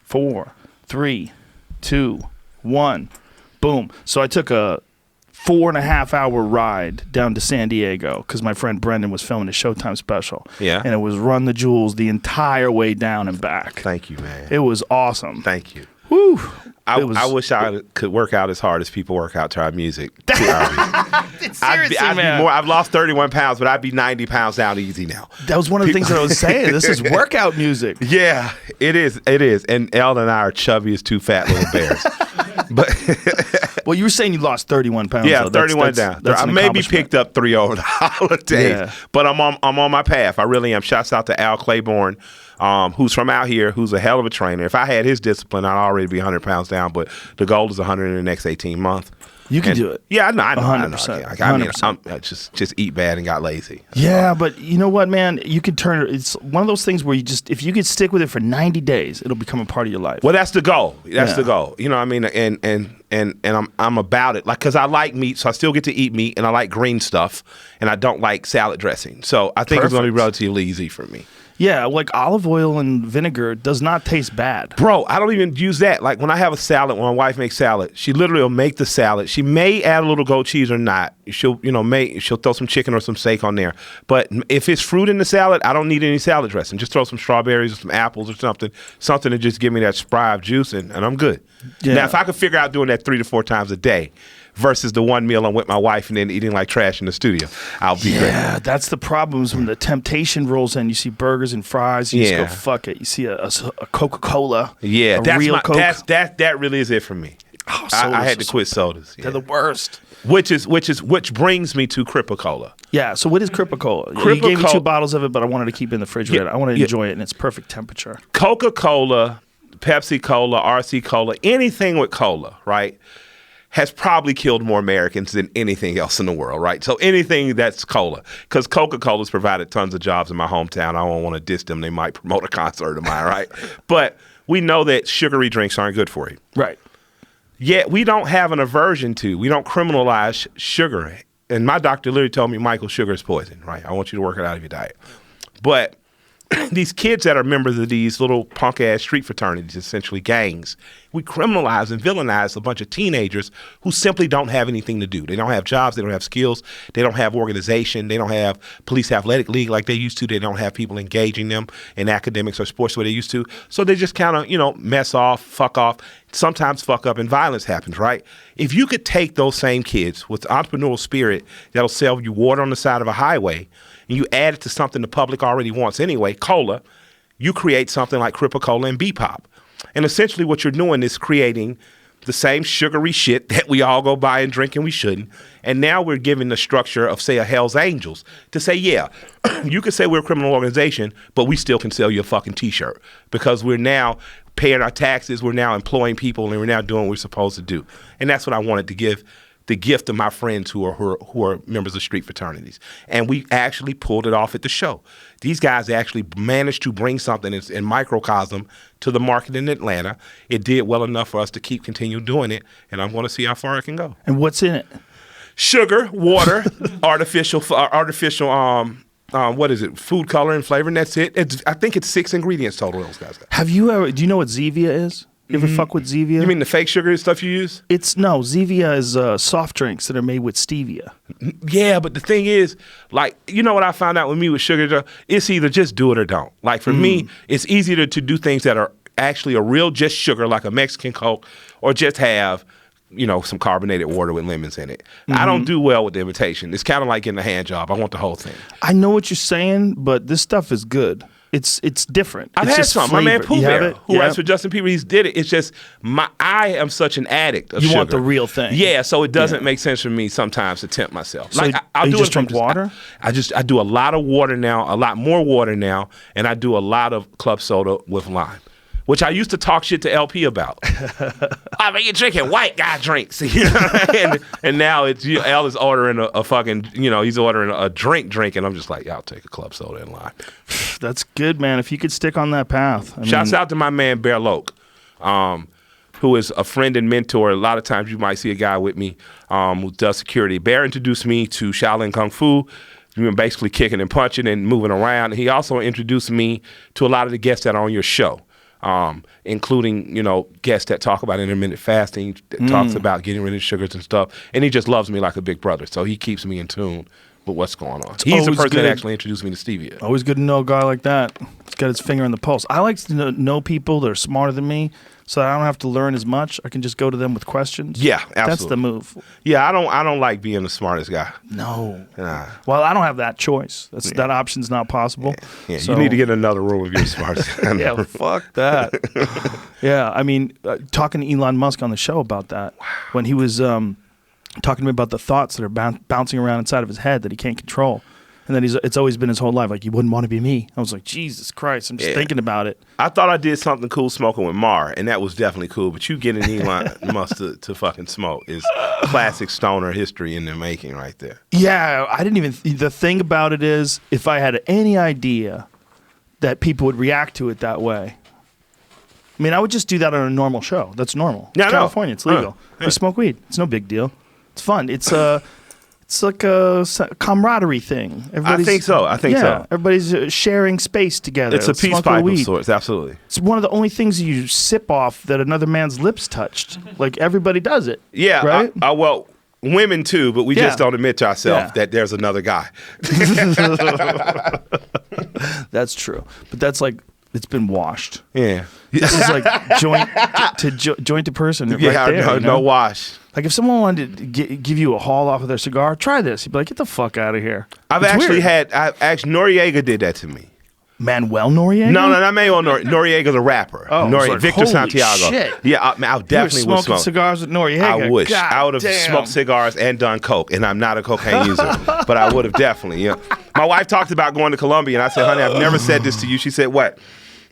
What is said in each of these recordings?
4, 3, 2, 1, boom. So I took a 4.5-hour ride down to San Diego because my friend Brendan was filming a Showtime special. Yeah. And it was Run the Jewels the entire way down and back. Thank you, man. It was awesome. Thank you. Woo. I wish I could work out as hard as people work out to our music. Seriously, man. I've lost 31 pounds, but I'd be 90 pounds down easy now. That was one of the things that I was saying. This is workout music. Yeah, it is. It is. And Elle and I are chubby as two fat little bears. But well, you were saying you lost 31 pounds. Yeah, though. 31 down. That's I an maybe accomplishment. picked up 3 over the holidays, Yeah. but I'm on my path. I really am. Shouts out to Al Claiborne, who's from out here, who's a hell of a trainer. If I had his discipline, I'd already be 100 pounds down, but the goal is 100 in the next 18 months. You can do it. Yeah, I know. 100%. I mean, I just eat bad and got lazy. Yeah, but you know what, man? You can turn it. It's one of those things where you just, if you could stick with it for 90 days, it'll become a part of your life. Well, that's the goal. That's the goal. You know what I mean? And I'm about it. Like, because I like meat, so I still get to eat meat, and I like green stuff, and I don't like salad dressing. So I think it's going to be relatively easy for me. Yeah, like olive oil and vinegar does not taste bad. Bro, I don't even use that. Like when I have a salad, when my wife makes salad, she literally will make the salad. She may add a little goat cheese or not. She'll throw some chicken or some steak on there. But if it's fruit in the salad, I don't need any salad dressing. Just throw some strawberries or some apples or something to just give me that spry of juice, and I'm good. Yeah. Now, if I could figure out doing that 3 to 4 times a day versus the one meal I'm with my wife and then eating like trash in the studio, I'll be great. Yeah, that's the problems when the temptation rolls in. You see burgers and fries, you just go, fuck it. You see a Coca-Cola, real Coke. That really is it for me. Oh, I had to quit sodas. Yeah. They're the worst. Which brings me to Cripa-Cola. Yeah, so what is Cripa-Cola? You gave me 2 bottles of it, but I wanted to keep it in the refrigerator. I want to enjoy it in its perfect temperature. Coca-Cola, Pepsi-Cola, RC-Cola, anything with cola, right, has probably killed more Americans than anything else in the world, right? So anything that's cola, because Coca-Cola's provided tons of jobs in my hometown. I don't want to diss them. They might promote a concert of mine, right? But we know that sugary drinks aren't good for you. Right. Yet we don't have an aversion to, we don't criminalize sugar. And my doctor literally told me, Michael, sugar is poison, right? I want you to work it out of your diet. But these kids that are members of these little punk-ass street fraternities, essentially gangs, we criminalize and villainize a bunch of teenagers who simply don't have anything to do. They don't have jobs. They don't have skills. They don't have organization. They don't have police athletic league like they used to. They don't have people engaging them in academics or sports the way they used to. So they just kind of, mess off, fuck off, sometimes fuck up, and violence happens, right? If you could take those same kids with entrepreneurial spirit that'll sell you water on the side of a highway, and you add it to something the public already wants anyway, cola, you create something like Cripa-Cola and B-Pop. And essentially what you're doing is creating the same sugary shit that we all go buy and drink and we shouldn't. And now we're giving the structure of, say, a Hell's Angels to say, yeah, you can say we're a criminal organization, but we still can sell you a fucking T-shirt because we're now paying our taxes, we're now employing people, and we're now doing what we're supposed to do. And that's what I wanted to give the gift of my friends who are members of street fraternities. And we actually pulled it off at the show. These guys actually managed to bring something in microcosm to the market in Atlanta. It did well enough for us to continue doing it, and I'm going to see how far it can go. And what's in it? Sugar, water, artificial, what is it? Food color and flavor, and that's it. I think it's 6 ingredients total those guys got. Do you know what Zevia is? You ever fuck with Zevia? You mean the fake sugar stuff you use? Zevia is soft drinks that are made with stevia. Yeah, but the thing is, like, you know what I found out with me with sugar? It's either just do it or don't. Like, for me, it's easier to do things that are actually a real just sugar, like a Mexican Coke, or just have, some carbonated water with lemons in it. I don't do well with the imitation. It's kind of like getting a hand job. I want the whole thing. I know what you're saying, but this stuff is good. It's different. I've had some. My man Pooh Bear, who writes for Justin Bieber, he's did it. It's just I am such an addict of sugar. You want the real thing. Yeah, so it doesn't make sense for me sometimes to tempt myself. So I'll do just drink water? I do a lot of water now, a lot more water now, and I do a lot of club soda with lime, which I used to talk shit to LP about. I mean, you're drinking white guy drinks. and now L is ordering a fucking, he's ordering a drink, and I'm just like, yeah, I'll take a club soda and lime. That's good, man. If you could stick on that path. Shouts out to my man, Bear Loke, who is a friend and mentor. A lot of times you might see a guy with me who does security. Bear introduced me to Shaolin Kung Fu, basically kicking and punching and moving around. He also introduced me to a lot of the guests that are on your show. including, guests that talk about intermittent fasting, that talks about getting rid of sugars and stuff. And he just loves me like a big brother. So he keeps me in tune with what's going on. He's the person that actually introduced me to stevia. Always good to know a guy like that. He's got his finger on the pulse. I like to know people that are smarter than me, so I don't have to learn as much. I can just go to them with questions. Yeah, absolutely. That's the move. Yeah, I don't like being the smartest guy. No. Nah. Well, I don't have that choice. That option's not possible. Yeah, so. You need to get in another room if you're the smartest. Yeah, fuck that. Yeah, I mean, talking to Elon Musk on the show about that, when he was talking to me about the thoughts that are bouncing around inside of his head that he can't control. And then it's always been his whole life, like, you wouldn't want to be me. I was like, Jesus Christ, I'm just thinking about it. I thought I did something cool smoking with Mar, and that was definitely cool. But you getting Elon Musk to fucking smoke is classic stoner history in the making right there. Yeah, I didn't even... The thing about it is, if I had any idea that people would react to it that way, I mean, I would just do that on a normal show. That's normal. Yeah, it's California. It's legal. We smoke weed. It's no big deal. It's fun. It's like a camaraderie thing. I think so. Everybody's sharing space together. It's a peace pipe of sorts. Absolutely. It's one of the only things you sip off that another man's lips touched. Like, everybody does it. Yeah. Right? Well, women too, but we just don't admit to ourselves that there's another guy. That's true. But that's like, it's been washed. Yeah. This is like joint to person right there. No wash. Like, if someone wanted to give you a haul off of their cigar, try this. You'd be like, get the fuck out of here. Noriega did that to me. Manuel Noriega? No, not Manuel Noriega. Noriega's a rapper. Oh, Victor Santiago. Shit. Yeah, I definitely would smoke cigars with Noriega. I wish. God I would have smoked cigars and done coke, and I'm not a cocaine user, but I would have definitely. Yeah. My wife talked about going to Colombia, and I said, honey, I've never said this to you. She said, what?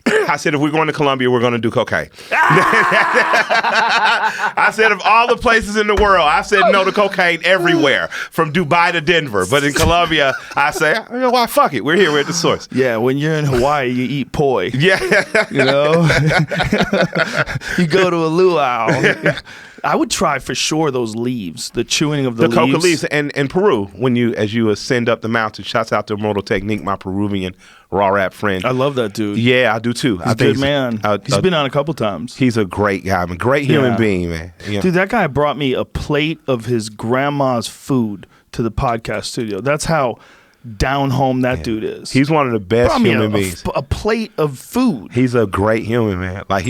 I said, if we're going to Colombia, we're going to do cocaine. I said, of all the places in the world, I said no to cocaine everywhere, from Dubai to Denver. But in Colombia, I say, why, fuck it. We're here. We're at the source. Yeah, when you're in Hawaii, you eat poi. Yeah. You know? You go to a luau. I would try for sure those leaves, the chewing of the leaves. The coca leaves. And in Peru, as you ascend up the mountain, shouts out to Immortal Technique, my Peruvian raw rap friend. I love that dude. Yeah, I do too. He's a good man. He's been on a couple times. He's a great guy, man. Great human being, man. Yeah. Dude, that guy brought me a plate of his grandma's food to the podcast studio. That's how down home that dude is. He's one of the best human beings. A plate of food. He's a great human, man. Like,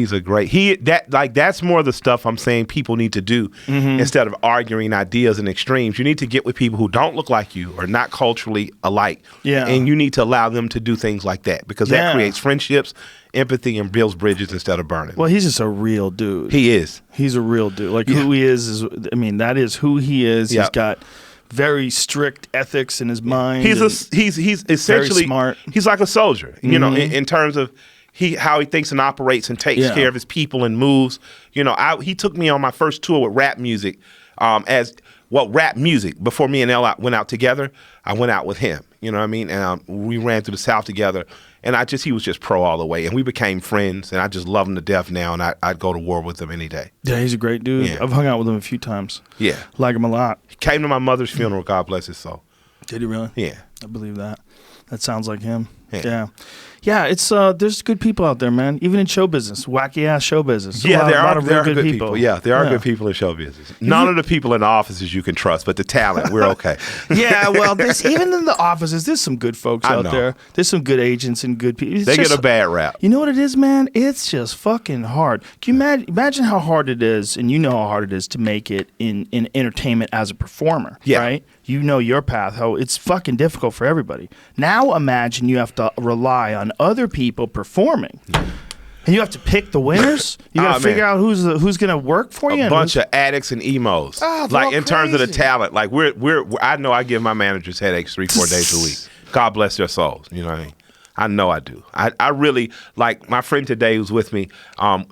that's more of the stuff I'm saying people need to do instead of arguing ideas and extremes. You need to get with people who don't look like you or not culturally alike. Yeah. And you need to allow them to do things like that, because that creates friendships, empathy, and builds bridges instead of burning. Well, he's just a real dude. He is. He's a real dude. Like, who he is, that is who he is. He's got very strict ethics in his mind. He's essentially very smart. He's like a soldier, you know, in terms of how he thinks and operates and takes care of his people and moves. You know, he took me on my first tour with rap music, rap music. Before me and L went out together, I went out with him. You know what I mean? And we ran through the South together. And he was just pro all the way. And we became friends, and I just love him to death now, and I'd go to war with him any day. Yeah, he's a great dude. Yeah. I've hung out with him a few times. Yeah. Like him a lot. He came to my mother's funeral, God bless his soul. Did he really? Yeah. I believe that. That sounds like him. Yeah. Yeah, it's there's good people out there, man. Even in show business, wacky ass show business. There are good people. Yeah, there are good people in show business. None of the people in the offices you can trust, but the talent, we're okay. Yeah, well, even in the offices, there's some good folks out there. There's some good agents and good people. They get a bad rap. You know what it is, man? It's just fucking hard. Can you imagine how hard it is, and you know how hard it is to make it in entertainment as a performer, right? You know your path, how it's fucking difficult for everybody. Now imagine you have to rely on other people performing. And you have to pick the winners. You got to figure out who's going to work for you. A bunch of addicts and emos. Like, in terms of the talent, like I know I give my managers headaches 3-4 days a week. God bless their souls. You know what I mean? I know I do. I really, like, my friend today who's with me,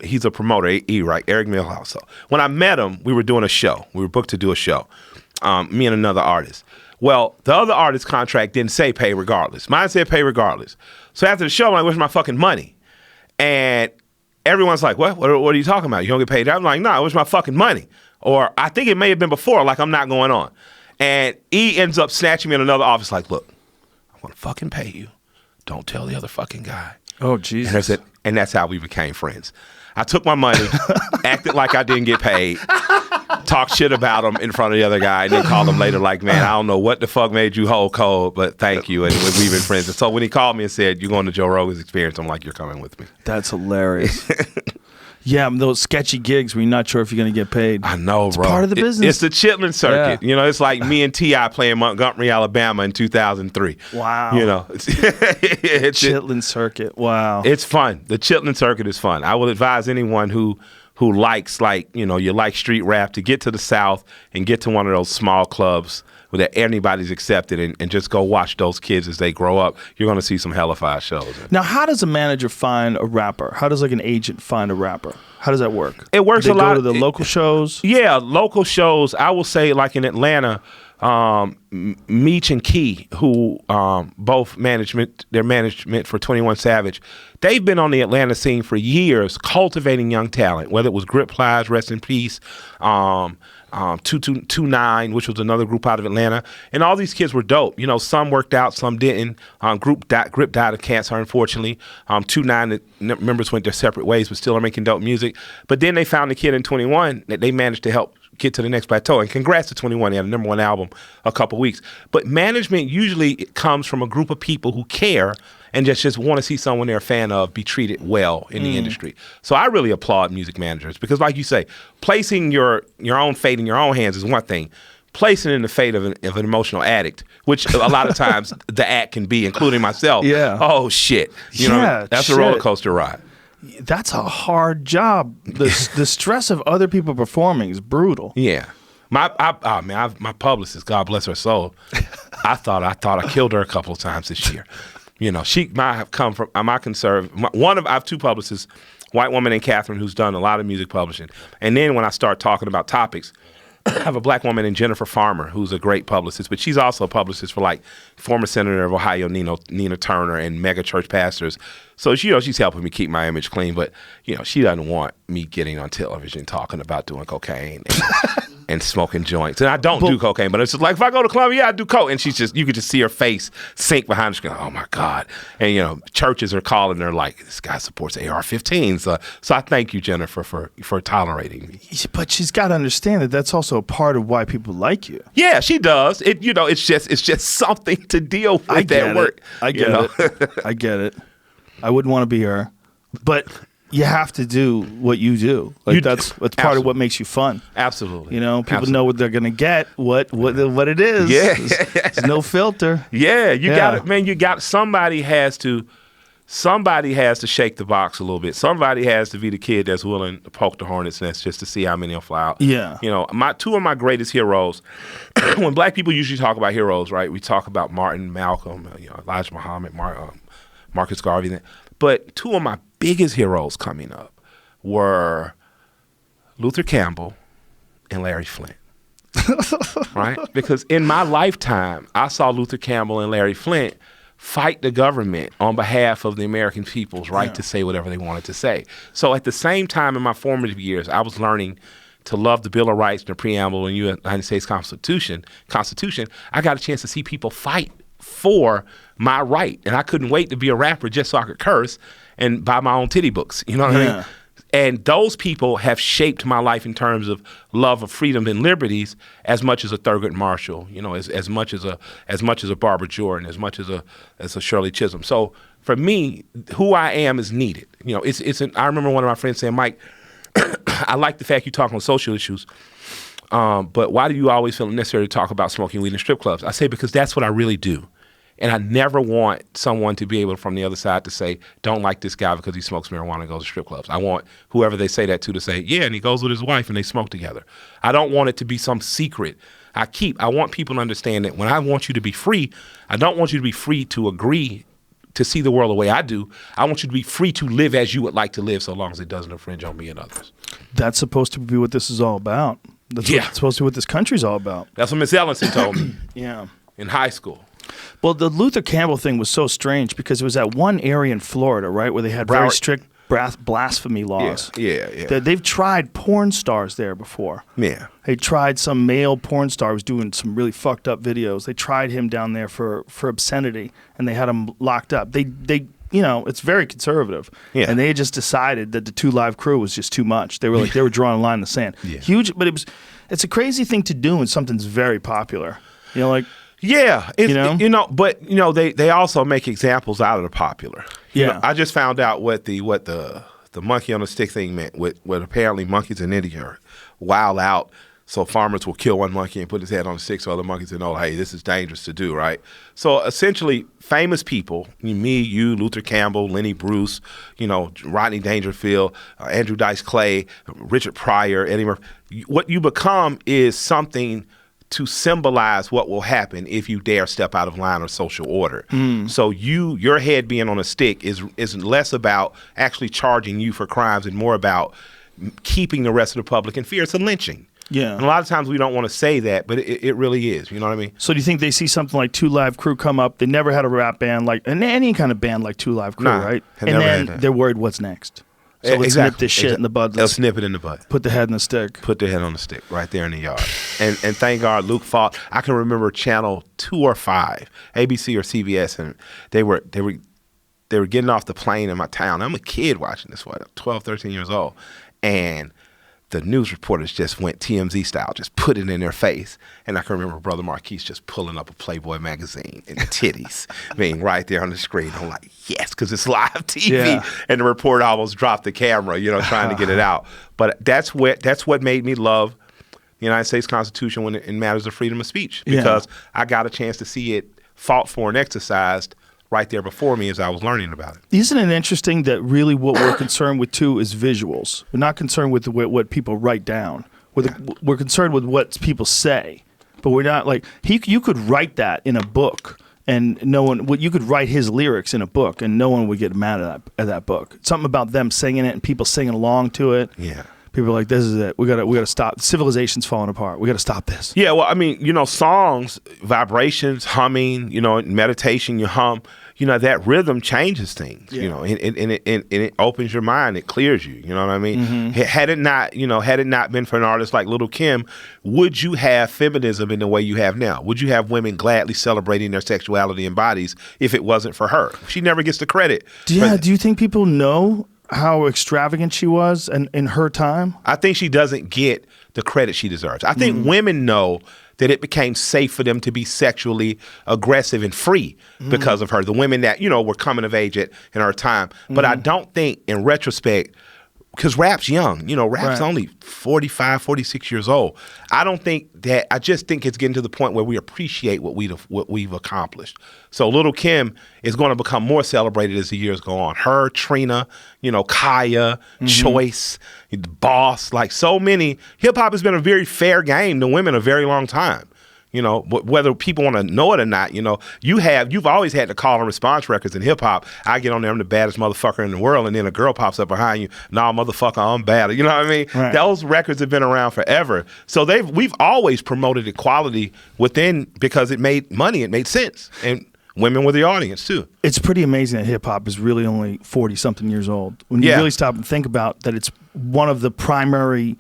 he's a promoter, right? Eric Milhouse. So when I met him, we were doing a show. We were booked to do a show. Me and another artist. Well, the other artist's contract didn't say pay regardless. Mine said pay regardless. So after the show, I'm like, where's my fucking money? And everyone's like, what are you talking about? You don't get paid? I'm like, no, where's my fucking money? Or I think it may have been before, like, I'm not going on. And he ends up snatching me in another office like, look, I'm going to fucking pay you. Don't tell the other fucking guy. Oh, Jesus. And I said, And that's how we became friends. I took my money, acted like I didn't get paid, talked shit about him in front of the other guy, and then called him later like, man, I don't know what the fuck made you hold cold, but thank you. And we've been friends. And so when he called me and said, you're going to Joe Rogan's Experience, I'm like, you're coming with me. That's hilarious. Yeah, those sketchy gigs where you're not sure if you're going to get paid. I know, it's bro. Part of the business. It's the chitlin circuit. Yeah. You know, it's like me and T.I. playing Montgomery, Alabama in 2003. Wow. You know. Chitlin circuit. Wow. It's fun. The chitlin circuit is fun. I will advise anyone who likes, like, you know, you like street rap, to get to the South and get to one of those small clubs where anybody's accepted, and just go watch those kids as they grow up. You're going to see some hellified shows. Now, how does a manager find a rapper? How does like an agent find a rapper? How does that work? It works a lot. Go to the local shows? Yeah, local shows. I will say, like in Atlanta, Meech and Key, who both their management for 21 Savage, they've been on the Atlanta scene for years, cultivating young talent, whether it was Grip Plies, rest in peace, 229, which was another group out of Atlanta. And all these kids were dope. You know, some worked out, some didn't. Grip died of cancer, unfortunately. 29 members went their separate ways, but still are making dope music. But then they found a kid in 21 that they managed to help get to the next plateau. And congrats to 21. They had a #1 album a couple weeks. But management usually comes from a group of people who care and just want to see someone they're a fan of be treated well in the industry. So I really applaud music managers, because like you say, placing your own fate in your own hands is one thing. Placing it in the fate of an emotional addict, which a lot of times the act can be, including myself. Yeah. Oh, shit. You know what I mean? That's a roller coaster ride. That's a hard job. The stress of other people performing is brutal. Yeah. My publicist, God bless her soul, I thought I killed her a couple of times this year. You know, she might have come from I have two publicists, white woman named Catherine, who's done a lot of music publishing. And then when I start talking about topics, I have a black woman named Jennifer Farmer, who's a great publicist, but she's also a publicist for like former Senator of Ohio, Nina Turner, and mega church pastors. So she's helping me keep my image clean, but she doesn't want me getting on television talking about doing cocaine and smoking joints. And I don't do cocaine, but it's just like, if I go to Columbia, I do coke. And you could just see her face sink behind her screen. Oh my God. And churches are calling her like, this guy supports AR-15s. So I thank you, Jennifer, for tolerating me. But she's got to understand that that's also a part of why people like you. Yeah, she does. It's just something to deal with at work. I get it. I get it. I wouldn't want to be her, but you have to do what you do. Like that's part of what makes you fun. Absolutely. People know what they're gonna get, what it is. Yeah. There's no filter. Yeah, you got it, man. Somebody has to shake the box a little bit. Somebody has to be the kid that's willing to poke the hornet's nest just to see how many will fly out. Yeah. Two of my greatest heroes, when black people usually talk about heroes, right? We talk about Martin, Malcolm, Elijah Muhammad, Marcus Garvey. But two of my biggest heroes coming up were Luther Campbell and Larry Flint. Right? Because in my lifetime, I saw Luther Campbell and Larry Flint fight the government on behalf of the American people's right to say whatever they wanted to say. So at the same time in my formative years, I was learning to love the Bill of Rights and the preamble and the United States Constitution. I got a chance to see people fight for my right, and I couldn't wait to be a rapper just so I could curse and buy my own titty books. You know what I mean? And those people have shaped my life in terms of love of freedom and liberties as much as a Thurgood Marshall, as much as a Barbara Jordan, as much as a Shirley Chisholm. So for me, who I am is needed. I remember one of my friends saying, Mike, I like the fact you talk on social issues, but why do you always feel necessary to talk about smoking weed in strip clubs? I say, because that's what I really do. And I never want someone to be able from the other side to say, don't like this guy because he smokes marijuana and goes to strip clubs. I want whoever they say that to say, yeah, and he goes with his wife and they smoke together. I don't want it to be some secret I want people to understand that when I want you to be free, I don't want you to be free to agree to see the world the way I do. I want you to be free to live as you would like to live, so long as it doesn't infringe on me and others. That's supposed to be what this is all about. That's supposed to be what this country's all about. That's what Miss Ellison told me. Yeah. In high school. Well, the Luther Campbell thing was so strange because it was that one area in Florida, right, where they had very strict blasphemy laws. Yeah. They've tried porn stars there before. Yeah. They tried some male porn star who was doing some really fucked up videos. They tried him down there for obscenity, and they had him locked up. They it's very conservative. Yeah. And they just decided that the 2 Live Crew was just too much. They were drawing a line in the sand. Yeah. Huge, but it's a crazy thing to do when something's very popular. Yeah, they also make examples out of the popular. I just found out what the monkey on a stick thing meant. What apparently monkeys in India are wild out, so farmers will kill one monkey and put his head on a stick so other monkeys will know, hey, this is dangerous to do, right? So essentially, famous people, me, you, Luther Campbell, Lenny Bruce, Rodney Dangerfield, Andrew Dice Clay, Richard Pryor, Eddie Murphy. What you become is something to symbolize what will happen if you dare step out of line or social order. So your head being on a stick is less about actually charging you for crimes and more about keeping the rest of the public in fear. It's a lynching. Yeah. And a lot of times we don't want to say that, but it really is. You know what I mean? So do you think they see something like 2 Live Crew come up? They never had a rap band any kind of band like 2 Live Crew, right? And then they're worried what's next. So let's nip this shit in the bud. They'll snip it in the bud. Put the head in the stick. Put the head on the stick right there in the yard. And thank God Luke fought. I can remember channel 2 or 5, ABC or CBS, and they were getting off the plane in my town. I'm a kid watching this, 12, 13 years old. And the news reporters just went TMZ style, just put it in their face. And I can remember Brother Marquise just pulling up a Playboy magazine and the titties being right there on the screen. I'm like, yes, because it's live TV. Yeah. And the reporter almost dropped the camera, trying to get it out. But that's what made me love the United States Constitution when it matters of freedom of speech, because I got a chance to see it fought for and exercised right there before me as I was learning about it. Isn't it interesting that really what we're concerned with too is visuals? We're not concerned with what people write down. We're concerned with what people say, but we're not you could write that in a book and no one. You could write his lyrics in a book and no one would get mad at that book. Something about them singing it and people singing along to it. Yeah. People are like, this is it. We gotta stop. Civilization's falling apart. We gotta stop this. Yeah, well, I mean, songs, vibrations, humming, meditation, you hum, that rhythm changes things, and it opens your mind, it clears you, you know what I mean? Mm-hmm. Had it not been for an artist like Little Kim, would you have feminism in the way you have now? Would you have women gladly celebrating their sexuality and bodies if it wasn't for her? She never gets the credit. Do you think people know how extravagant she was in her time? I think she doesn't get the credit she deserves. I think women know that it became safe for them to be sexually aggressive and free because of her. The women that, were coming of age in her time. But I don't think in retrospect, because rap's young, rap's only 45, 46 years old. I just think it's getting to the point where we appreciate what we've accomplished. So Little Kim is going to become more celebrated as the years go on. Her, Trina, Kaya, Choice, Boss, so many. Hip hop has been a very fair game to women a very long time. Whether people want to know it or not, you've always had the call and response records in hip hop. I get on there, I'm the baddest motherfucker in the world, and then a girl pops up behind you, nah, motherfucker, I'm bad. You know what I mean? Right. Those records have been around forever. So we've always promoted equality within, because it made money, it made sense. And women were the audience too. It's pretty amazing that hip hop is really only 40-something years old. When you really stop and think about that, it's one of the primary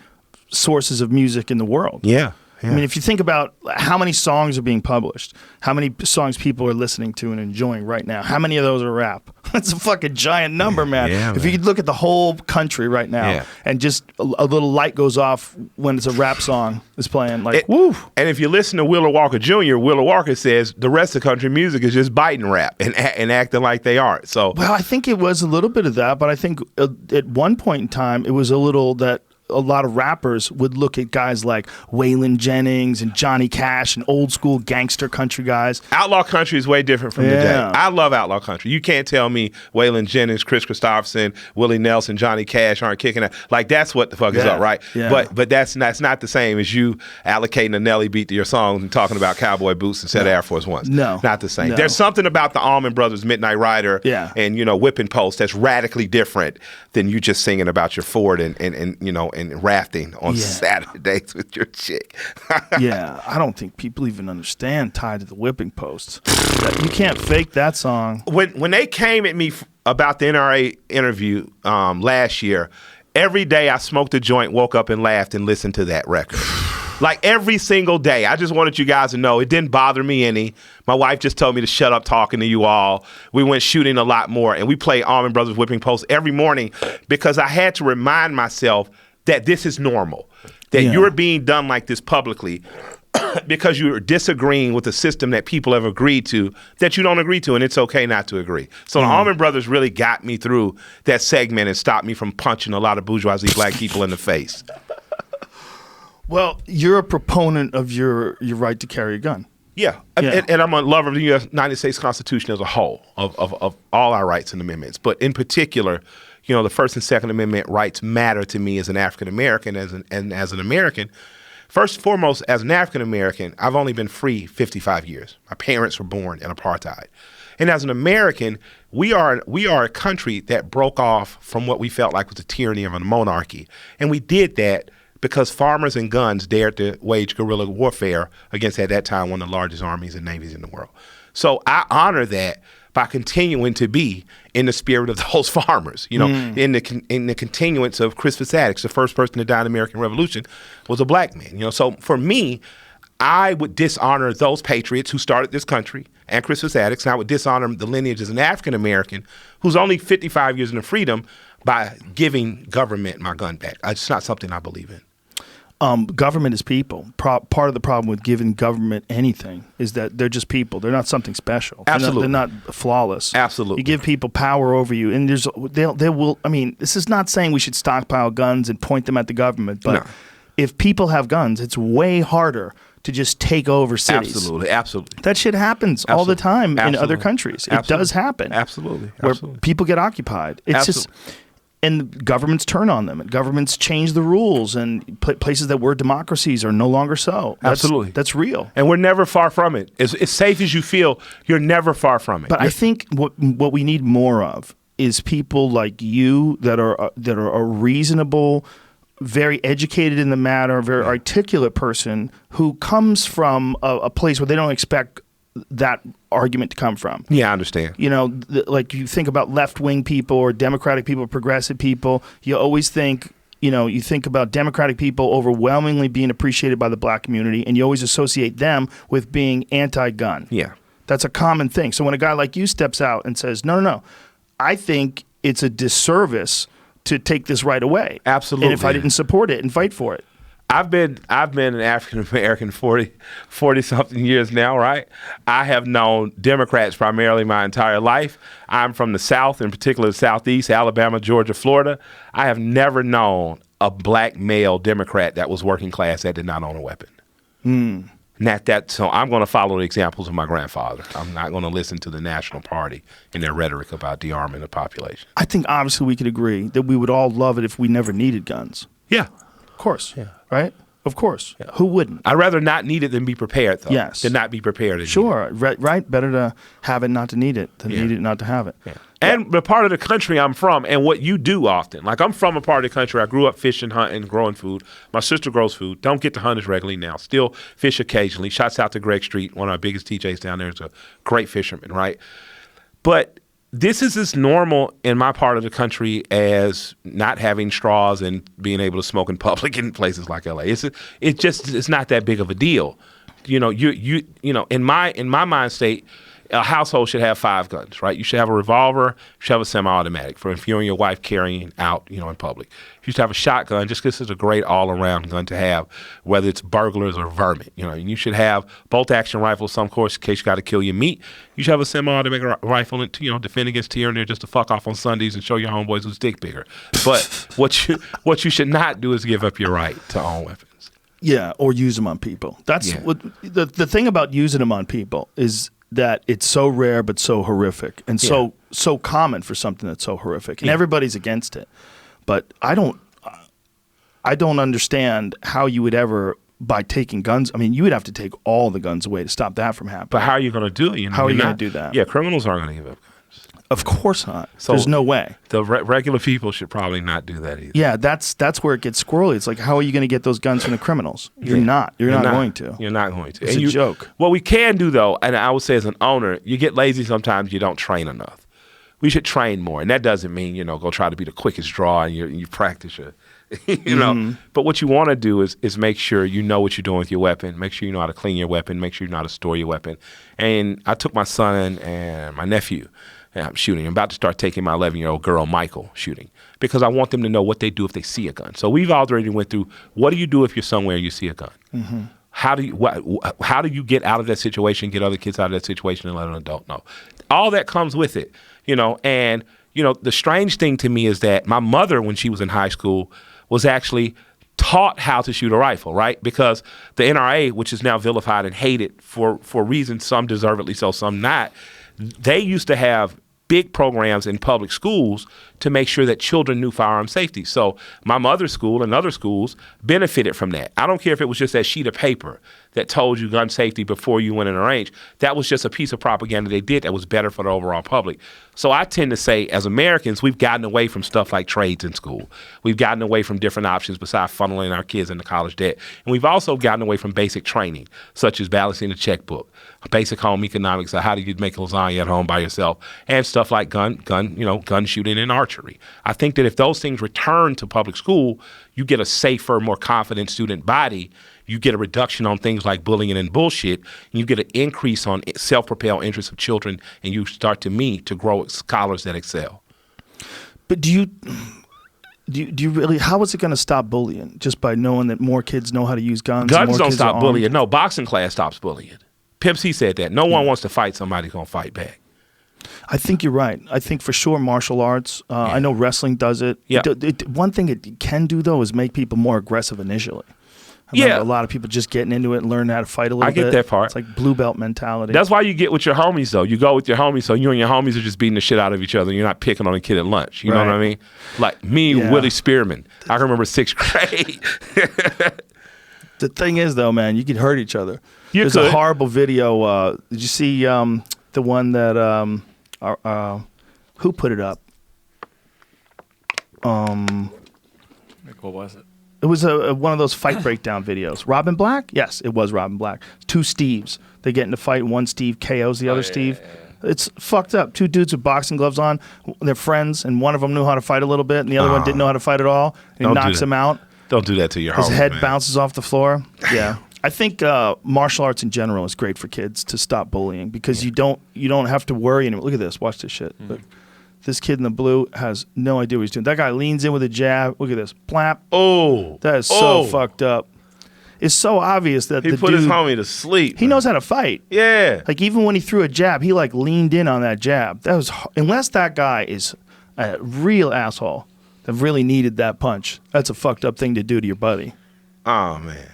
sources of music in the world. Yeah. I mean, if you think about how many songs are being published, how many songs people are listening to and enjoying right now, how many of those are rap? That's a fucking giant number, man. Yeah, if you could look at the whole country right now and just a little light goes off when it's a rap song is playing, woo. And if you listen to Wheeler Walker Jr., Wheeler Walker says the rest of country music is just biting rap and acting like they aren't. So, well, I think it was a little bit of that, but I think at one point in time it was a little that a lot of rappers would look at guys like Waylon Jennings and Johnny Cash and old school gangster country guys. Outlaw country is way different from today. I love outlaw country. You can't tell me Waylon Jennings, Chris Christopherson, Willie Nelson, Johnny Cash aren't kicking it. That's what the fuck is up, right? Yeah. But that's not the same as you allocating a Nelly beat to your song and talking about cowboy boots instead of Air Force Ones. No. Not the same. No. There's something about the Allman Brothers Midnight Rider and, Whipping Post that's radically different than you just singing about your Ford and rafting on Saturdays with your chick. Yeah, I don't think people even understand Tied to the Whipping Post. You can't fake that song. When they came at me about the NRA interview last year, every day I smoked a joint, woke up and laughed and listened to that record. Like every single day. I just wanted you guys to know it didn't bother me any. My wife just told me to shut up talking to you all. We went shooting a lot more, and we play Allman Brothers Whipping Post every morning because I had to remind myself that this is normal, that you're being done like this publicly because you're disagreeing with a system that people have agreed to that you don't agree to, and it's okay not to agree. So the Allman Brothers really got me through that segment and stopped me from punching a lot of bourgeoisie black people in the face. Well, you're a proponent of your right to carry a gun. Yeah, and I'm a lover of the United States Constitution as a whole, of all our rights and amendments. But in particular, you know, the First and Second Amendment rights matter to me as an African American, as an American. First and foremost, as an African American, I've only been free 55 years. My parents were born in apartheid. And as an American, we are a country that broke off from what we felt like was the tyranny of a monarchy. And we did that because farmers and guns dared to wage guerrilla warfare against, at that time, one of the largest armies and navies in the world. So I honor that by continuing to be in the spirit of those farmers. You know, in the continuance of Crispus Attucks, the first person to die in the American Revolution, was a black man. You know, so for me, I would dishonor those patriots who started this country and Crispus Attucks, and I would dishonor the lineage as an African American who's only 55 years in freedom by giving government my gun back. It's not something I believe in. Government is people. Part of the problem with giving government anything is that they're just people. They're not something special. Absolutely. They're not flawless. Absolutely. You give people power over you, and they will. I mean, this is not saying we should stockpile guns and point them at the government, but if people have guns, it's way harder to just take over cities. Absolutely. That shit happens all the time in other countries. It does happen. Absolutely. Where people get occupied. It's just. And governments turn on them, and governments change the rules, and places that were democracies are no longer so. Absolutely. That's real. And we're never far from it. As safe as you feel, you're never far from it. But I think what we need more of is people like you that are a reasonable, very educated in the matter, very articulate person who comes from a place where they don't expect that argument to come from. Yeah, I understand. You know, like you think about left-wing people or Democratic people, progressive people, you always think, you know, you think about Democratic people overwhelmingly being appreciated by the black community, and you always associate them with being anti-gun. Yeah. That's a common thing. So when a guy like you steps out and says, no, I think it's a disservice to take this right away. Absolutely. And if I didn't support it and fight for it. I've been an African American 40 something years now, right? I have known Democrats primarily my entire life. I'm from the South, in particular the Southeast, Alabama, Georgia, Florida. I have never known a black male Democrat that was working class that did not own a weapon. So I'm going to follow the examples of my grandfather. I'm not going to listen to the National Party and their rhetoric about dearming the population. I think obviously we could agree that we would all love it if we never needed guns. Yeah. Of course. Yeah. Right? Of course. Yeah. Who wouldn't? I'd rather not need it than be prepared, though. Yes. Than not be prepared. Sure. Right. Better to have it, not to need it, than need it, not to have it. Yeah. And the part of the country I'm from and what you do often. Like, I'm from a part of the country. I grew up fishing, hunting, growing food. My sister grows food. Don't get to hunt as regularly now. Still fish occasionally. Shouts out to Greg Street, one of our biggest TJs down there. Is a great fisherman, right? But this is as normal in my part of the country as not having straws and being able to smoke in public in places like LA. It's not that big of a deal. You know, you know, in my mind state, a household should have 5 guns, right? You should have a revolver, you should have a semi-automatic for if you and your wife carrying out, you know, in public. You should have a shotgun just because it's a great all-around gun to have, whether it's burglars or vermin. You know, and you should have bolt-action rifles, some course in case you got to kill your meat. You should have a semi-automatic rifle and, you know, defend against tyranny just to fuck off on Sundays and show your homeboys who's dick bigger. But what you should not do is give up your right to own weapons. Yeah, or use them on people. That's what the thing about using them on people is that it's so rare but so horrific and so common for something that's so horrific, and everybody's against it. But I don't understand how you would ever, by taking guns, I mean, you would have to take all the guns away to stop that from happening. But how are you going to do it? You know, how are you going to do that? Yeah, criminals aren't going to give up guns. Of course not. So there's no way. The regular people should probably not do that either. Yeah, that's where it gets squirrely. It's like, how are you going to get those guns from the criminals? You're not. You're not going to. You're not going to. It's a joke. What we can do, though, and I would say as an owner, you get lazy sometimes, you don't train enough. we should train more. And that doesn't mean, go try to be the quickest draw and you practice your, know. But what you want to do is make sure you know what you're doing with your weapon. Make sure you know how to clean your weapon. Make sure you know how to store your weapon. And I took my son and my nephew shooting. I'm about to start taking my 11-year-old girl, Michael, shooting, because I want them to know what they do if they see a gun. So we've already went through, what do you do if you're somewhere and you see a gun? How do you get out of that situation, get other kids out of that situation, and let an adult know? All that comes with it, And the strange thing to me is that my mother, when she was in high school, was actually taught how to shoot a rifle, right? Because the NRA, which is now vilified and hated for reasons, some deservedly so, some not, they used to have big programs in public schools to make sure that children knew firearm safety. So my mother's school and other schools benefited from that. I don't care if it was just that sheet of paper that told you gun safety before you went in a range. That was just a piece of propaganda they did that was better for the overall public. So I tend to say, as Americans, we've gotten away from stuff like trades in school. We've gotten away from different options besides funneling our kids into college debt. And we've also gotten away from basic training, such as balancing a checkbook, basic home economics, how do you make lasagna at home by yourself, and stuff like gun shooting and archery. I think that if those things return to public school, you get a safer, more confident student body. You get a reduction on things like bullying and bullshit, and you get an increase on self-propelled interests of children, and you start to grow scholars that excel. But do you really, how is it going to stop bullying? Just by knowing that more kids know how to use guns? Guns don't stop bullying. No, boxing class stops bullying. Pimp C said that. No one wants to fight somebody who's going to fight back. I think you're right. I think for sure martial arts, I know wrestling does it. Yeah. One thing it can do, though, is make people more aggressive initially. A lot of people just getting into it and learning how to fight a little bit. I get that part. It's like blue belt mentality. That's why you get with your homies, though. You go with your homies, so you and your homies are just beating the shit out of each other. You're not picking on a kid at lunch. You know what I mean? Like me, Willie Spearman. I can remember 6th grade. The thing is, though, man, you could hurt each other. There's a horrible video. Did you see the one that who put it up? What was it? It was one of those fight breakdown videos. Robin Black? Yes, it was Robin Black. 2 Steves. They get in a fight. One Steve KOs the other Steve. Yeah. It's fucked up. 2 dudes with boxing gloves on. They're friends, and one of them knew how to fight a little bit, and the other one didn't know how to fight at all. And he knocks him out. Don't do that to your homie. His head man. bounces off the floor. Yeah. I think martial arts in general is great for kids to stop bullying because you don't have to worry anymore. Look at this. Watch this shit. Look. This kid in the blue has no idea what he's doing. That guy leans in with a jab. Look at this. Plap. Oh. That is so fucked up. It's so obvious that he put his homie to sleep. He knows how to fight. Yeah. Like even when he threw a jab, he like leaned in on that jab. That was unless that guy is a real asshole that really needed that punch. That's a fucked up thing to do to your buddy. Oh man.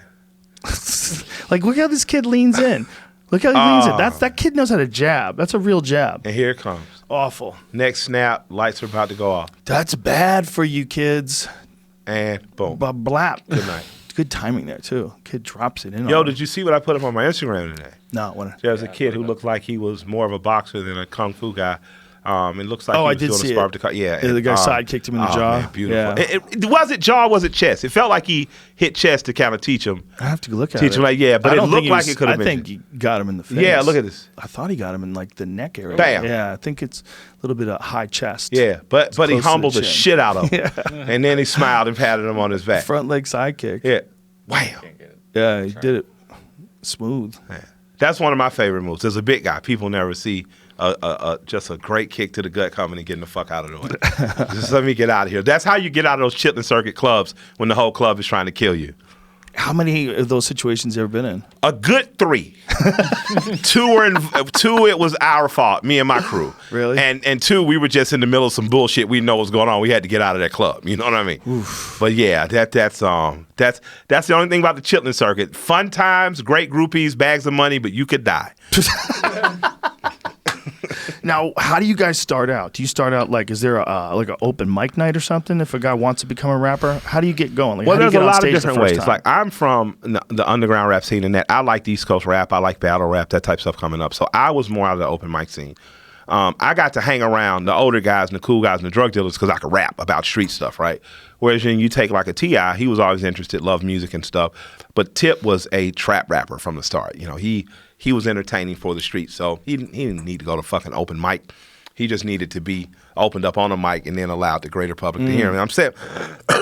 Like look how this kid leans in. Look how he leans in. That kid knows how to jab. That's a real jab. And here it comes. Awful. Next snap, lights are about to go off. That's bad for you kids. And boom. Blap. Good night. Good timing there too. Kid drops it in. Yo, did you see what I put up on my Instagram today? No. What? There was a kid who looked like he was more of a boxer than a kung fu guy. It looks like I he was doing a spark to yeah, the guy sidekicked him in the jaw. Man, beautiful. Yeah. It was it jaw? Was it chest? It felt like he hit chest to kind of teach him. I have to look at it. Teach him but it looked like it could have been. I think he got him in the face. Yeah, look at this. I thought he got him in like the neck area. Bam. Yeah, I think it's a little bit of high chest. Yeah, but he humbled the shit out of him. And then he smiled and patted him on his back. Front leg sidekick. Yeah. Wow. Yeah, he did it smooth. Yeah. That's one of my favorite moves. There's a big guy. People never see just a great kick to the gut coming and getting the fuck out of the way. Just let me get out of here. That's how you get out of those chitlin circuit clubs when the whole club is trying to kill you. How many of those situations you ever been in? A good 3. 2 it was our fault, me and my crew. Really? And 2, we were just in the middle of some bullshit. We didn't know what was going on. We had to get out of that club. You know what I mean? Oof. But yeah, that's the only thing about the chitlin circuit. Fun times, great groupies, bags of money, but you could die. Now, how do you guys start out? Do you start out like, is there like an open mic night or something if a guy wants to become a rapper? How do you get going? Like, well, there's a lot of different different ways. Like I'm from the underground rap scene and that. I like the East Coast rap. I like battle rap, that type of stuff coming up. So I was more out of the open mic scene. I got to hang around the older guys and the cool guys and the drug dealers because I could rap about street stuff, right? Whereas when you take like a T.I., he was always interested, loved music and stuff. But Tip was a trap rapper from the start. You know, he was entertaining for the streets, so he didn't need to go to fucking open mic. He just needed to be opened up on a mic and then allowed the greater public to hear him. And I'm saying,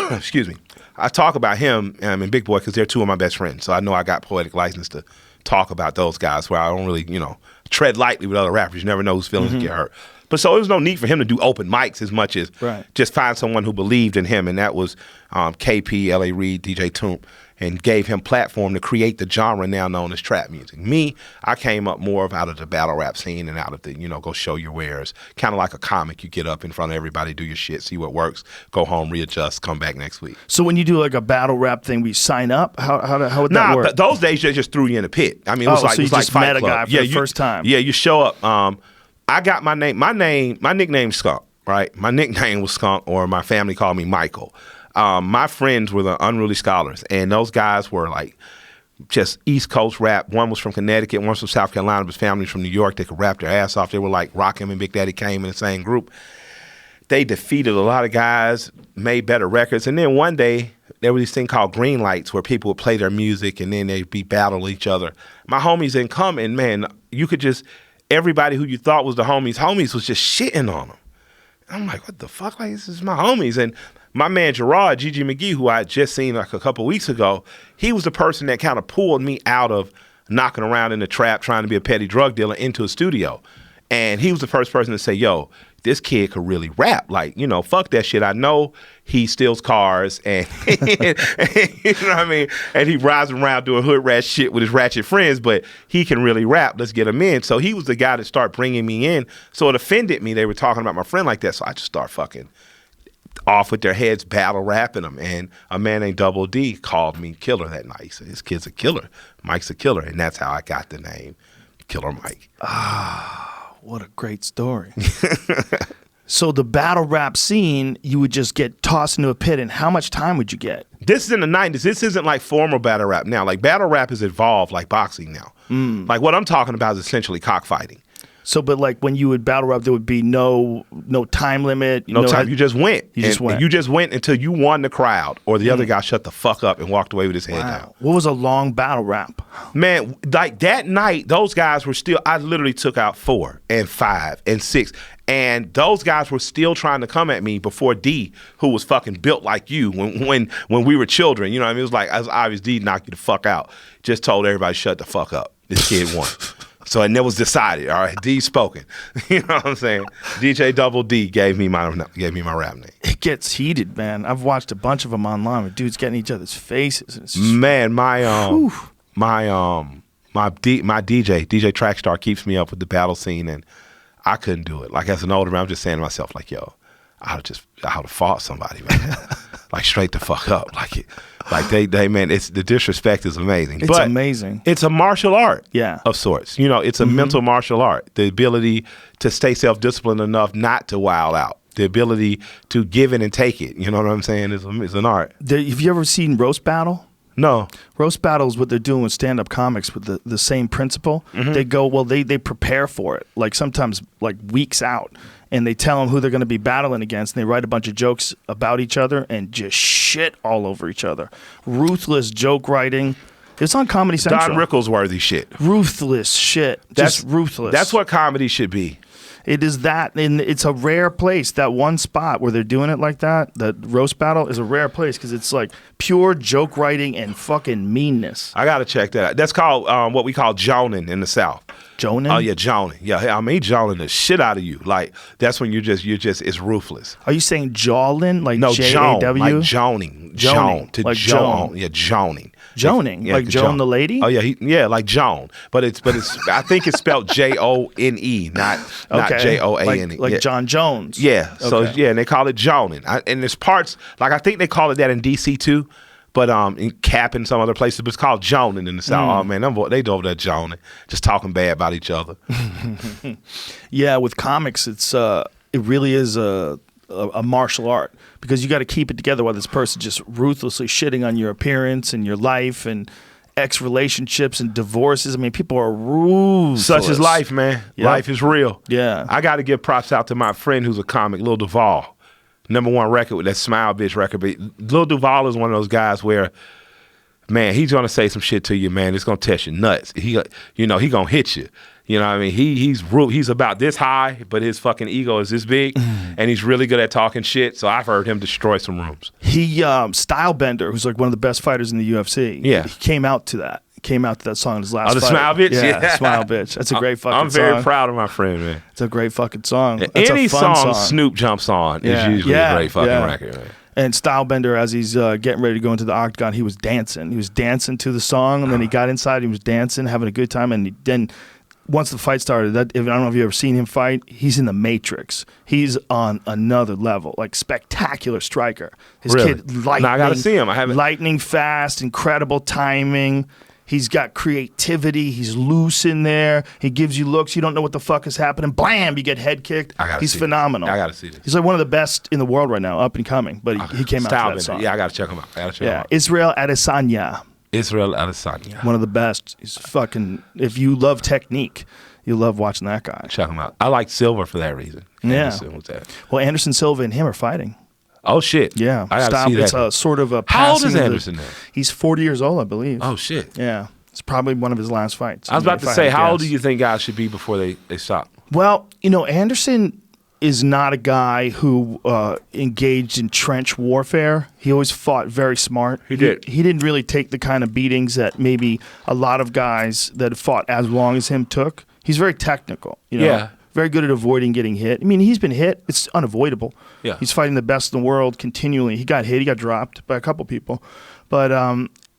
excuse me, I talk about him and Big Boy because they're two of my best friends. So I know I got poetic license to talk about those guys where I don't really, tread lightly with other rappers. You never know whose feelings get hurt. But so there was no need for him to do open mics as much as just find someone who believed in him. And that was KP, L.A. Reid, DJ Toomp, and gave him platform to create the genre now known as trap music. Me, I came up more out of the battle rap scene and out of the, go show your wares. Kind of like a comic. You get up in front of everybody, do your shit, see what works, go home, readjust, come back next week. So when you do like a battle rap thing, we sign up? How would that work? Those days they just threw you in a pit. I mean, it was so you just met a guy for the first time. Yeah, you show up. I got my nickname's Skunk, right? My nickname was Skunk, or my family called me Michael. My friends were the Unruly Scholars, and those guys were like just East Coast rap. One was from Connecticut, one was from South Carolina, but his family's from New York. They could rap their ass off. They were like Rakim and Big Daddy Kane in the same group. They defeated a lot of guys, made better records, and then one day there was this thing called green lights where people would play their music and then they'd be battle each other. My homies didn't come, and man, you could just, everybody who you thought was the homies was just shitting on them. And I'm like, what the fuck? Like, this is my homies. And my man Gerard, Gigi McGee, who I had just seen like a couple weeks ago, he was the person that kind of pulled me out of knocking around in the trap trying to be a petty drug dealer into a studio. And he was the first person to say, yo, this kid could really rap. Like, fuck that shit. I know he steals cars and, you know what I mean? And he rides around doing hood rat shit with his ratchet friends, but he can really rap. Let's get him in. So he was the guy that started bringing me in. So it offended me. They were talking about my friend like that. So I just started fucking off with their heads, battle rapping them. And a man named Double D called me Killer that night. He said, this kid's a killer. Mike's a killer. And that's how I got the name Killer Mike. What a great story. So the battle rap scene, you would just get tossed into a pit, and how much time would you get? This is in the 90s. This isn't like formal battle rap now. Like battle rap has evolved like boxing now. Like what I'm talking about is essentially cockfighting. So, but like when you would battle rap, there would be no time limit. No time. You just went. You just went until you won the crowd, or the other guy shut the fuck up and walked away with his head down. What was a long battle rap? Man, like that night, those guys were still. I literally took out 4 and 5 and 6, and those guys were still trying to come at me before D, who was fucking built like you when we were children. You know what I mean? It was like, as obvious, D knocked you the fuck out. Just told everybody shut the fuck up. This kid won. So and it was decided. All right, D spoken. You know what I'm saying? DJ Double D gave me my rap name. It gets heated, man. I've watched a bunch of them online with dudes getting each other's faces. And it's man, my DJ Trackstar keeps me up with the battle scene, and I couldn't do it. Like as an older man, I'm just saying to myself, like, yo, I would have fought somebody, man. Like straight the fuck up. Like they man, it's the disrespect is amazing. It's amazing. It's a martial art, yeah, of sorts. It's a mental martial art. The ability to stay self-disciplined enough not to wild out. The ability to give it and take it. You know what I'm saying? Is an art. Have you ever seen Roast Battle? No. Roast Battle is what they're doing with stand-up comics with the same principle. They go, they prepare for it, like sometimes like weeks out, and they tell them who they're going to be battling against, and they write a bunch of jokes about each other and just shit all over each other. Ruthless joke writing. It's on Comedy Central. Don Rickles-worthy shit. Ruthless shit. Just ruthless. That's what comedy should be. It is that, and it's a rare place. That one spot where they're doing it like that, the Roast Battle, is a rare place because it's like pure joke writing and fucking meanness. I gotta check that out. That's called what we call joning in the South. Joning? Oh yeah, joning. Yeah, I mean joning the shit out of you. Like that's when you're just it's ruthless. Are you saying jawlin? Like no, J-A-W? like joning. Joan. To like Joan. Yeah, joning. Joning, yeah, like Joan the lady? Oh yeah, like Joan, but it's I think it's spelled Jone, not Joane. Like John Jones. Yeah, so yeah, and they call it joning. And there's parts like I think they call it that in DC too, but in Cap and some other places, but it's called joning in the South. Oh man, they do over there joning, just talking bad about each other. Yeah, with comics, it really is a martial art because you got to keep it together while this person just ruthlessly shitting on your appearance and your life and ex-relationships and divorces. I mean, people are ruthless. Such is life, man. Yep. Life is real. Yeah. I got to give props out to my friend who's a comic, Lil Duval. #1 record with that Smile Bitch record. But Lil Duval is one of those guys where, man, he's going to say some shit to you, man. It's going to test your nuts. He going to hit you. You know what I mean? He's about this high, but his fucking ego is this big, and he's really good at talking shit. So I've heard him destroy some rooms. He Stylebender, who's like one of the best fighters in the UFC. Yeah. He came out to that song in his last the fight. Smile Bitch? Yeah, Smile Bitch. That's a great fucking song. I'm very proud of my friend, man. It's a great fucking song. That's Any a fun song Snoop jumps on is usually a great fucking record, man. And Stylebender, as he's getting ready to go into the octagon, he was dancing. He was dancing to the song, and then he got inside. He was dancing, having a good time, and then once the fight started, I don't know if you've ever seen him fight, he's in the Matrix. He's on another level, like spectacular striker. His kid, lightning. No, I got to see him. I haven't. Lightning fast, incredible timing. He's got creativity. He's loose in there. He gives you looks. You don't know what the fuck is happening. Blam, you get head kicked. He's phenomenal. I got to see this. He's like one of the best in the world right now, up and coming. But he came out to that song. Yeah, I got to check him out. Israel Adesanya. One of the best. He's fucking. If you love technique, you love watching that guy. Check him out. I like Silva for that reason. Yeah. Well, Anderson Silva and him are fighting. Oh shit. Yeah. I gotta see that. It's a sort of a. How old is Anderson now? He's 40 years old, I believe. Oh shit. Yeah. It's probably one of his last fights. I was about to say, how old do you think guys should be before they stop? Well, Anderson is not a guy who engaged in trench warfare. He always fought very smart. He did. He didn't really take the kind of beatings that maybe a lot of guys that fought as long as him took. He's very technical. Yeah. Very good at avoiding getting hit. I mean, he's been hit. It's unavoidable. Yeah. He's fighting the best in the world continually. He got hit. He got dropped by a couple people. But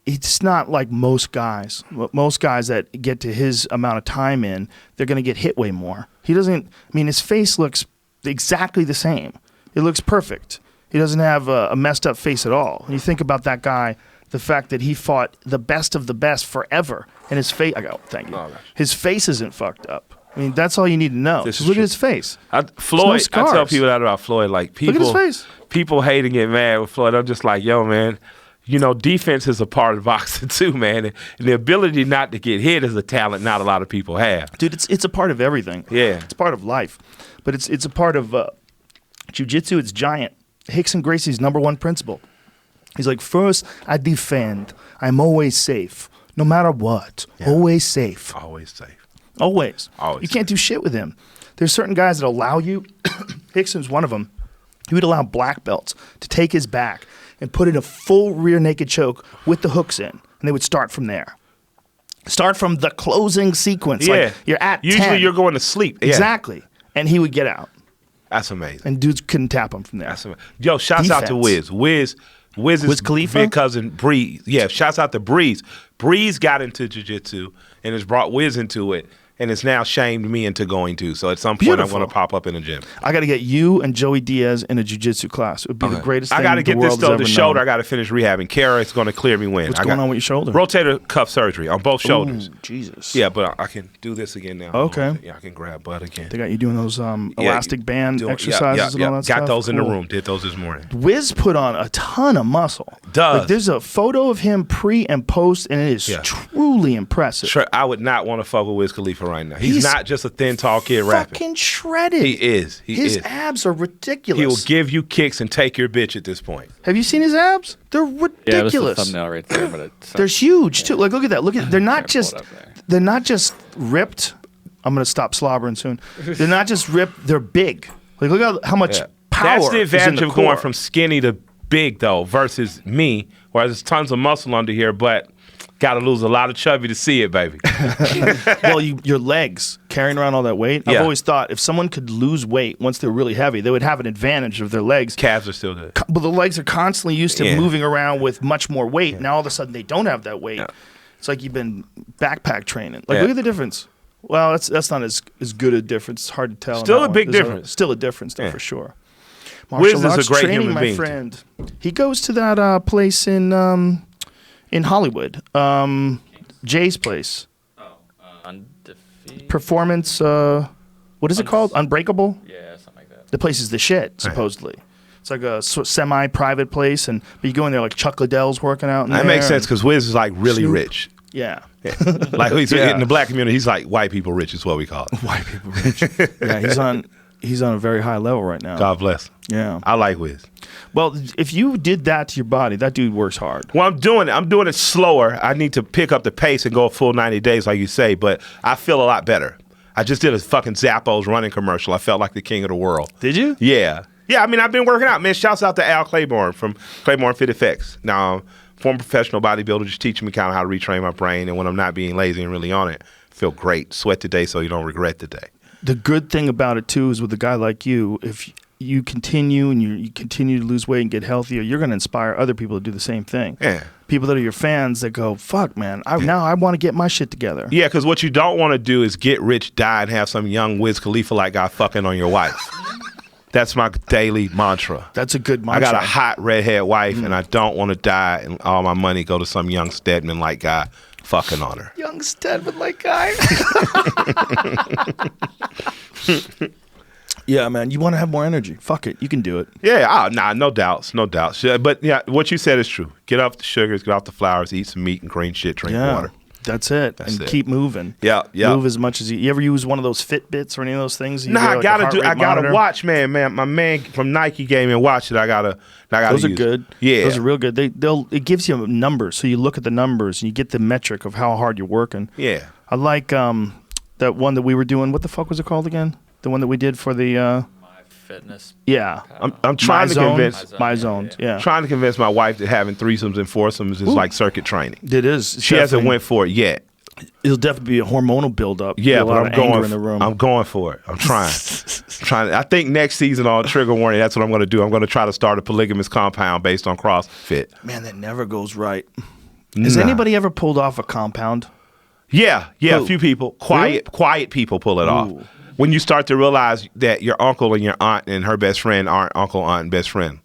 it's not like most guys. Most guys that get to his amount of time in, they're going to get hit way more. He doesn't, I mean, his face looks exactly the same. It looks perfect. He doesn't have a messed up face at all. When you think about that guy, the fact that he fought the best of the best forever, and his face, thank you. Oh, his face isn't fucked up. I mean, that's all you need to know. Just look at his face. Floyd, I tell people that about Floyd. Like people, look at his face. People hate and get mad with Floyd. I'm just like, yo, man. Defense is a part of boxing too, man. And the ability not to get hit is a talent not a lot of people have. Dude, it's a part of everything. Yeah. It's part of life. But it's a part of jiu-jitsu. It's giant. Rickson Gracie's number one principle. He's like, first, I defend. I'm always safe. No matter what. Yeah. Always safe. Always safe. Always. You can't do shit with him. There's certain guys that allow you. Rickson's one of them. He would allow black belts to take his back and put in a full rear naked choke with the hooks in. And they would start from there. Start from the closing sequence. Yeah. Like you're at Usually 10. you're going to sleep. Yeah. Exactly. And he would get out. That's amazing. And dudes couldn't tap him from there. That's amazing. Yo, shouts out to Wiz. Wiz is Khalifa? big cousin Breeze. Yeah, shouts out to Breeze. Breeze got into jiu-jitsu and has brought Wiz into it. And it's now shamed me into going to. So at some point, I'm going to pop up in a gym. I got to get you and Joey Diaz in a jiu-jitsu class. It would be the greatest thing I got to get this, though. The shoulder, I got to finish rehabbing. Kara is going to clear me when. What's going on with your shoulder? Rotator cuff surgery on both shoulders. Ooh, Jesus. Yeah, but I can do this again now. Okay. Yeah, I can grab butt again. They got you doing those elastic band exercises and all that stuff? Got those in the room. Did those this morning. Wiz put on a ton of muscle. Does. Like, there's a photo of him pre and post, and it is truly impressive. Sure, I would not want to fuck with Wiz Khalifa right now. He's not just a thin, tall kid rapping. Fucking shredded. He is. His abs are ridiculous. He will give you kicks and take your bitch at this point. Have you seen his abs? They're ridiculous. Yeah, that's the thumbnail right there. But they're huge too. Like, look at that. Look at. They're not just ripped. I'm gonna stop slobbering soon. They're not just ripped. They're big. Like, look how much power. That's the advantage of core. going from skinny to big, though, versus me, where there's tons of muscle under here, but got to lose a lot of chubby to see it, baby. Well, your legs carrying around all that weight. I've always thought if someone could lose weight once they're really heavy, they would have an advantage of their legs. Calves are still good. But the legs are constantly used to moving around with much more weight. Yeah. Now all of a sudden they don't have that weight. Yeah. It's like you've been backpack training. Like, look at the difference. Well, that's not as good a difference. It's hard to tell. Still a big difference. Still a difference, though, for sure. Wiz is a great training, human being. My friend. He goes to that place in Hollywood, Jay's place. Undefeated. Performance. What is it called? Unbreakable. Yeah, something like that. The place is the shit, supposedly. It's like a semi-private place, but you go in there like Chuck Liddell's working out. That makes sense because Wiz is like really rich. Yeah. Like in the black community, he's like white people rich is what we call it. White people rich. Yeah, he's on a very high level right now. God bless. Yeah. I like Wiz. Well, if you did that to your body, that dude works hard. Well, I'm doing it slower. I need to pick up the pace and go a full 90 days, like you say, but I feel a lot better. I just did a fucking Zappos running commercial. I felt like the king of the world. Did you? Yeah. Yeah, I mean, I've been working out, man. Shouts out to Al Claiborne from Claiborne Fit Effects. Now, former professional bodybuilder, just teaching me kind of how to retrain my brain. And when I'm not being lazy and really on it, I feel great. Sweat today so you don't regret the day. The good thing about it, too, is with a guy like you, if you continue and you continue to lose weight and get healthier, you're going to inspire other people to do the same thing. Yeah. People that are your fans that go, fuck, man, now I want to get my shit together. Yeah, because what you don't want to do is get rich, die, and have some young Wiz Khalifa-like guy fucking on your wife. That's my daily mantra. That's a good mantra. I got a hot redhead wife, and I don't want to die and all my money go to some young Stedman-like guy fucking on her. Young Stedman-like guy. Yeah, man, you want to have more energy. Fuck it. You can do it. Yeah, no doubts. But yeah, what you said is true. Get off the sugars, get off the flours, eat some meat and green shit, drink water. That's it. And keep moving. Yeah. Move as much as you ever use one of those Fitbits or any of those things? I gotta watch, man. My man from Nike gave me a watch that I gotta Those use. are good. Yeah. Those are real good. It gives you numbers, so you look at the numbers and you get the metric of how hard you're working. Yeah. I like that one that we were doing. What the fuck was it called again? The one that we did for the My Fitness. yeah. I'm trying to convince MyZone. Yeah. trying to convince my wife that having threesomes and foursomes is like circuit training. It is. She hasn't went for it yet. It'll definitely be a hormonal buildup. Yeah, a but lot I'm of anger going. in the room. I'm going for it. I'm trying. I think next season on Trigger Warning, that's what I'm going to do. I'm going to try to start a polygamous compound based on CrossFit. Man, that never goes right. Has anybody ever pulled off a compound? Yeah, Who? a few people. Quiet people pull it off. When you start to realize that your uncle and your aunt and her best friend aren't uncle, aunt, and best friend.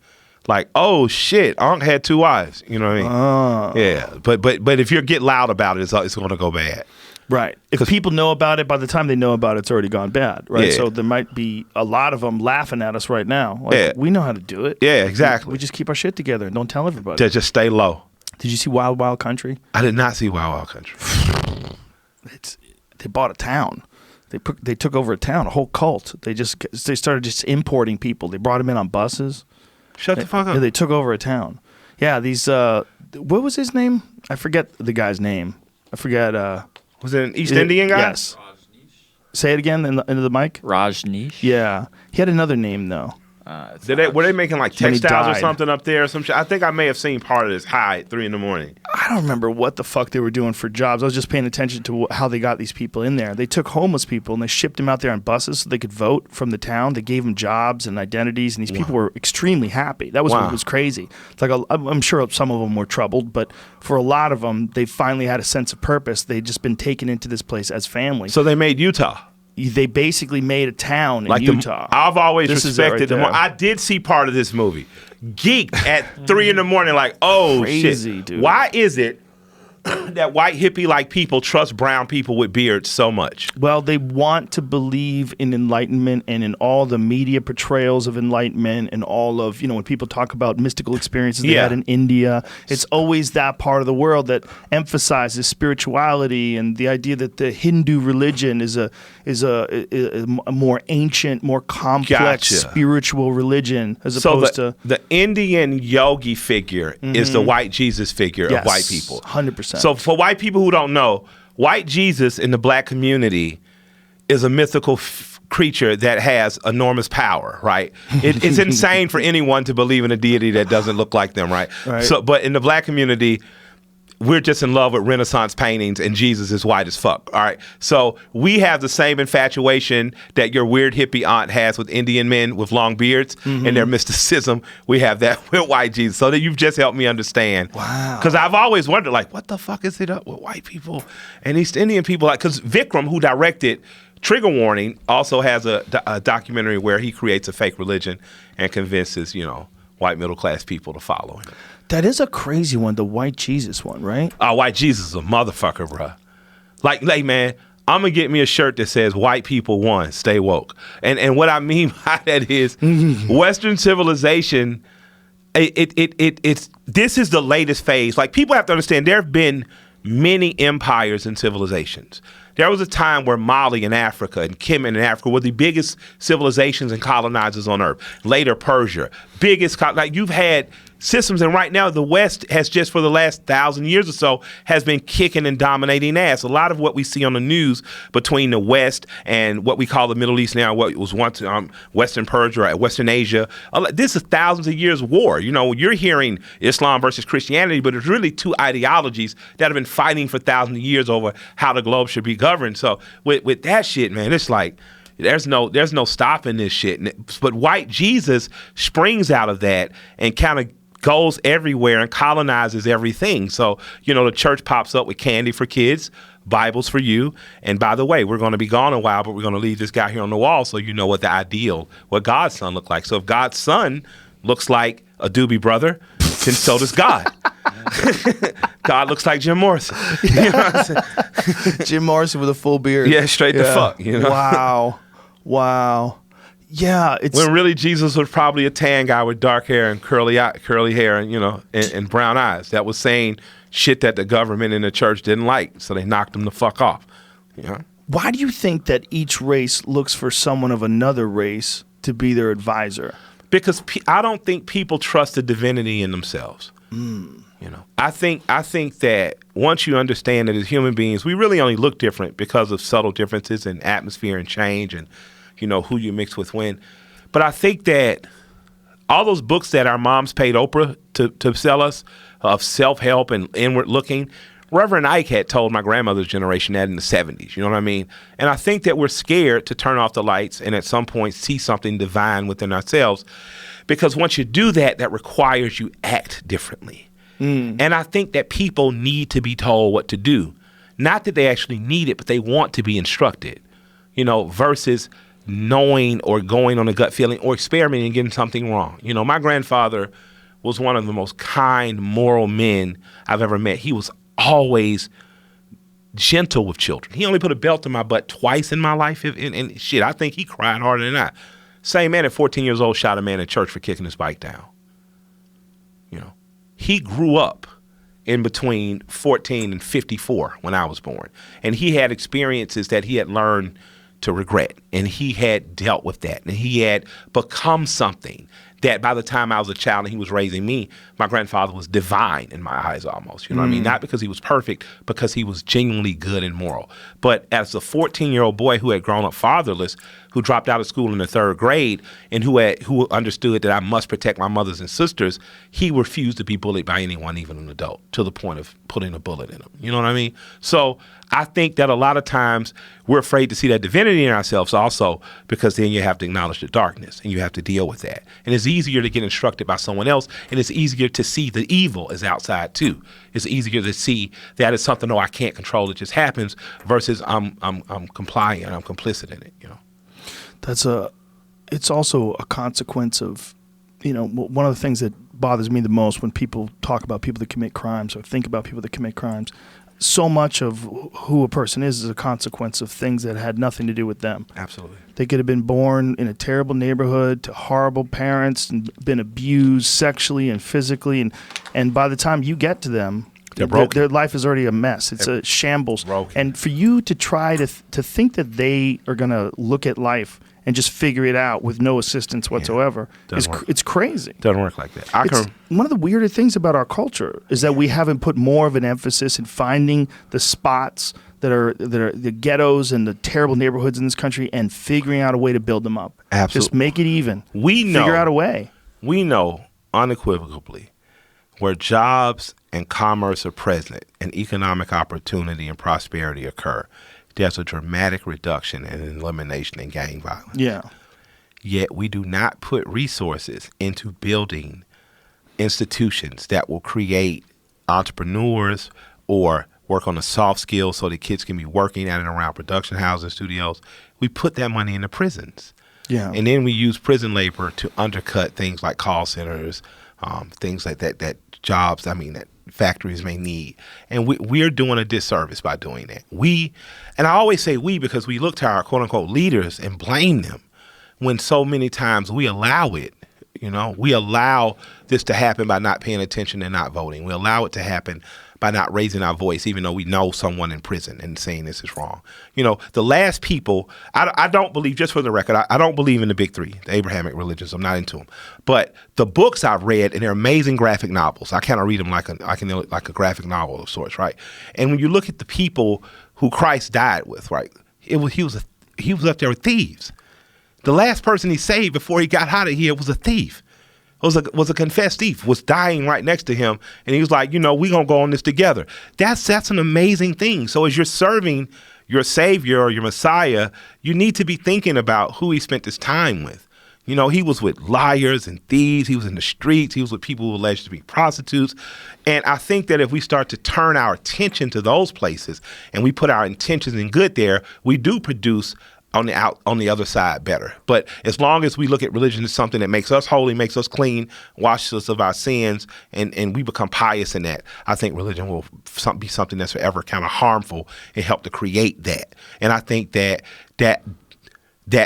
Like, oh shit, Unc had two wives. You know what I mean? Yeah, but if you get loud about it, it's going to go bad. Right. If people know about it, by the time they know about it, it's already gone bad. Right. Yeah. So there might be a lot of them laughing at us right now. Like, we know how to do it. Yeah, exactly. We just keep our shit together and don't tell everybody. Just stay low. Did you see Wild Wild Country? I did not see Wild Wild Country. They bought a town. They took over a town, a whole cult. They started just importing people. They brought them in on buses. Shut the fuck up. Yeah, they took over a town. Yeah, these what was his name? I forget the guy's name. I forget. Was it an East Indian guy? Yes. Say it again into the mic. Rajneesh? Yeah, he had another name though. Were they making like When he textiles or died. something up there or some shit? I think I may have seen part of this high at 3 a.m. I don't remember what the fuck they were doing for jobs. I was just paying attention to how they got these people in there. They took homeless people and they shipped them out there on buses so they could vote from the town. They gave them jobs and identities, and these people were extremely happy. That was what was crazy. It's like I'm sure some of them were troubled, but for a lot of them, they finally had a sense of purpose. They'd just been taken into this place as family. So they made Utah. They basically made a town in Like Utah. I've always This is it respected right them. there. I did see part of this movie. Geeked at 3 a.m. like, oh Crazy, shit. dude. Why is it that white hippie-like people trust brown people with beards so much? Well, they want to believe in enlightenment and in all the media portrayals of enlightenment and all of, when people talk about mystical experiences they had in India, it's always that part of the world that emphasizes spirituality and the idea that the Hindu religion is a more ancient, more complex spiritual religion as opposed to the Indian yogi figure is the white Jesus figure of white people. 100%. So for white people who don't know, white Jesus in the black community is a mythical creature that has enormous power, right? It's insane for anyone to believe in a deity that doesn't look like them, right? So, but in the black community, we're just in love with Renaissance paintings, and Jesus is white as fuck. All right. So we have the same infatuation that your weird hippie aunt has with Indian men with long beards and their mysticism. We have that with white Jesus. So that you've just helped me understand. Wow. Because I've always wondered, like, what the fuck is it up with white people and East Indian people? Like, because Vikram, who directed Trigger Warning, also has a documentary where he creates a fake religion and convinces, white middle class people to follow him. That is a crazy one, the white Jesus one, right? White Jesus is a motherfucker, bruh. Like, man, I'm going to get me a shirt that says white people won, stay woke. And what I mean by that is Western civilization, this is the latest phase. Like, people have to understand there have been many empires and civilizations. There was a time where Mali in Africa and Kemet in Africa were the biggest civilizations and colonizers on earth. Later, Persia, biggest, like you've had systems. And right now, the West has just for the last 1,000 years or so has been kicking and dominating ass. A lot of what we see on the news between the West and what we call the Middle East now, what was once Western Persia or Western Asia, this is thousands of years of war. You know, you're hearing Islam versus Christianity, but it's really two ideologies that have been fighting for thousands of years over how the globe should be governed. So with that shit, man, it's like, there's no stopping this shit. But white Jesus springs out of that and kind of goes everywhere and colonizes everything. So, you know, the church pops up with candy for kids, Bibles for you. And by the way, we're going to be gone a while, but we're going to leave this guy here on the wall so you know what the ideal, what God's son looked like. So if God's son looks like a doobie brother, then so does God. God looks like Jim Morrison. You know what I'm saying? Jim Morrison with a full beard. Yeah, straight the fuck. You know? Wow. Yeah, it's when really Jesus was probably a tan guy with dark hair and curly hair and, you know, and brown eyes that was saying shit that the government and the church didn't like, so they knocked him the fuck off. You know? Why do you think that each race looks for someone of another race to be their advisor? Because I don't think people trust the divinity in themselves. You know, I think that once you understand that as human beings, we really only look different because of subtle differences in atmosphere and change and, you know, who you mix with when. But I think that all those books that our moms paid Oprah to sell us of self-help and inward looking, Reverend Ike had told my grandmother's generation that in the 70s, you know what I mean? And I think that we're scared to turn off the lights and at some point see something divine within ourselves, because once you do that, that requires you act differently. And I think that people need to be told what to do. Not that they actually need it, but they want to be instructed, you know, versus knowing or going on a gut feeling or experimenting and getting something wrong. You know, my grandfather was one of the most kind, moral men I've ever met. He was always gentle with children. He only put a belt in my butt twice in my life. And shit, I think he cried harder than I. Same man at 14 years old shot a man in church for kicking his bike down. You know, he grew up in between 14 and 54 when I was born. And he had experiences that he had learned to regret. And he had dealt with that. And he had become something that by the time I was a child and he was raising me, my grandfather was divine in my eyes almost. You know what I mean? Not because he was perfect, because he was genuinely good and moral. But as a 14-year-old boy who had grown up fatherless, who dropped out of school in the 3rd grade, and who understood that I must protect my mothers and sisters, he refused to be bullied by anyone, even an adult, to the point of putting a bullet in him. You know what I mean? So I think that a lot of times we're afraid to see that divinity in ourselves also, because then you have to acknowledge the darkness and you have to deal with that. And it's easier to get instructed by someone else, and it's easier to see the evil is outside too. It's easier to see that it's something, no, I can't control, it just happens, versus I'm complying, I'm complicit in it, you know. It's also a consequence of, you know, one of the things that bothers me the most when people talk about people that commit crimes or think about people that commit crimes, so much of who a person is a consequence of things that had nothing to do with them. Absolutely. They could have been born in a terrible neighborhood to horrible parents and been abused sexually and physically, and by the time you get to them, their life is already a mess. It's a shambles. Broken. And for you to try to think that they are going to look at life and just figure it out with no assistance whatsoever, it's crazy. Doesn't work like that. One of the weirder things about our culture is that we haven't put more of an emphasis in finding the spots that are the ghettos and the terrible neighborhoods in this country and figuring out a way to build them up. Absolutely. Just make it even. Figure out a way. We know unequivocally where jobs and commerce are present and economic opportunity and prosperity occur, there's a dramatic reduction and elimination in gang violence. Yeah. Yet we do not put resources into building institutions that will create entrepreneurs or work on the soft skills so the kids can be working at and around production houses, studios. We put that money into prisons. Yeah. And then we use prison labor to undercut things like call centers, things like that jobs, that factories may need. And we're doing a disservice by doing that. And I always say we because we look to our quote unquote leaders and blame them when so many times we allow it You know, we allow this to happen by not paying attention and not voting. We allow it to happen by not raising our voice, even though we know someone in prison and saying this is wrong. You know, the last people, I don't believe, just for the record, I don't believe in the big three, the Abrahamic religions. I'm not into them. But the books I've read, and they're amazing graphic novels. I kind of read them like a graphic novel of sorts, right? And when you look at the people who Christ died with, right, he was up there with thieves. The last person he saved before he got out of here was a thief. Was a confessed thief, was dying right next to him. And he was like, you know, we're going to go on this together. That's an amazing thing. So as you're serving your Savior or your Messiah, you need to be thinking about who he spent his time with. You know, he was with liars and thieves. He was in the streets. He was with people who were alleged to be prostitutes. And I think that if we start to turn our attention to those places and we put our intentions in good there, we do produce on the other side better. But as long as we look at religion as something that makes us holy, makes us clean, washes us of our sins, and we become pious in that, I think religion will be something that's forever kind of harmful and help to create that. And I think that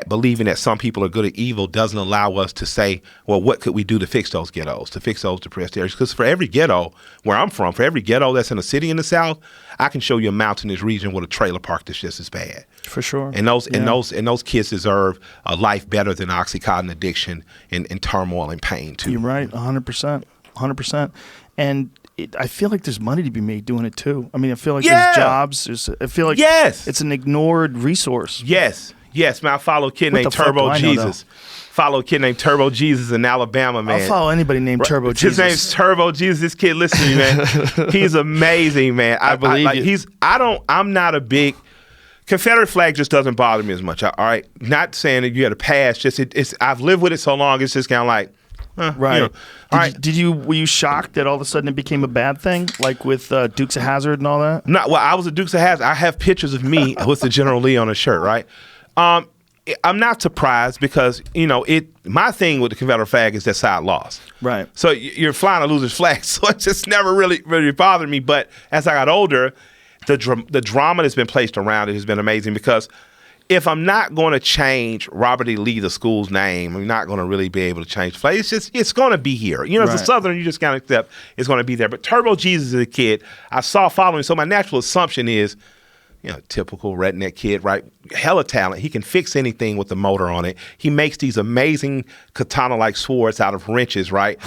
believing that some people are good or evil doesn't allow us to say, well, what could we do to fix those ghettos, to fix those depressed areas? Because for every ghetto where I'm from, for every ghetto that's in a city in the South, I can show you a mountainous region with a trailer park that's just as bad. For sure. And those kids deserve a life better than Oxycontin addiction and turmoil and pain too. You're right, 100%, 100%. And I feel like there's money to be made doing it too. I mean, I feel like there's jobs. I feel like it's an ignored resource. Yes, man. I follow a kid named Turbo Jesus. Follow a kid named Turbo Jesus in Alabama, man. I'll follow anybody named Turbo Jesus. His name's Turbo Jesus. This kid, listen to me, man. He's amazing, man. I believe you. I'm not a big Confederate flag just doesn't bother me as much. All right, not saying that you had a past. Just I've lived with it so long. It's just kind of like. Right. You know, were you shocked that all of a sudden it became a bad thing, like with Dukes of Hazzard and all that? No, well, I was a Dukes of Hazzard. I have pictures of me with the General Lee on a shirt, right? I'm not surprised because, you know, my thing with the Confederate flag is that side lost. Right. So you're flying a loser's flag, so it just never really bothered me. But as I got older, the drama that's been placed around it has been amazing because if I'm not going to change Robert E. Lee, the school's name, I'm not going to really be able to change the flag. It's going to be here. You know, as a Southern, you just kind of accept it's going to be there. But Turbo Jesus is a kid I saw following, so my natural assumption is, you know, typical redneck kid, right? Hella talent. He can fix anything with the motor on it. He makes these amazing katana-like swords out of wrenches, right?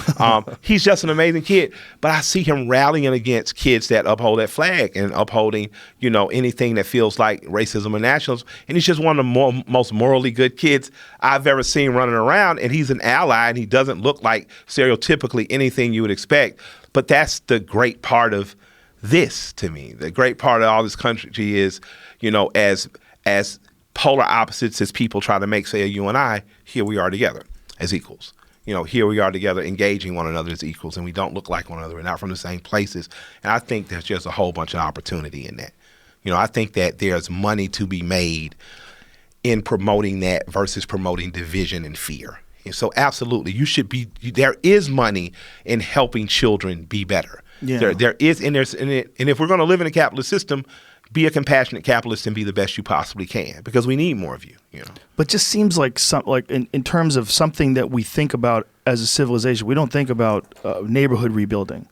He's just an amazing kid. But I see him rallying against kids that uphold that flag and upholding, you know, anything that feels like racism or nationalism. And he's just one of the most morally good kids I've ever seen running around. And he's an ally, and he doesn't look like stereotypically anything you would expect. But that's the great part of this to me. The great part of all this country is, you know, as polar opposites as people try to make, say, you and I, here we are together as equals. You know, here we are together engaging one another as equals, and we don't look like one another. We're not from the same places. And I think there's just a whole bunch of opportunity in that. You know, I think that there's money to be made in promoting that versus promoting division and fear. And so absolutely, there is money in helping children be better. Yeah. There is, and if we're going to live in a capitalist system, be a compassionate capitalist and be the best you possibly can, because we need more of you. You know. But just seems like in terms of something that we think about as a civilization, we don't think about neighborhood rebuilding.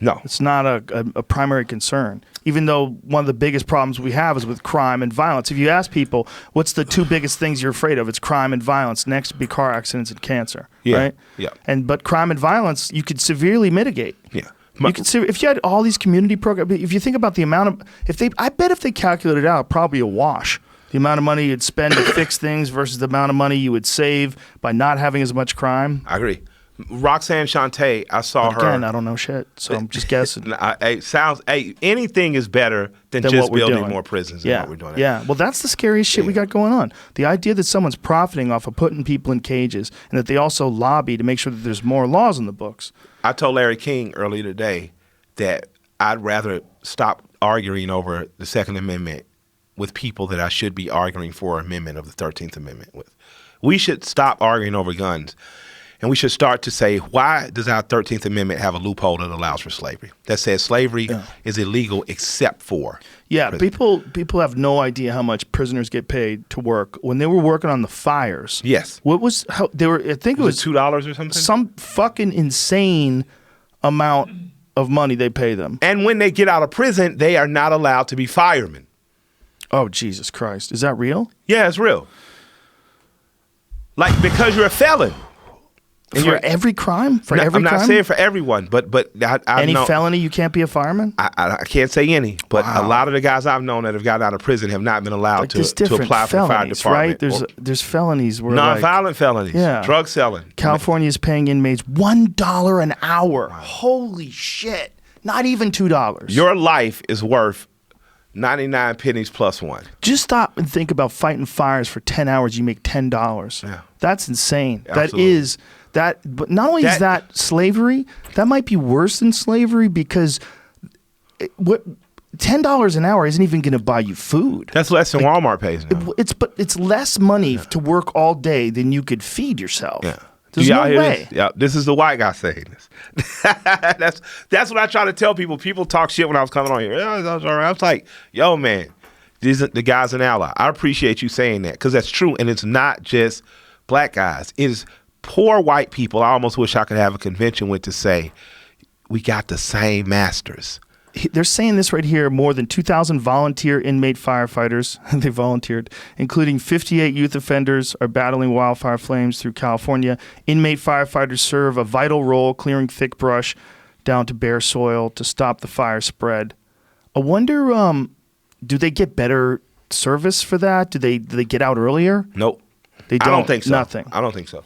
No, it's not a primary concern. Even though one of the biggest problems we have is with crime and violence. If you ask people, what's the two biggest things you're afraid of? It's crime and violence. Next would be car accidents and cancer. Yeah. Right. Yeah. But crime and violence you could severely mitigate. Yeah. If you had all these community programs, if you think about the amount of, I bet if they calculated out, probably a wash. The amount of money you'd spend to fix things versus the amount of money you would save by not having as much crime. I agree. Roxanne Shante, I saw her. Again, I don't know shit, so I'm just guessing. Anything is better than just building more prisons than what we're doing. Yeah, well, that's the scariest shit we got going on. The idea that someone's profiting off of putting people in cages and that they also lobby to make sure that there's more laws in the books. I told Larry King earlier today that I'd rather stop arguing over the Second Amendment with people that I should be arguing for an amendment of the 13th Amendment with. We should stop arguing over guns. And we should start to say, why does our 13th Amendment have a loophole that allows for slavery? That says slavery is illegal except for prison. People have no idea how much prisoners get paid to work. When they were working on the fires, yes. I think it was $2 or something? Some fucking insane amount of money they pay them. And when they get out of prison, they are not allowed to be firemen. Oh, Jesus Christ. Is that real? Yeah, it's real. Like, because you're a felon. And for every crime? I'm not saying for everyone, but I any know, felony you can't be a fireman? I can't say any, but a lot of the guys I've known that have gotten out of prison have not been allowed to apply for the fire department. Right? There's felonies where non-violent felonies, drug selling. California is paying inmates $1 an hour. Wow. Holy shit! Not even $2. Your life is worth 99 pennies plus one. Just stop and think about fighting fires for 10 hours. You make $10. Yeah. That's insane. Absolutely. But not only is that slavery, that might be worse than slavery because $10 an hour isn't even going to buy you food. That's less than Walmart pays now. It's less money to work all day than you could feed yourself. Yeah. There's no way. This is the white guy saying this. That's what I try to tell people. People talk shit when I was coming on here. Yeah, that's all right. I was like, yo, man, the guy's an ally. I appreciate you saying that because that's true. And it's not just black guys. It is poor white people. I almost wish I could have a convention with to say, we got the same masters. They're saying this right here. More than 2,000 volunteer inmate firefighters, they volunteered, including 58 youth offenders, are battling wildfire flames through California. Inmate firefighters serve a vital role clearing thick brush down to bare soil to stop the fire spread. I wonder, do they get better service for that? Do they get out earlier? Nope. They don't. I don't think so. Nothing. I don't think so.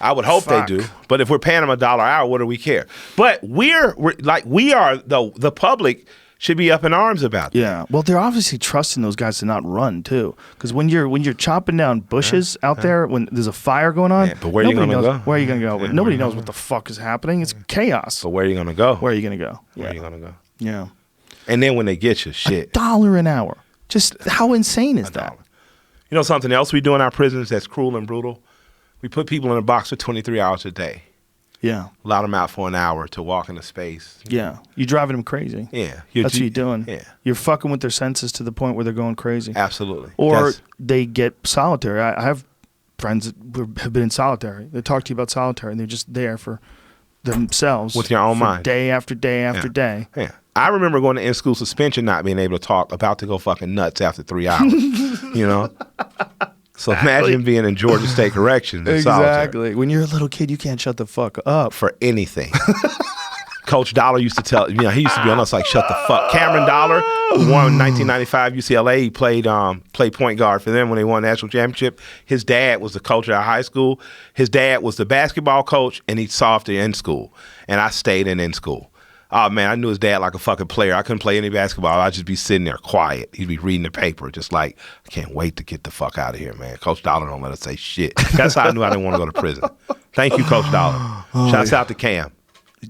I would hope they do, but if we're paying them $1 an hour, what do we care? But we are the public should be up in arms about that. Yeah, well, they're obviously trusting those guys to not run too, because when you're chopping down bushes out there when there's a fire going on, but where are you gonna go? Where are you gonna go? Nobody knows what the fuck is happening. It's chaos. But where are you gonna go? Where are you gonna go? Where are you gonna go? Yeah. And then when they get you, shit, $1 an hour. Just how insane is that? You know something else we do in our prisons that's cruel and brutal? We put people in a box for 23 hours a day. Yeah. Allow them out for an hour to walk into space. Yeah. You're driving them crazy. Yeah. That's what you're doing. Yeah. You're fucking with their senses to the point where they're going crazy. Absolutely. Or they get solitary. I have friends that have been in solitary. They talk to you about solitary and they're just there for themselves. With your own mind. Day after day after day. Yeah. I remember going to in-school suspension not being able to talk, about to go fucking nuts after 3 hours. You know? So imagine being in Georgia State Corrections. Exactly. When you're a little kid, you can't shut the fuck up. For anything. Coach Dollar used to tell, he used to be on us like, shut the fuck. Cameron Dollar, who won 1995 UCLA, he played point guard for them when they won the national championship. His dad was the coach at our high school. His dad was the basketball coach, and he saw after in school. And I stayed in school. Oh, man, I knew his dad like a fucking player. I couldn't play any basketball. I'd just be sitting there quiet. He'd be reading the paper, just like, I can't wait to get the fuck out of here, man. Coach Dollar don't let us say shit. That's how I knew I didn't want to go to prison. Thank you, Coach Dollar. Shouts out to Cam.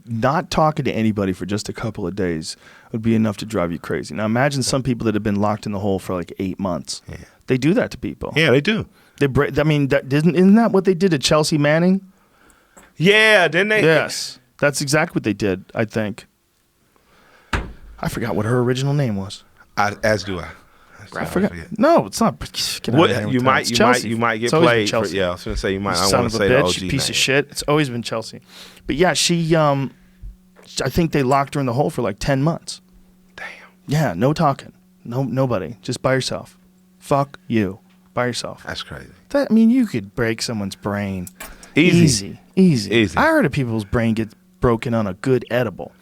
Not talking to anybody for just a couple of days would be enough to drive you crazy. Now, imagine some people that have been locked in the hole for like 8 months. Yeah. They do that to people. Yeah, they do. Isn't that what they did to Chelsea Manning? Yeah, didn't they? Yes. That's exactly what they did, I think. I forgot what her original name was. As do I. I forgot. No, it's not. You might get played. I was going to say you might. I want to say the OG piece name. of shit. It's always been Chelsea. But yeah, she. I think they locked her in the hole for like 10 months. Damn. Yeah, no talking. Nobody. Just by yourself. Fuck you. By yourself. That's crazy. You could break someone's brain. Easy. I heard of people's brain get broken on a good edible.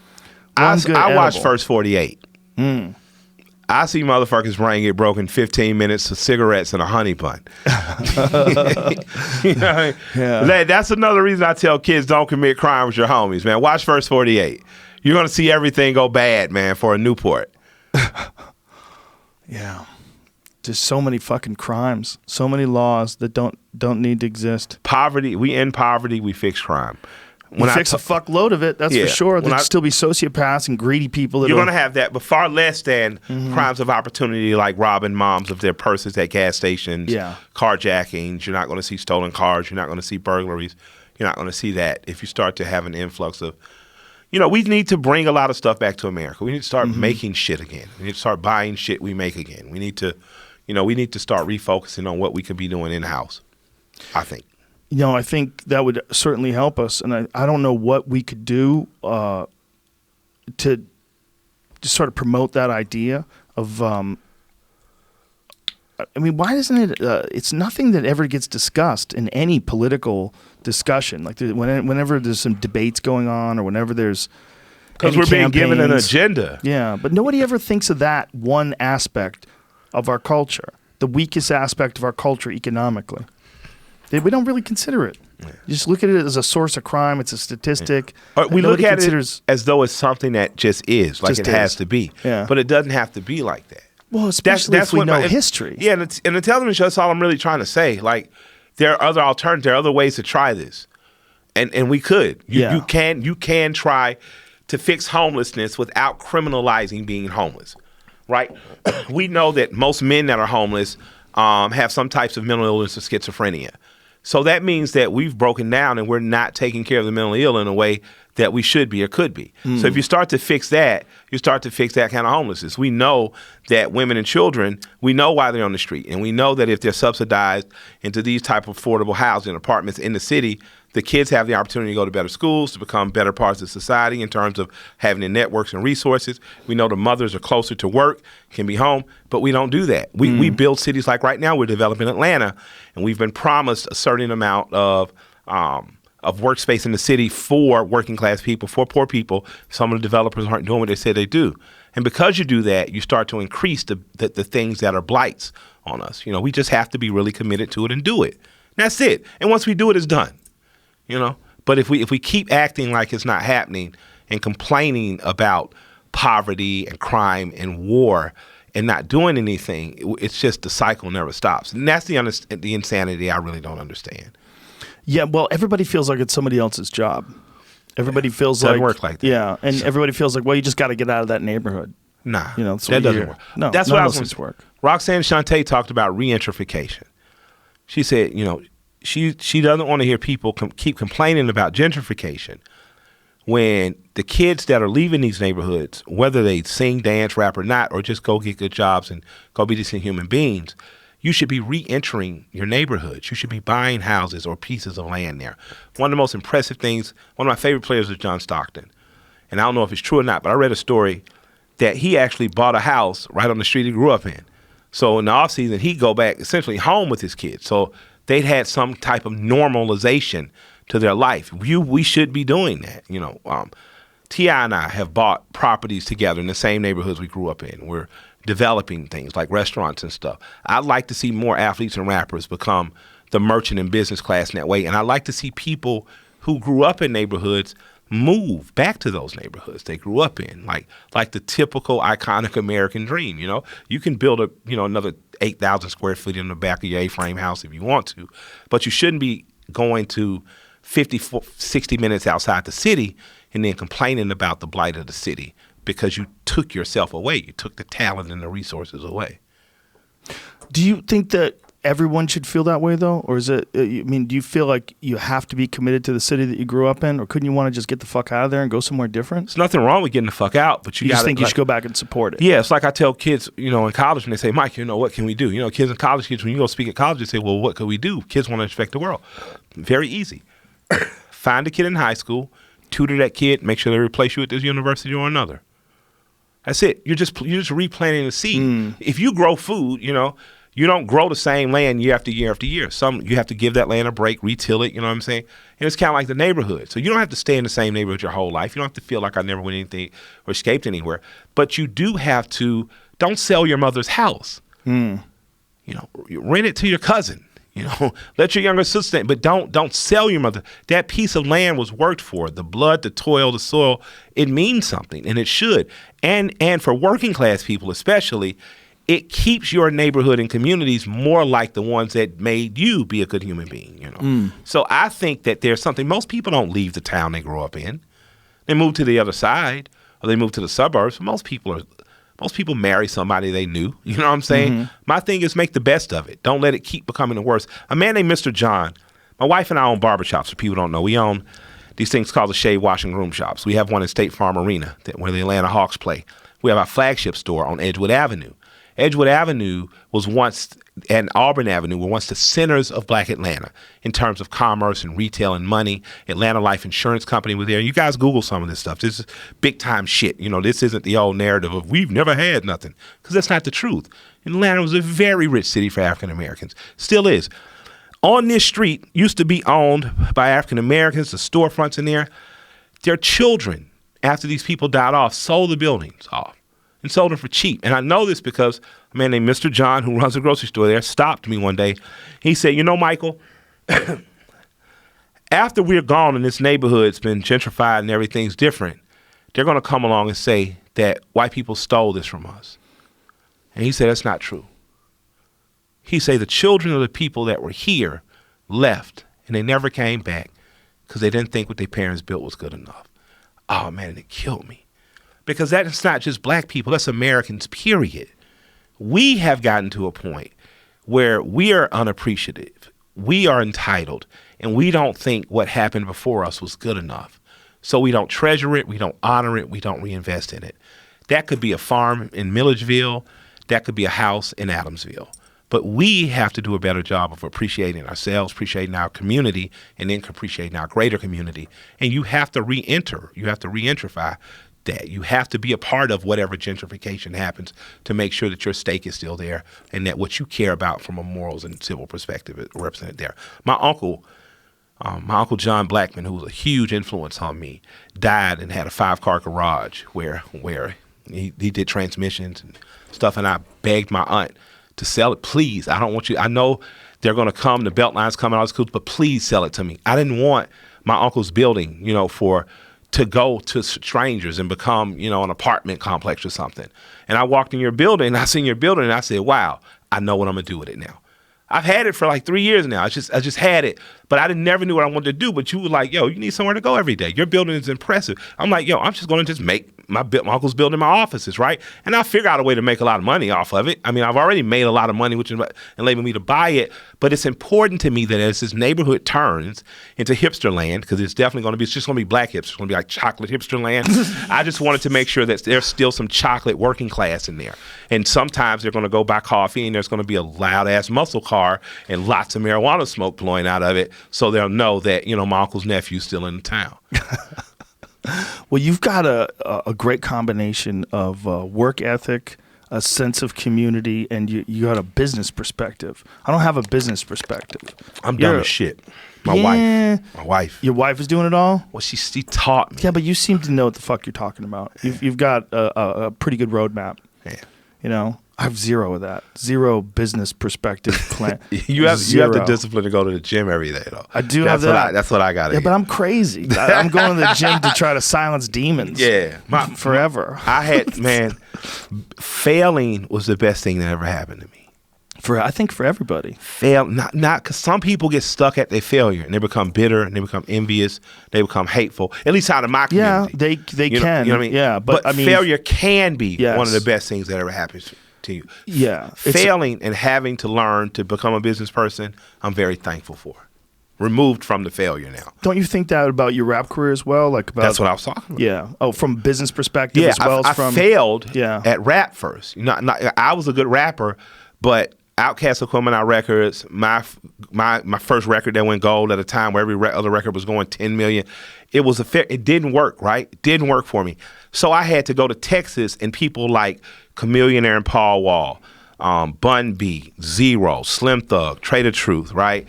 I watched First 48. I see motherfuckers' brain get broken 15 minutes of cigarettes and a honey bun. You know, yeah. That's another reason I tell kids don't commit crime with your homies, man. Watch First 48. You're going to see everything go bad, man, for a Newport. Yeah. Just so many fucking crimes. So many laws that don't need to exist. Poverty. We end poverty. We fix crime. When you fix a fuckload of it, that's for sure. There'll still be sociopaths and greedy people. You're going to have that, but far less than crimes of opportunity like robbing moms of their purses at gas stations, carjackings. You're not going to see stolen cars. You're not going to see burglaries. You're not going to see that if you start to have an influx of, we need to bring a lot of stuff back to America. We need to start making shit again. We need to start buying shit we make again. We need to, start refocusing on what we could be doing in-house, I think. I think that would certainly help us. And I don't know what we could do to sort of promote that idea of, why doesn't it, it's nothing that ever gets discussed in any political discussion. Like whenever there's some debates going on or whenever there's because we're being given an agenda. Yeah, but nobody ever thinks of that one aspect of our culture, the weakest aspect of our culture economically. We don't really consider it. Yeah. You just look at it as a source of crime. It's a statistic. Yeah. We look at it as though it's something that just is, like it has to be. Yeah. But it doesn't have to be like that. Well, especially if we know history. Yeah, and the television show, that's all I'm really trying to say. Like, there are other alternatives. There are other ways to try this. And we could. You can try to fix homelessness without criminalizing being homeless, right? We know that most men that are homeless have some types of mental illness or schizophrenia. So that means that we've broken down and we're not taking care of the mentally ill in a way that we should be or could be. So if you start to fix that, you start to fix that kind of homelessness. We know that women and children, we know why they're on the street. And we know that if they're subsidized into these type of affordable housing apartments in the city, the kids have the opportunity to go to better schools, to become better parts of society in terms of having the networks and resources. We know the mothers are closer to work, can be home, but we don't do that. We build cities like right now we're developing Atlanta, and we've been promised a certain amount of workspace in the city for working class people, for poor people. Some of the developers aren't doing what they say they do. And because you do that, you start to increase the things that are blights on us. We just have to be really committed to it and do it. That's it. And once we do it, it's done. But if we keep acting like it's not happening and complaining about poverty and crime and war and not doing anything, it's just the cycle never stops. And that's the insanity I really don't understand. Yeah, well, everybody feels like it's somebody else's job. Everybody feels doesn't work like that. Yeah, and everybody feels like, well, you just got to get out of that neighborhood. Nah, that doesn't work. No, that's what what I was going to work. Roxanne Shante talked about regentrification. She said, she doesn't want to hear people keep complaining about gentrification when the kids that are leaving these neighborhoods, whether they sing, dance, rap or not, or just go get good jobs and go be decent human beings, you should be re-entering your neighborhoods. You should be buying houses or pieces of land there. One of the most impressive things, one of my favorite players is John Stockton. And I don't know if it's true or not, but I read a story that he actually bought a house right on the street he grew up in. So in the off season, he'd go back essentially home with his kids. So they'd had some type of normalization to their life. We should be doing that. T.I. and I have bought properties together in the same neighborhoods we grew up in. We're developing things like restaurants and stuff. I'd like to see more athletes and rappers become the merchant and business class in that way. And I'd like to see people who grew up in neighborhoods move back to those neighborhoods they grew up in, like the typical iconic American dream. You can build another 8,000 square feet in the back of your A-frame house if you want to, but you shouldn't be going to 60 minutes outside the city and then complaining about the blight of the city because you took yourself away. You took the talent and the resources away. Do you think that everyone should feel that way, though? Or is it, do you feel like you have to be committed to the city that you grew up in? Or couldn't you want to just get the fuck out of there and go somewhere different? There's nothing wrong with getting the fuck out, but you just think you should go back and support it. Yeah, it's like I tell kids, in college when they say, Mike, what can we do? Kids in college, when you go speak at college, they say, well, what could we do? Kids want to affect the world. Very easy. Find a kid in high school, tutor that kid, make sure they replace you at this university or another. That's it. You're just replanting the seed. If you grow food, you don't grow the same land year after year after year. You have to give that land a break, retill it, you know what I'm saying? And it's kind of like the neighborhood. So you don't have to stay in the same neighborhood your whole life. You don't have to feel like I never went anything or escaped anywhere. But you do have to, don't sell your mother's house. Rent it to your cousin. Let your younger sister, but don't sell your mother. That piece of land was worked for. The blood, the toil, the soil, it means something, and it should. And for working class people especially, it keeps your neighborhood and communities more like the ones that made you be a good human being, So I think that there's something, most people don't leave the town they grow up in. They move to the other side or they move to the suburbs. Most people marry somebody they knew. You know what I'm saying? My thing is make the best of it. Don't let it keep becoming the worst. A man named Mr. John My wife and I own barbershops, for people who don't know. We own these things called the Shave, Wash, and Groom Shops. We have one in State Farm Arena where the Atlanta Hawks play. We have our flagship store on Edgewood Avenue. Edgewood Avenue was once, and Auburn Avenue were once the centers of Black Atlanta in terms of commerce and retail and money. Atlanta Life Insurance Company was there. You guys Google some of this stuff. This is big time shit. You know, this isn't the old narrative of we've never had nothing, because that's not the truth. Atlanta was a very rich city for African Americans. Still is. On this street used to be owned by African Americans, the storefronts in there. Their children, after these people died off, sold the buildings off and sold them for cheap. And I know this because a man named Mr. John, who runs a grocery store there, stopped me one day. He said, you know, Michael, after we're gone and this neighborhood's been gentrified and everything's different, they're going to come along and say that white people stole this from us. And he said, that's not true. He said the children of the people that were here left and they never came back because they didn't think what their parents built was good enough. Oh, man, it killed me. Because that's not just black people, that's Americans, period. We have gotten to a point where we are unappreciative, we are entitled, and we don't think what happened before us was good enough. So we don't treasure it, we don't honor it, we don't reinvest in it. That could be a farm in Milledgeville, that could be a house in Adamsville. But we have to do a better job of appreciating ourselves, appreciating our community, and then appreciating our greater community. And you have to re-enter, you have to re-entrify that. You have to be a part of whatever gentrification happens to make sure that your stake is still there and that what you care about from a morals and civil perspective is represented there. My uncle John Blackman, who was a huge influence on me, died and had a 5-car garage where he did transmissions and stuff, and I begged my aunt to sell it. Please, I don't want you, I know they're going to come, the Beltline's coming, all this cool, but please sell it to me. I didn't want my uncle's building, you know, to go to strangers and become, you know, an apartment complex or something. And I walked in your building, I seen your building, and I said, wow, I know what I'm going to do with it now. I've had it for like 3 years now. I just had it, but I never knew what I wanted to do. But you were like, yo, you need somewhere to go every day. Your building is impressive. I'm like, yo, I'm just going to just make my uncle's building my offices, right? And I'll figure out a way to make a lot of money off of it. I mean, I've already made a lot of money, which is enabling me to buy it. But it's important to me that as this neighborhood turns into hipster land, because it's definitely going to be, it's just going to be black hipster. It's going to be like chocolate hipster land. I just wanted to make sure that there's still some chocolate working class in there. And sometimes they're going to go buy coffee and there's going to be a loud ass muscle car and lots of marijuana smoke blowing out of it. So they'll know that, you know, my uncle's nephew's still in the town. Well, you've got a great combination of work ethic, a sense of community, and you got a business perspective. I don't have a business perspective. I'm dumb as shit. My wife. Your wife is doing it all? Well, she taught me. Yeah, but you seem to know what the fuck you're talking about. You've got a pretty good roadmap. Yeah. You know, I have zero of that. Zero business perspective plan. you have the discipline to go to the gym every day, though. I do have that. That's what I got. Yeah, but I'm crazy. I'm going to the gym to try to silence demons. Yeah, forever. I had, man, failing was the best thing that ever happened to me. I think for everybody. Not because some people get stuck at their failure and they become bitter and they become envious, they become hateful. At least out of my community. Yeah, they can. You know what I mean? Yeah, but I mean, failure can be one of the best things that ever happens to you. Yeah, failing and having to learn to become a business person, I'm very thankful for. Removed from the failure now. Don't you think that about your rap career as well? That's what I was talking about. Yeah. Oh, from business perspective as well as from. I failed at rap first. I was a good rapper, but Outkast will come out records. My first record that went gold at a time where every other record was going 10 million. It didn't work, right? It didn't work for me. So I had to go to Texas, and people like Chamillionaire and Paul Wall, Bun B, Zero, Slim Thug, Trader Truth, right?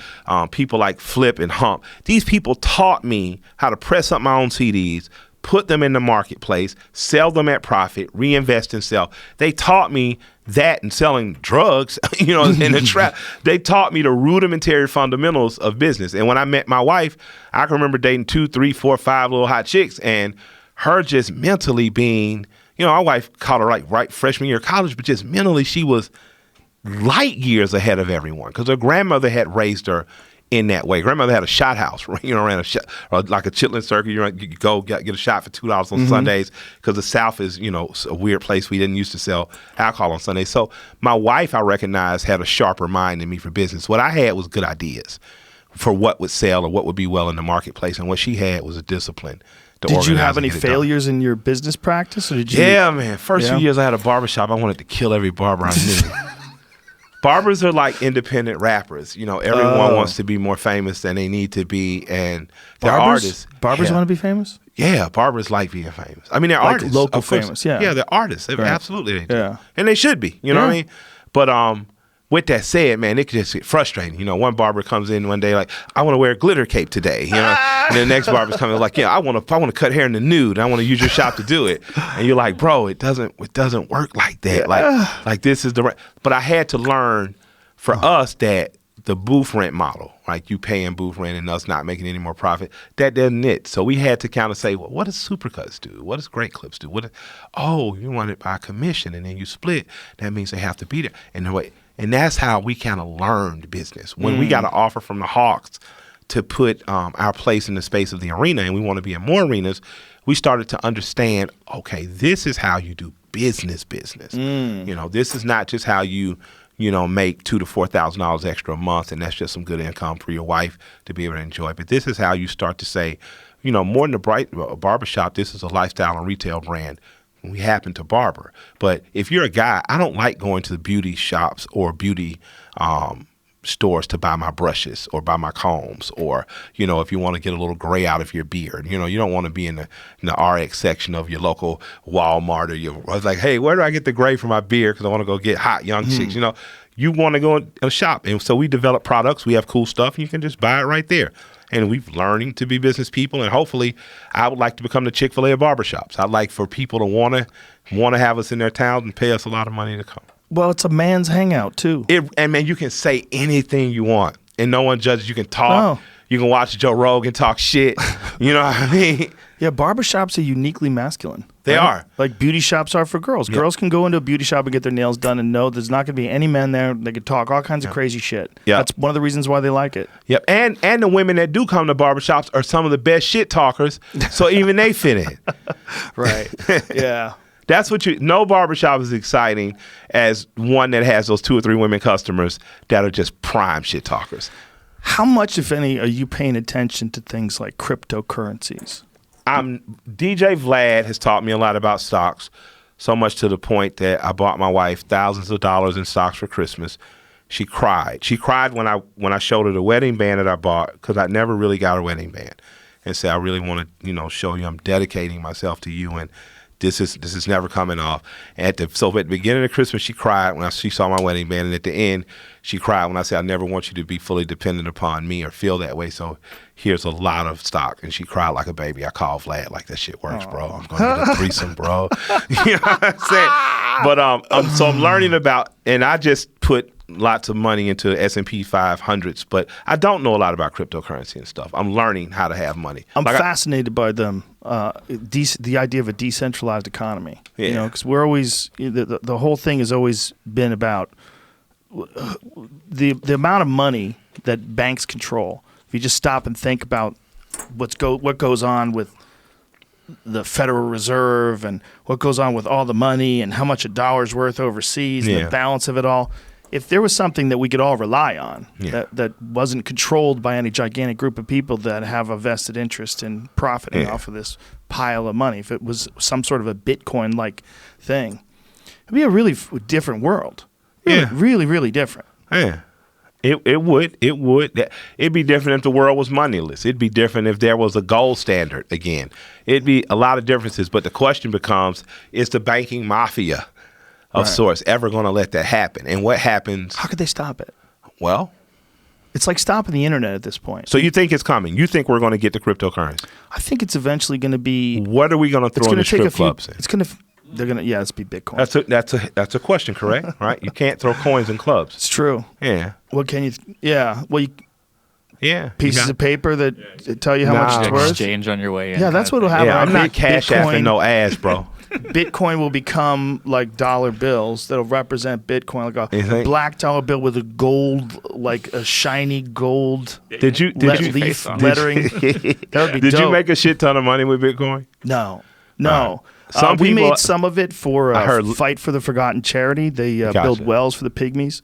People like Flip and Hump. These people taught me how to press up my own CDs, put them in the marketplace, sell them at profit, reinvest and sell. They taught me that and selling drugs, in the trap. They taught me the rudimentary fundamentals of business. And when I met my wife, I can remember dating 2, 3, 4, 5 little hot chicks and her just mentally being, my wife caught her right freshman year of college, but just mentally she was light years ahead of everyone because her grandmother had raised her in that way. Grandmother had a shot house, ran a shot, or like a chitlin circuit. You go get a shot for $2 on Sundays because the South is, a weird place. We didn't used to sell alcohol on Sundays. So my wife, I recognized, had a sharper mind than me for business. What I had was good ideas. for what would sell or what would be well in the marketplace. And what she had was a discipline. Did you have any failures in your business practice? Or did you? Yeah, man. First few years I had a barbershop, I wanted to kill every barber I knew. Barbers are like independent rappers. You know, everyone wants to be more famous than they need to be, and they're artists. Barbers want to be famous? Yeah, barbers like being famous. I mean, they're like artists. Local famous, yeah. Yeah, they're artists. Right. Absolutely they do. Yeah. And they should be, you know what I mean? But with that said, man, it could just get frustrating. You know, one barber comes in one day like, I want to wear a glitter cape today, you know? And the next barber's coming like, yeah, I want to cut hair in the nude. I want to use your shop to do it. And you're like, bro, it doesn't work like that. Like this is the right. But I had to learn for us that the booth rent model, like you paying booth rent and us not making any more profit, that doesn't it. So we had to kind of say, well, what does Supercuts do? What does Great Clips do? You run it by commission and then you split. That means they have to be there. And that's how we kind of learned business. When we got an offer from the Hawks to put our place in the space of the arena and we want to be in more arenas, we started to understand, okay, this is how you do business. You know, this is not just how you make $2,000 to $4,000 extra a month, and that's just some good income for your wife to be able to enjoy. But this is how you start to say, you know, more than a barbershop, this is a lifestyle and retail brand. We happen to barber. But if you're a guy, I don't like going to the beauty shops or beauty stores to buy my brushes or buy my combs, or, you know, if you want to get a little gray out of your beard, you know, you don't want to be in the RX section of your local Walmart I was like, hey, where do I get the gray for my beard? Because I want to go get hot young chicks, you know. You want to go in a shop. And so we develop products. We have cool stuff. And you can just buy it right there. And we've learning to be business people. And hopefully I would like to become the Chick-fil-A of barbershops. I'd like for people to want to have us in their town and pay us a lot of money to come. Well, it's a man's hangout, too. And, man, you can say anything you want, and no one judges. You can talk. Oh. You can watch Joe Rogan talk shit. You know what I mean? Yeah, barbershops are uniquely masculine. They are. Like beauty shops are for girls. Yep. Girls can go into a beauty shop and get their nails done and know there's not going to be any men there. They can talk all kinds of crazy shit. Yep. That's one of the reasons why they like it. Yep. And the women that do come to barbershops are some of the best shit talkers, so even they fit in. Right. Yeah. That's what no barbershop is exciting as one that has those 2 or 3 women customers that are just prime shit talkers. How much, if any, are you paying attention to things like cryptocurrencies? DJ Vlad has taught me a lot about stocks, so much to the point that I bought my wife thousands of dollars in stocks for Christmas. She cried. She cried when I showed her the wedding band that I bought, because I never really got a wedding band, and said, I really want to, show you I'm dedicating myself to you, and this is never coming off. So at the beginning of Christmas, she cried when she saw my wedding band, and at the end, she cried when I said, I never want you to be fully dependent upon me or feel that way. So here's a lot of stock. And she cried like a baby. I called Vlad like, that shit works, bro. I'm going to get a threesome, bro. You know what I'm saying? But so I'm learning about, and I just put lots of money into S&P 500s, but I don't know a lot about cryptocurrency and stuff. I'm learning how to have money. I'm fascinated by them. The idea of a decentralized economy. Yeah. Because we're always the whole thing has always been about the amount of money that banks control. If you just stop and think about what goes on with the Federal Reserve and what goes on with all the money and how much a dollar's worth overseas and the balance of it all. If there was something that we could all rely on that wasn't controlled by any gigantic group of people that have a vested interest in profiting off of this pile of money, if it was some sort of a Bitcoin-like thing, it'd be a really different world. Really, really different. Yeah. It would. It'd be different if the world was moneyless. It'd be different if there was a gold standard again. It'd be a lot of differences. But the question becomes, is the banking mafia of sorts ever going to let that happen? And what happens? How could they stop it? Well, it's like stopping the internet at this point. So you think it's coming? You think we're going to get the cryptocurrency? I think it's eventually going to be. What are we going to throw in the strip clubs? It's going to. They're gonna, it's be Bitcoin. That's a question, correct? Right? You can't throw coins in clubs. It's true. Yeah. What can you? Well, pieces of paper that tell you how much it's worth. Exchange on your way in. Yeah, that's what will happen. Yeah, I'm not cash apping no ass, bro. Bitcoin will become like dollar bills that'll represent Bitcoin, like a black dollar bill with a gold, like a shiny gold. Did you leaf lettering? That would be Did dope. you make a shit ton of money with Bitcoin? No. We made some of it for I heard- Fight for the Forgotten charity. They build wells for the pygmies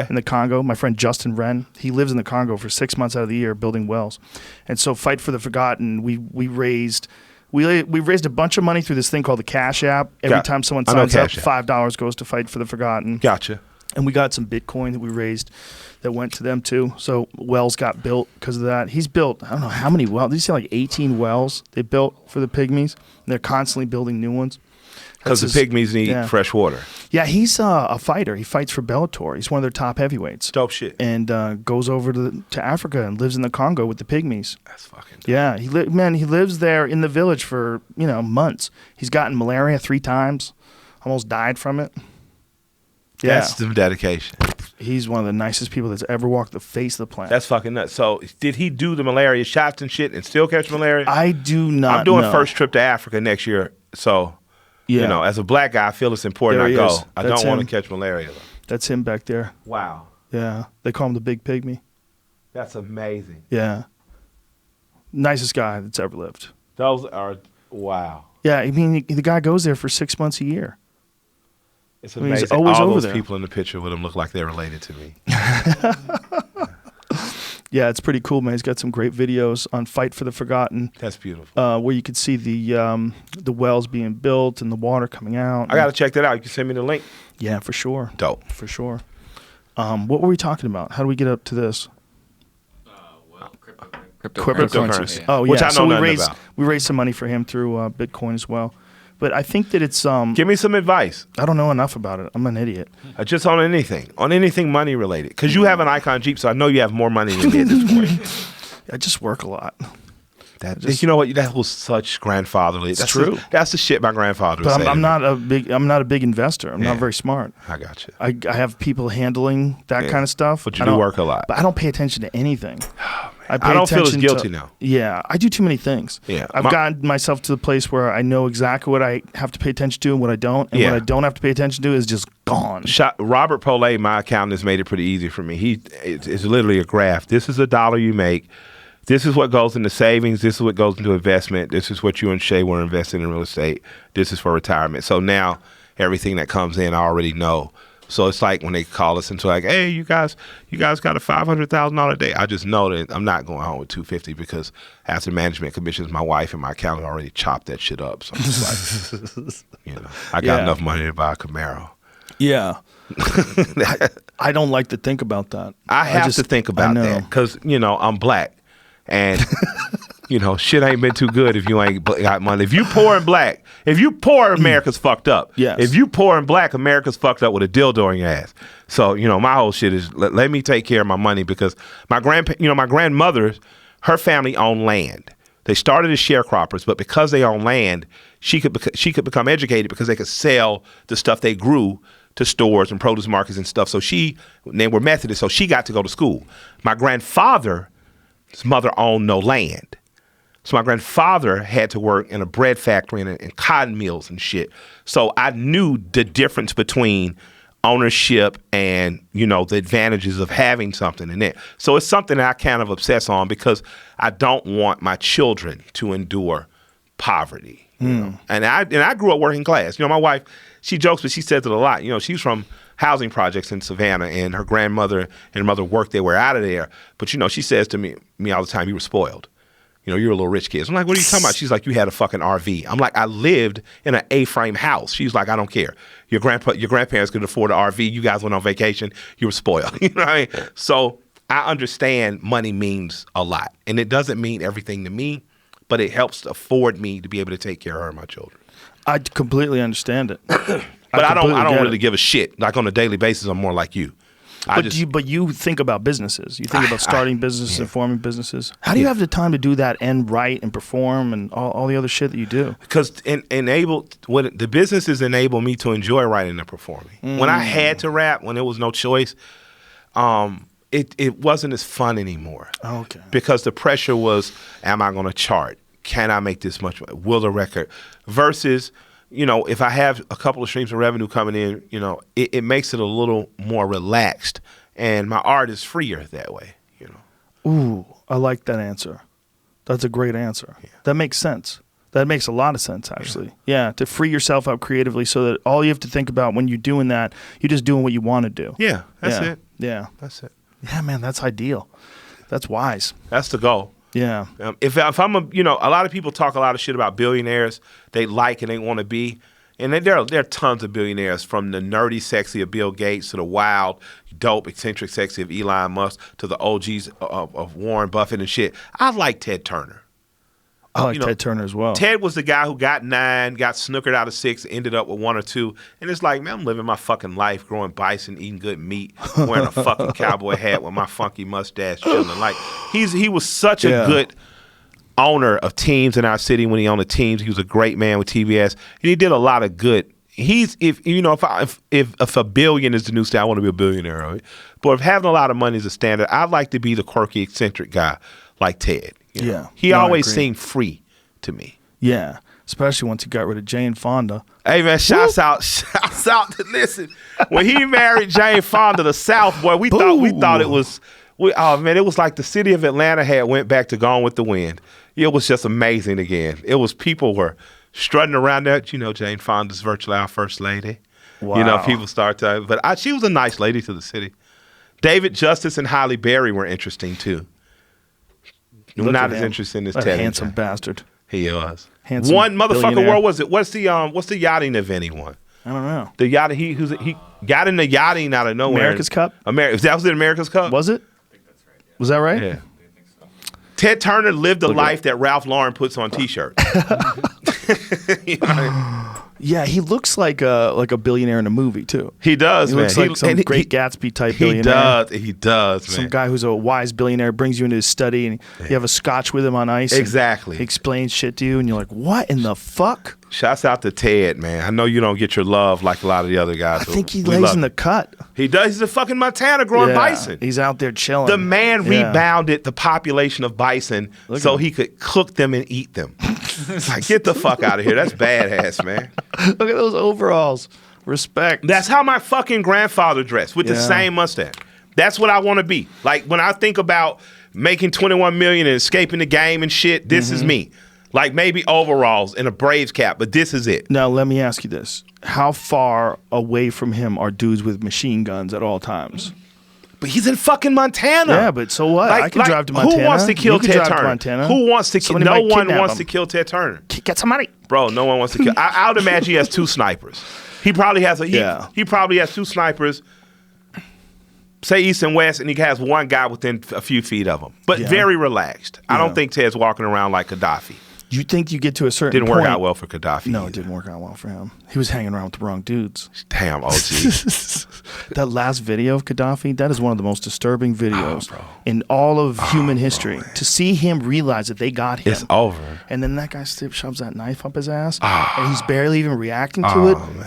in the Congo. My friend Justin Wren, he lives in the Congo for 6 months out of the year building wells. And so Fight for the Forgotten, we raised a bunch of money through this thing called the Cash App. Every time someone signs up, $5 goes to Fight for the Forgotten. Gotcha. And we got some Bitcoin that we raised that went to them too. So wells got built because of that. He's built, I don't know how many wells. Did you say like 18 wells they built for the pygmies? And they're constantly building new ones. Because the pygmies need fresh water. Yeah, he's a fighter. He fights for Bellator. He's one of their top heavyweights. Dope shit. And goes over to Africa and lives in the Congo with the pygmies. That's fucking dope. Yeah, he lives there in the village for months. He's gotten malaria 3 times, almost died from it. Yeah. That's some dedication. He's one of the nicest people that's ever walked the face of the planet. That's fucking nuts. So did he do the malaria shots and shit and still catch malaria? I do not I'm doing know. first trip to Africa next year. So, as a black guy, I feel it's important I go. I don't want to catch malaria, though. That's him back there. Wow. Yeah. They call him the Big Pygmy. That's amazing. Yeah. Nicest guy that's ever lived. Those are, wow. Yeah, I mean, the guy goes there for 6 months a year. It's amazing. He's always all over those there. people in the picture with him look like they're related to me. Yeah, it's pretty cool, man. He's got some great videos on Fight for the Forgotten. That's beautiful. Where you could see the wells being built and the water coming out. I got to check that out. You can send me the link. Yeah, for sure. Dope. For sure. What were we talking about? How do we get up to this? Cryptocurrencies. Yeah. Oh, yeah. Which I know so nothing about. we raised some money for him through Bitcoin as well. But I think that it's Give me some advice. I don't know enough about it. I'm an idiot. Just on anything money related. Because you have an Icon Jeep, so I know you have more money than me at this point. I just work a lot. You know what? That was such grandfatherly. That's true. That's the shit my grandfather would But say. I'm not a big investor. I'm not very smart. I got you. I have people handling that kind of stuff. But you do work a lot. But I don't pay attention to anything. I don't feel as guilty now. Yeah, I do too many things. Yeah. I've gotten myself to the place where I know exactly what I have to pay attention to and what I don't. And what I don't have to pay attention to is just gone. Robert Polay, my accountant, has made it pretty easy for me. It's literally a graph. This is $1 you make. This is what goes into savings. This is what goes into investment. This is what you and Shay were investing in real estate. This is for retirement. So now everything that comes in, I already know. So it's like when they call us into like, hey, you guys got a $500,000 a day. I just know that I'm not going home with $250 because after management commissions, my wife and my accountant already chopped that shit up. So it's like, I got enough money to buy a Camaro. Yeah. I don't like to think about that. I have to think about that because, I'm black. And, shit ain't been too good if you ain't got money. If you poor and black, America's fucked up. Yes. If you poor and black, America's fucked up with a dildo in your ass. So, my whole shit is let me take care of my money because my grandmother, her family owned land. They started as sharecroppers, but because they own land, she could become educated because they could sell the stuff they grew to stores and produce markets and stuff. So they were Methodist, so she got to go to school. My grandfather, his mother owned no land. So my grandfather had to work in a bread factory and cotton mills and shit. So I knew the difference between ownership and, the advantages of having something in it. So it's something that I kind of obsess on because I don't want my children to endure poverty. And I grew up working class. My wife, she jokes, but she says it a lot. She's from housing projects in Savannah, and her grandmother and mother worked their way out of there. But, she says to me all the time, you were spoiled. You're a little rich kid. So I'm like, what are you talking about? She's like, you had a fucking RV. I'm like, I lived in an A-frame house. She's like, I don't care. Your grandparents could afford an RV. You guys went on vacation. You were spoiled. You know what I mean? So I understand money means a lot. And it doesn't mean everything to me, but it helps afford me to be able to take care of her and my children. I completely understand it. But I don't really give a shit. Like on a daily basis, I'm more like you. But you think about businesses. You think about starting businesses and forming businesses. How do you have the time to do that and write and perform and all the other shit that you do? Because the businesses enable me to enjoy writing and performing. When I had to rap, when there was no choice, it wasn't as fun anymore. Okay. Because the pressure was, am I going to chart? Can I make this much? Will the record? Versus, if I have a couple of streams of revenue coming in, it makes it a little more relaxed, and my art is freer that way. Ooh, I like that answer. That's a great answer. Yeah. That makes sense. That makes a lot of sense, actually. Yeah, to free yourself up creatively so that all you have to think about when you're doing that, you're just doing what you want to do. Yeah, that's it. Yeah. That's it. Yeah, man, that's ideal. That's wise. That's the goal. Yeah. If I'm a lot of people talk a lot of shit about billionaires they like and they want to be. And there are tons of billionaires, from the nerdy sexy of Bill Gates to the wild, dope, eccentric sexy of Elon Musk to the OGs of Warren Buffett and shit. I like Ted Turner. I like Ted Turner as well. Ted was the guy who got 9, got snookered out of 6, ended up with 1 or 2. And it's like, man, I'm living my fucking life, growing bison, eating good meat, wearing a fucking cowboy hat with my funky mustache, chilling. Like, he was such a good owner of teams in our city when he owned the teams. He was a great man with TBS. And he did a lot of good. If a billion is the new style, I want to be a billionaire, right? But if having a lot of money is a standard, I'd like to be the quirky, eccentric guy like Ted. You know? Yeah. He always seemed free to me. Yeah. Especially once he got rid of Jane Fonda. Hey, man, shouts out. Listen, when he married Jane Fonda, the South, boy, we thought it was, it was like the city of Atlanta had went back to Gone with the Wind. It was just amazing again. It was, people were strutting around there. Jane Fonda's virtually our first lady. Wow. People start to, but she was a nice lady to the city. David Justice and Halle Berry were interesting too. Not as interesting as Ted. Handsome bastard. He was. Handsome one motherfucker. billionaire. Where was it? What's the yachting event he won? I don't know. The yacht. He got in the yachting out of nowhere. America's Cup? That was it. America's Cup. Was it? I think that's right. Yeah. Was that right? Yeah. Ted Turner lived the life that Ralph Lauren puts on T-shirts. Yeah, he looks like a billionaire in a movie too. He does, he man. Looks like some Great Gatsby type billionaire. He does, man. Some guy who's a wise billionaire brings you into his study and you have a scotch with him on ice. Exactly. He explains shit to you and you're like, what in the fuck? Shouts out to Ted, man. I know you don't get your love like a lot of the other guys. I think he lays in the cut. He does. He's a fucking Montana growing bison. He's out there chilling. The man rebounded the population of bison so he could cook them and eat them. Like, get the fuck out of here. That's badass, man. Look at those overalls. Respect. That's how my fucking grandfather dressed, with the same mustache. That's what I want to be. Like, when I think about making $21 million and escaping the game and shit, this is me. Like, maybe overalls and a Braves cap, but this is it. Now, let me ask you this. How far away from him are dudes with machine guns at all times? But he's in fucking Montana. Yeah, but so what? I can drive to Montana. Who wants to kill Ted Turner? Who wants to kill? No one wants to kill Ted Turner. Get somebody. Bro, no one wants to kill. I would imagine he has 2 snipers. He probably has he probably has 2 snipers, say east and west, and he has one guy within a few feet of him. But very relaxed. I don't think Ted's walking around like Gaddafi. You think you get to a certain Didn't work out well for Gaddafi. No, either. It didn't work out well for him. He was hanging around with the wrong dudes. Damn, OG. That last video of Gaddafi, that is one of the most disturbing videos in all of human history. Man. To see him realize that they got him. It's over. And then that guy shoves that knife up his ass, and he's barely even reacting to it. Man.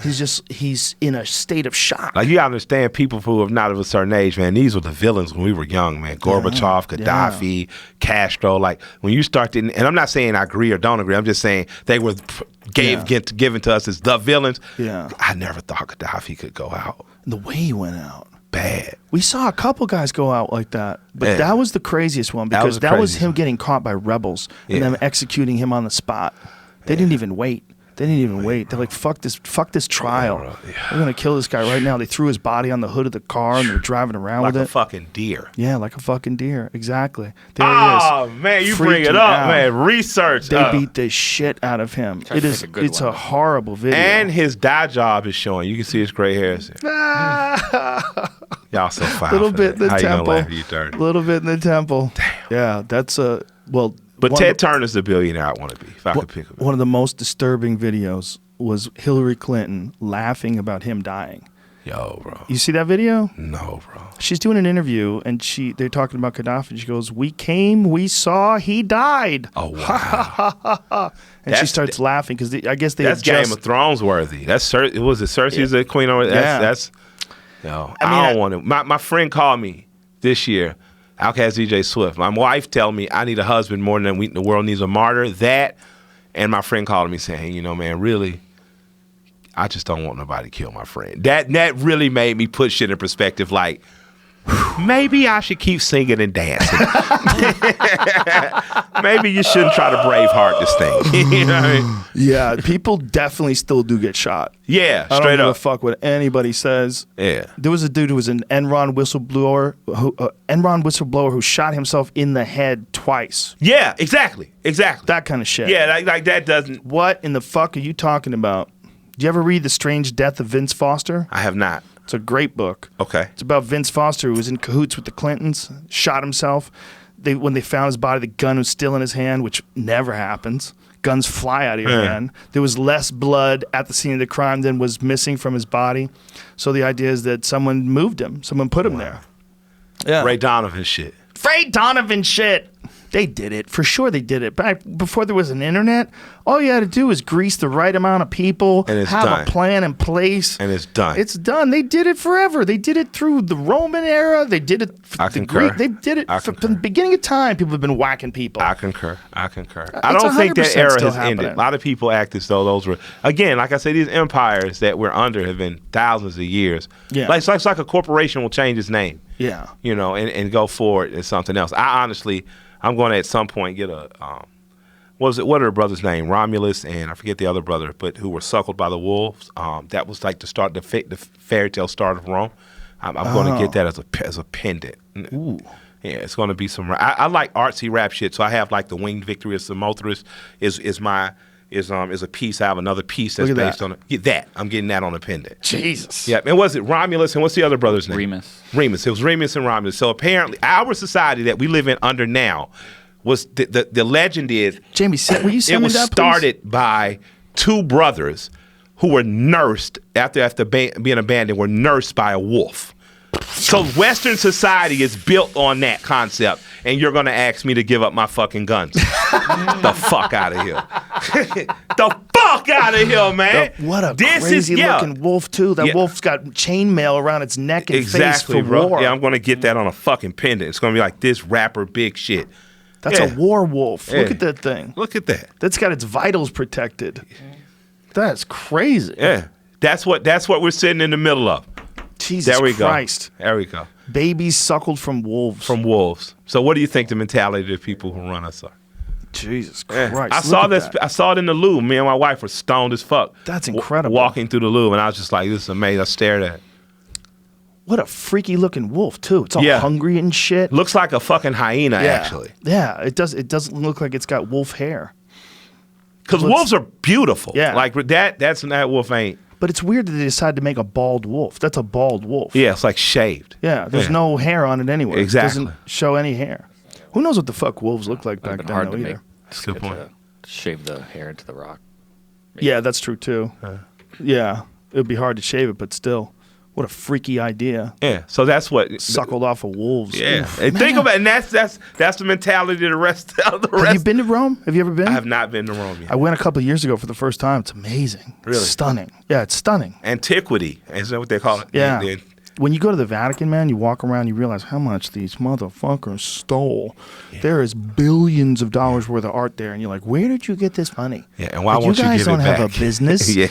He's in a state of shock. Like, you gotta understand, people who have not of a certain age, man, these were the villains when we were young, man. Gorbachev, Gaddafi, Castro. Like, when you start to, and I'm not saying I agree or don't agree, I'm just saying they were given to us as the villains. Yeah. I never thought Gaddafi could go out. The way he went out. Bad. We saw a couple guys go out like that, but that was the craziest one because that was him getting caught by rebels and them executing him on the spot. They didn't even wait. They didn't even wait. They're like, fuck this trial. We're going to kill this guy right now. They threw his body on the hood of the car and they're driving around with it. Like a fucking deer. Yeah, like a fucking deer. Exactly. There it is. Man, you bring it up, man. Research. They beat the shit out of him. It's a horrible video. And his dye job is showing. You can see his gray hairs. Y'all so fine. Little bit in the temple. Little bit in the temple. Damn. Yeah, that's But Ted Turner's the billionaire I want to be, if I could pick him. One of the most disturbing videos was Hillary Clinton laughing about him dying. Yo, bro. You see that video? No, bro. She's doing an interview, and they're talking about Gaddafi, and she goes, we came, we saw, he died. Oh, wow. And she starts laughing, because I guess they That's Game of Thrones worthy. That's Cersei's the queen over that's I don't want to. My friend called me this year, Outkast DJ Swift. My wife telling me I need a husband more than the world needs a martyr. That, and my friend called me saying, hey, man, really, I just don't want nobody to kill my friend. That really made me put shit in perspective. Like, maybe I should keep singing and dancing. Maybe you shouldn't try to Braveheart this thing. You know what I mean? Yeah, people definitely still do get shot. Yeah, I don't straight give a up. fuck what anybody says. Yeah. There was a dude who was an Enron whistleblower who shot himself in the head twice. Yeah, exactly. That kind of shit. Yeah, like that doesn't. What in the fuck are you talking about? Do you ever read The Strange Death of Vince Foster? I have not. It's a great book. Okay. It's about Vince Foster, who was in cahoots with the Clintons, shot himself. When they found his body, the gun was still in his hand, which never happens. Guns fly out of your hand. There was less blood at the scene of the crime than was missing from his body. So the idea is that someone moved him. Someone put him there. Yeah. Ray Donovan shit. Ray Donovan shit. They did it. For sure they did it. Back before there was an internet, all you had to do was grease the right amount of people, and it's have done. a plan in place. And it's done. It's done. They did it forever. They did it through the Roman era. They did it I the concur. Greek. They did it I from concur. the beginning of time. People have been whacking people. I concur. I It's don't think that 100% era still has ended. happening. A lot of people act as though those were, again, like I said, these empires that we're under have been thousands of years. Yeah. Like, it's like a corporation will change its name, Yeah. you know, and go forward as something else. I'm going to at some point get a, what are the brothers' name? Romulus and I forget the other brother, but who were suckled by the wolves. That was like the fairy tale start of Rome. I'm going to get that as a pendant. Ooh. Yeah, it's going to be some. I like artsy rap shit, so I have like the Winged Victory of Samothrace is a piece. I have another piece that's Look at based that. on it. Get that. I'm getting that on a pendant. Jesus. Yeah, and was it Romulus and what's the other brother's name? Remus. It was Remus and Romulus. So apparently, our society that we live in under now was the legend is Jamie, will you it send me was that, please? started by two brothers who were nursed after being abandoned. Were nursed by a wolf. So Western society is built on that concept, and you're going to ask me to give up my fucking guns. The fuck out of here. The fuck out of here, man. What a crazy-looking wolf, too. That Yeah. wolf's got chainmail around its neck and Exactly, face for bro. war. Yeah, I'm going to get that on a fucking pendant. It's going to be like this rapper big shit. That's Yeah. a war wolf. Look Yeah. at that thing. Look at that. That's got its vitals protected. That's crazy. Yeah. That's what we're sitting in the middle of. Jesus There we Christ. go. There we go. Babies suckled from wolves. From wolves. So what do you think the mentality of the people who run us are? Jesus Yeah. Christ. I Look saw at this. that. I saw it in the loo. Me and my wife were stoned as fuck. That's incredible. Walking through the loo, and I was just like, "This is amazing." I stared at it. What a freaky looking wolf, too. It's all Yeah. hungry and shit. Looks like a fucking hyena, Yeah. actually. Yeah, it does. It doesn't look like it's got wolf hair. Because Looks- wolves are beautiful. Yeah. Like that wolf ain't. But it's weird that they decided to make a bald wolf. That's a bald wolf. Yeah, it's like shaved. Yeah, there's Yeah. no hair on it anywhere. Exactly. It doesn't show any hair. Who knows what the fuck wolves look like back Been then, hard though, to either. make. That's a good point. To shave the hair into the rock. Yeah, that's true, too. Yeah, it would be hard to shave it, but still. What a freaky idea. Yeah. So that's what. Suckled off of wolves. Yeah. Oof, And think about it, and that's the mentality of the rest of the rest. Have you been to Rome? Have you ever been? I have not been to Rome yet. I went a couple of years ago for the first time. It's amazing. Really? Stunning. Yeah, it's stunning. Antiquity. Is that what they call it? Yeah. Yeah. When you go to the Vatican, man, you walk around, you realize how much these motherfuckers stole. There is billions of dollars worth of art there, and you're like, where did you get this money? Yeah, and why Like, won't you guys give it don't have back? a business. Yeah.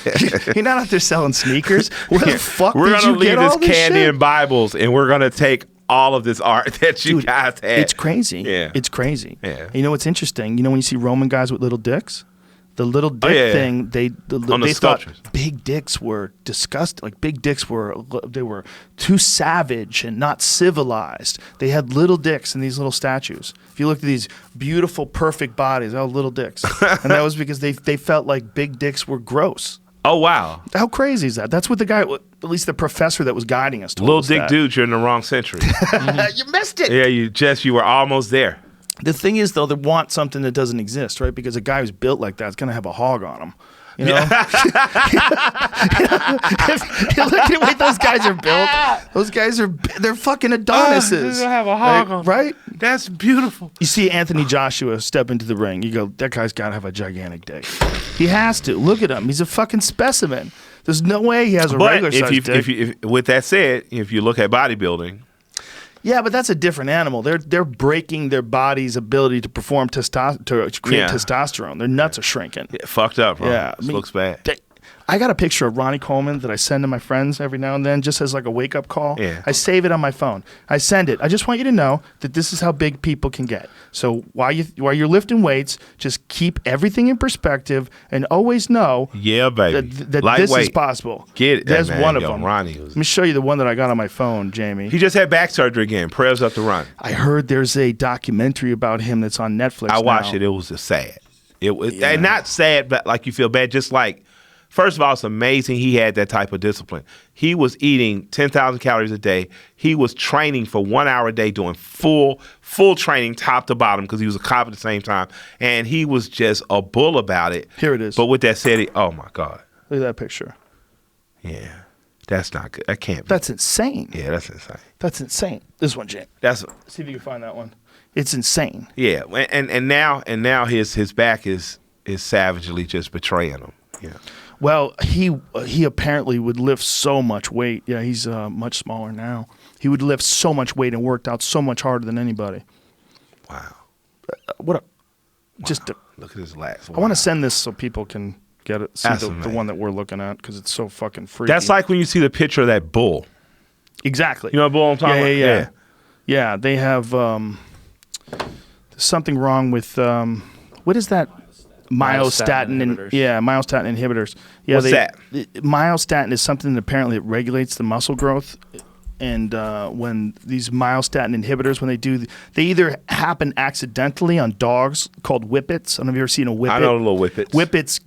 You're not out there selling sneakers. Where the fuck We're did gonna you leave get this all this candy shit? and Bibles, and we're gonna take all of this art that you Dude, guys had. It's crazy. Yeah. It's crazy. Yeah. You know what's interesting? You know when you see Roman guys with little dicks? The little dick yeah. thing, On they the thought sculptures. big dicks were disgusting. Like big dicks were too savage and not civilized. They had little dicks in these little statues. If you look at these beautiful, perfect bodies, all little dicks, and that was because they felt like big dicks were gross. Oh wow. How crazy is that? That's what the guy, at least the professor that was guiding us, told Little us dick that. dudes, you're in the wrong century. You missed it. Yeah, you were almost there. The thing is, though, they want something that doesn't exist, right? Because a guy who's built like that is going to have a hog on him. You know? If you look at the way those guys are built, they're fucking Adonises. They're gonna have a hog on. Right? That's beautiful. You see Anthony Joshua step into the ring. You go, that guy's got to have a gigantic dick. He has to. Look at him. He's a fucking specimen. There's no way he has a But regular sized dick. if with that said, if you look at bodybuilding, Yeah, but that's a different animal. They're breaking their body's ability to perform to create Yeah. testosterone. Their nuts are shrinking. fucked up, bro. Yeah, This looks bad. I got a picture of Ronnie Coleman that I send to my friends every now and then, just as like a wake-up call. Yeah. I save it on my phone. I send it. I just want you to know that this is how big people can get. So while you're lifting weights, just keep everything in perspective and always know Yeah, baby. that this is possible. Get it. There's man, one of yo, them. Ronnie Let me show you the one that I got on my phone, Jamie. He just had back surgery again. Prayers up to Ronnie. I heard there's a documentary about him that's on Netflix I watched now. it. It was just sad. It was and not sad, but like you feel bad. Just like, first of all, it's amazing he had that type of discipline. He was eating 10,000 calories a day. He was training for 1 hour a day, doing full training, top to bottom, because he was a cop at the same time. And he was just a bull about it. Here it is. But with that said, oh my God, Look at that picture. yeah, that's not good. That can't be. That's insane. Yeah, that's insane. That's insane. This one, Jamie. That's See if you can find that one. It's insane. yeah, and now his back is savagely just betraying him. Yeah. Well, he apparently would lift so much weight. Yeah, he's much smaller now. He would lift so much weight and worked out so much harder than anybody. Wow. Just Look at his lats. I want to send this so people can get it. See That's the amazing. one that we're looking at because it's so fucking freaky. That's like when you see the picture of that bull. exactly. You know what bull I'm talking about? Yeah. Yeah, they have something wrong with what is that? Myostatin inhibitors. Myostatin inhibitors. Yeah, What's that? Myostatin is something that apparently it regulates the muscle growth. And when these myostatin inhibitors, when they either happen accidentally on dogs called whippets. I don't know if you've ever seen a whippet. I know the little whippets. Whippets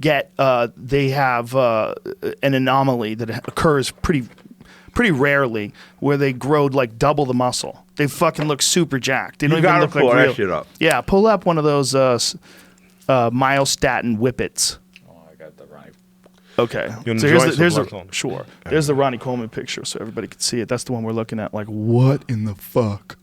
they have an anomaly that occurs pretty rarely where they grow like double the muscle. They fucking look super jacked. They don't You even gotta look like pull real. that shit up. Yeah, pull up one of those myostatin whippets. Oh, I got the Ronnie. Okay. You So wanna here's join the some blunts on? sure. There's the Ronnie Coleman picture so everybody can see it. That's the one we're looking at. Like, what in the fuck?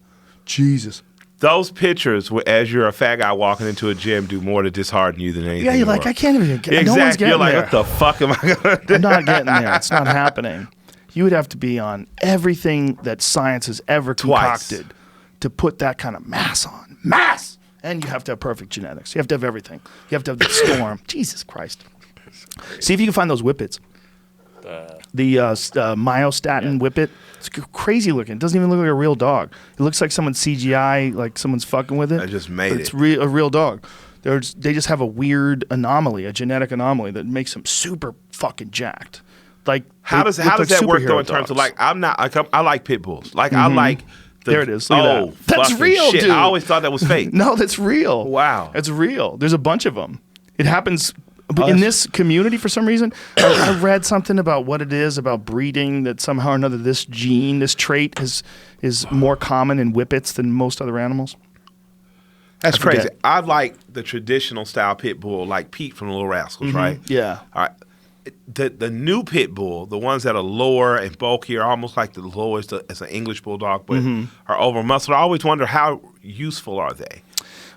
Jesus. Those pictures, as you're a fat guy walking into a gym, do more to dishearten you than anything. Yeah, you're like, more. I can't even get Exactly. no one's getting You're like, there. what the fuck am I gonna do? I'm not getting there. It's not happening. You would have to be on everything that science has ever Twice. concocted to put that kind of mass on. Mass! And you have to have perfect genetics. You have to have everything. You have to have the storm. Jesus Christ. See if you can find those whippets. The myostatin whippet. It's crazy looking. It doesn't even look like a real dog. It looks like someone's CGI, like someone's fucking with it. I just made but it. It's a real dog. They just have a weird anomaly, a genetic anomaly that makes them super fucking jacked. Like How does they look like that work though superhero in terms of dogs. like I like pit bulls. Like I like There it is. Look at that. That's fucking real, shit. dude. I always thought that was fake. No, that's real. Wow. That's real. There's a bunch of them. It happens in this community for some reason. I read something about what it is about breeding that somehow or another this gene, this trait is more common in whippets than most other animals. That's I forget. crazy. I like the traditional style pit bull, like Pete from the Little Rascals, right? Yeah. All right. The new pit bull, the ones that are lower and bulkier, almost like the lowest as an English bulldog, but are over muscled. I always wonder how useful are they?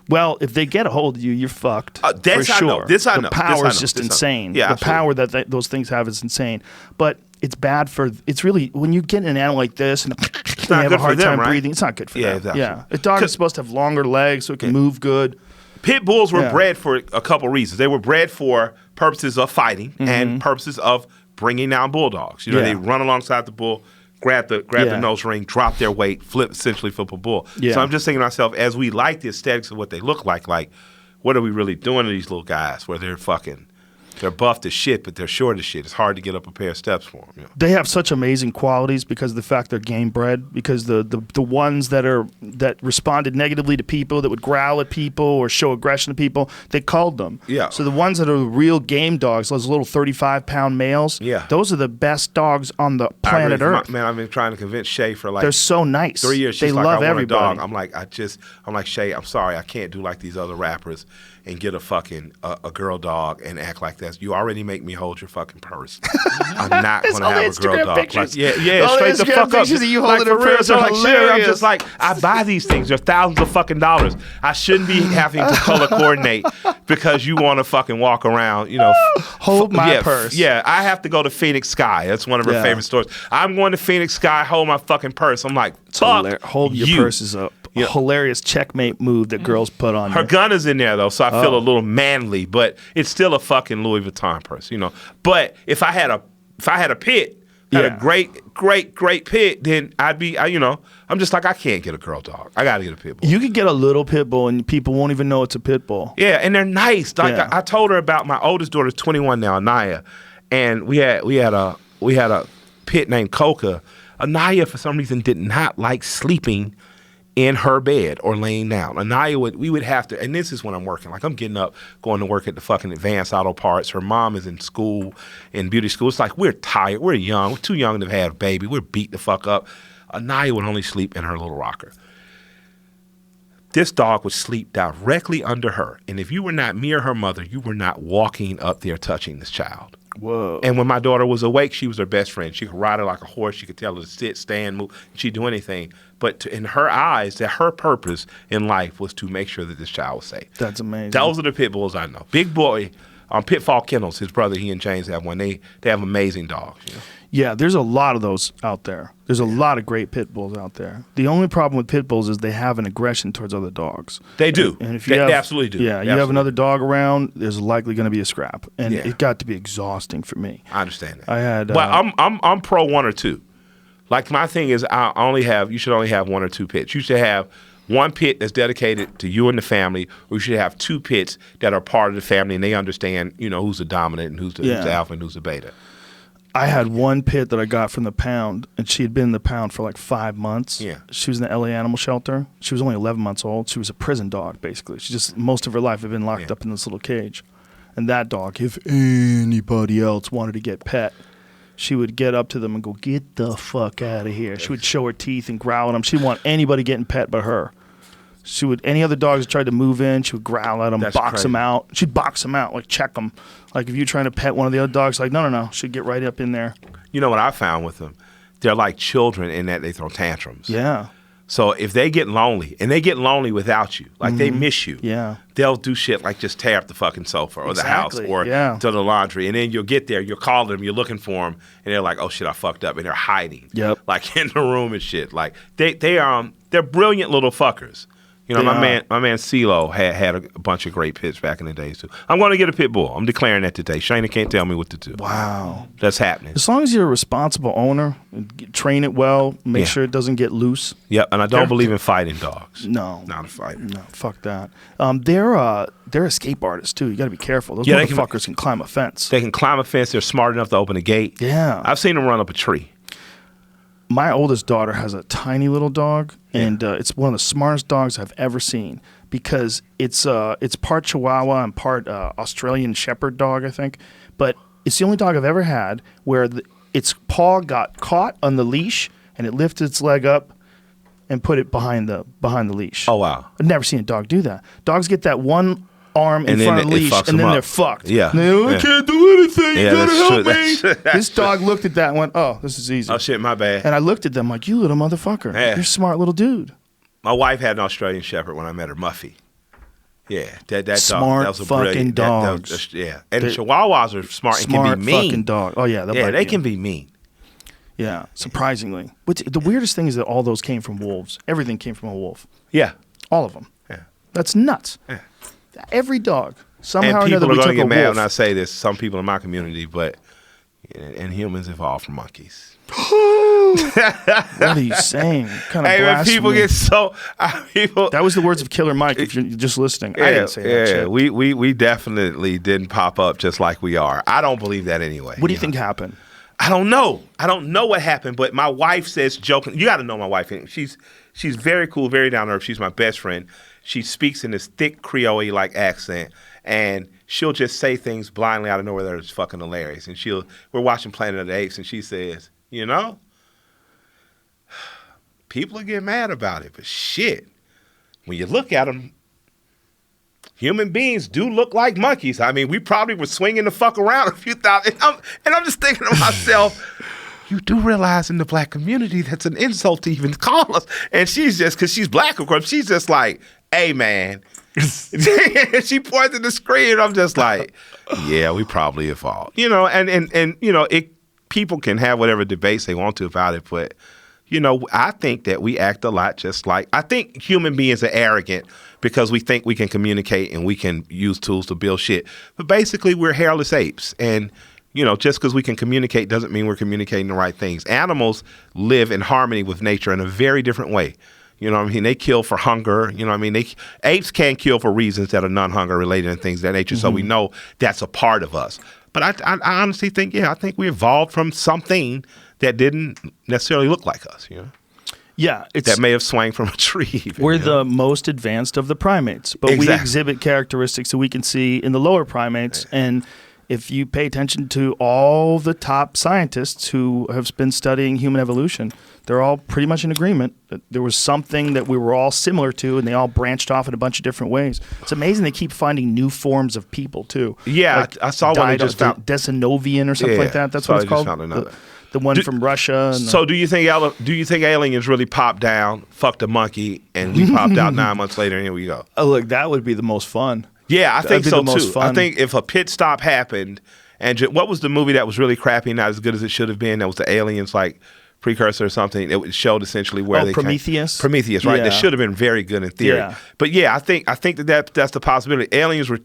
Well, if they get a hold of you, you're fucked. That's for I sure. know. This I know. The This I power know. is just This I know. insane. Yeah, the absolutely. power that those things have is insane. But it's bad for. It's really when you get an animal like this and they not have good a hard for them, time right? breathing. It's not good for Yeah, them. exactly. Yeah, a dog is supposed to have longer legs so it can move good. Pit bulls were Yeah. bred for a couple reasons. They were bred for purposes of fighting and purposes of bringing down bulldogs. You know, Yeah. they run alongside the bull, grab the nose ring, drop their weight, flip, essentially flip a bull. Yeah. So I'm just thinking to myself, as we like the aesthetics of what they look like, what are we really doing to these little guys where they're buffed as shit, but they're short as shit. It's hard to get up a pair of steps for them. You know? They have such amazing qualities because of the fact they're game bred. Because the ones that responded negatively to people, that would growl at people or show aggression to people, they culled them. Yeah. So the ones that are real game dogs, those little 35-pound males, Yeah. those are the best dogs on the I planet agree. Earth. Man, I've been trying to convince Shay for like They're so nice. 3 years. They She's like, love I want everybody. a dog. I'm like, Shay, I'm sorry, I can't do like these other rappers and get a fucking a girl dog and act like that. You already make me hold your fucking purse. I'm not It's gonna all have a girl Instagram dog. pictures. Like, yeah, All straight the Instagram fuck up. pictures of you Like, holding for her real, purse so are hilarious. I'm hilarious. just like, I buy these things. They're thousands of fucking dollars. I shouldn't be having to color coordinate because you want to fucking walk around, you know. Hold my purse. Yeah, I have to go to Phoenix Sky. That's one of her Yeah. favorite stores. I'm going to Phoenix Sky, hold my fucking purse. I'm like, fuck Hold your you. purses up. hilarious checkmate move that girls put on Her you. gun is in there though, so I feel a little manly, but it's still a fucking Louis Vuitton purse, But if I had a pit, had a great pit, then I'm just like, I can't get a girl dog. I got to get a pit bull. You could get a little pit bull and people won't even know it's a pit bull. Yeah, and they're nice. Like I told her about my oldest daughter's 21 now, Anaya, and we had a pit named Coca. Anaya for some reason did not like sleeping in her bed or laying down. Anaya we would have to, and this is when I'm working. Like I'm getting up, going to work at the fucking Advanced Auto Parts. Her mom is in school, in beauty school. It's like we're tired, we're young, we're too young to have had a baby. We're beat the fuck up. Anaya would only sleep in her little rocker. This dog would sleep directly under her, and if you were not me or her mother, you were not walking up there touching this child. Whoa. And when my daughter was awake, she was her best friend. She could ride her like a horse. She could tell her to sit, stand, move. She'd do anything. But in her eyes, that her purpose in life was to make sure that this child was safe. That's amazing. Those are the pit bulls I know. Big Boy, Pitfall Kennels, his brother, he and James have one. They have amazing dogs. Yeah, there's a lot of those out there. There's a lot of great pit bulls out there. The only problem with pit bulls is they have an aggression towards other dogs. They do. And if they absolutely do. Yeah, you have another dog around, there's likely going to be a scrap. And it got to be exhausting for me. I understand that. I had. Well, I'm pro one or two. Like my thing is, you should only have one or two pits. You should have one pit that's dedicated to you and the family, or you should have two pits that are part of the family and they understand, who's the dominant and who's the alpha and who's the beta. I had one pit that I got from the pound, and she had been in the pound for like 5 months. Yeah. She was in the LA animal shelter. She was only 11 months old. She was a prison dog, basically. She just, most of her life had been locked up in this little cage. And that dog, if anybody else wanted to get pet, she would get up to them and go, get the fuck out of here. She would show her teeth and growl at them. She didn't want anybody getting pet but her. Any other dogs that tried to move in, she would growl at them, box them out. She'd box them out, like check them. Like if you're trying to pet one of the other dogs, like no. She'd get right up in there. You know what I found with them? They're like children in that they throw tantrums. Yeah. So if they get lonely, and they get lonely without you, like they miss you, they'll do shit like just tear up the fucking sofa or the house or to the laundry. And then you'll get there, you'll call them, you're looking for them, and they're like, oh shit, I fucked up. And they're hiding, like in the room and shit. Like they're brilliant little fuckers. My man CeeLo had a bunch of great pits back in the days too. I'm going to get a pit bull. I'm declaring that today. Shayna can't tell me what to do. Wow. That's happening. As long as you're a responsible owner, train it well, make sure it doesn't get loose. Yep, and I don't believe in fighting dogs. No. Not a fighter. No, fuck that. They're escape artists too. You got to be careful. Those motherfuckers can climb a fence. They can climb a fence. They're smart enough to open a gate. Yeah. I've seen them run up a tree. My oldest daughter has a tiny little dog, and it's one of the smartest dogs I've ever seen because it's part Chihuahua and part Australian Shepherd dog, I think. But it's the only dog I've ever had where its paw got caught on the leash and it lifted its leg up and put it behind the leash. Oh wow! I've never seen a dog do that. Dogs get that one arm in front of the leash, and then they're fucked. Yeah. I can't do anything. You gotta help me. That's This dog looked at that and went, oh, this is easy. Oh, shit, my bad. And I looked at them like, you little motherfucker. Yeah. You're a smart little dude. My wife had an Australian Shepherd when I met her, Muffy. Yeah, that smart dog, that was a fucking brilliant dogs. And Chihuahuas are smart and can be mean. Fucking dog. Oh, yeah. They can be mean. Yeah, surprisingly. But the weirdest thing is that all those came from wolves. Everything came from a wolf. Yeah. All of them. Yeah. That's nuts. Yeah. Every dog. Somehow or and another, people we are took going to a get mad wolf. when I say this. Some people in my community, and humans evolved from monkeys. What are you saying? What kind of Hey, when blasphemy? people get so people. That was the words of Killer Mike. If you're just listening, I didn't say that shit. We definitely didn't pop up just like we are. I don't believe that anyway. What do you think happened? I don't know. I don't know what happened, but my wife says joking. You got to know my wife. She's very cool, very down to earth. She's my best friend. She speaks in this thick Creole-like accent, and she'll just say things blindly out of nowhere that are just fucking hilarious. And we're watching Planet of the Apes, and she says, people get mad about it, but shit, when you look at them, human beings do look like monkeys. I mean, we probably were swinging the fuck around a few thousand. And I'm just thinking to myself, you do realize in the black community that's an insult to even call us. And she's just, because she's black, of course, she's just like, hey, man. She points at the screen, and I'm just like, yeah, we probably evolved. And people can have whatever debates they want to about it, but I think that we act a lot just like, I think human beings are arrogant because we think we can communicate and we can use tools to build shit. But basically, we're hairless apes. And, just because we can communicate doesn't mean we're communicating the right things. Animals live in harmony with nature in a very different way. You know what I mean? They kill for hunger. You know what I mean? Apes can kill for reasons that are non-hunger related and things of that nature. So we know that's a part of us. But I honestly think, I think we evolved from something that didn't necessarily look like us, Yeah, that may have swung from a tree. Even, we're the most advanced of the primates, but we Exactly. exhibit characteristics that we can see in the lower primates. And if you pay attention to all the top scientists who have been studying human evolution, they're all pretty much in agreement that there was something that we were all similar to, and they all branched off in a bunch of different ways. It's amazing they keep finding new forms of people, too. Yeah, Like I saw one they just found. Decinovian or something like that. That's what it's called. The one from Russia. And so do you think aliens really popped down, fucked a monkey, and we popped out 9 months later, and here we go? Oh, look, that would be the most fun. Yeah, I think That'd be so the most too. fun. I think if a pit stop happened, and what was the movie that was really crappy, not as good as it should have been? That was the aliens precursor or something. It showed essentially where they Prometheus. Prometheus, right? Yeah. That should have been very good in theory. Yeah. But I think that's the possibility. Aliens were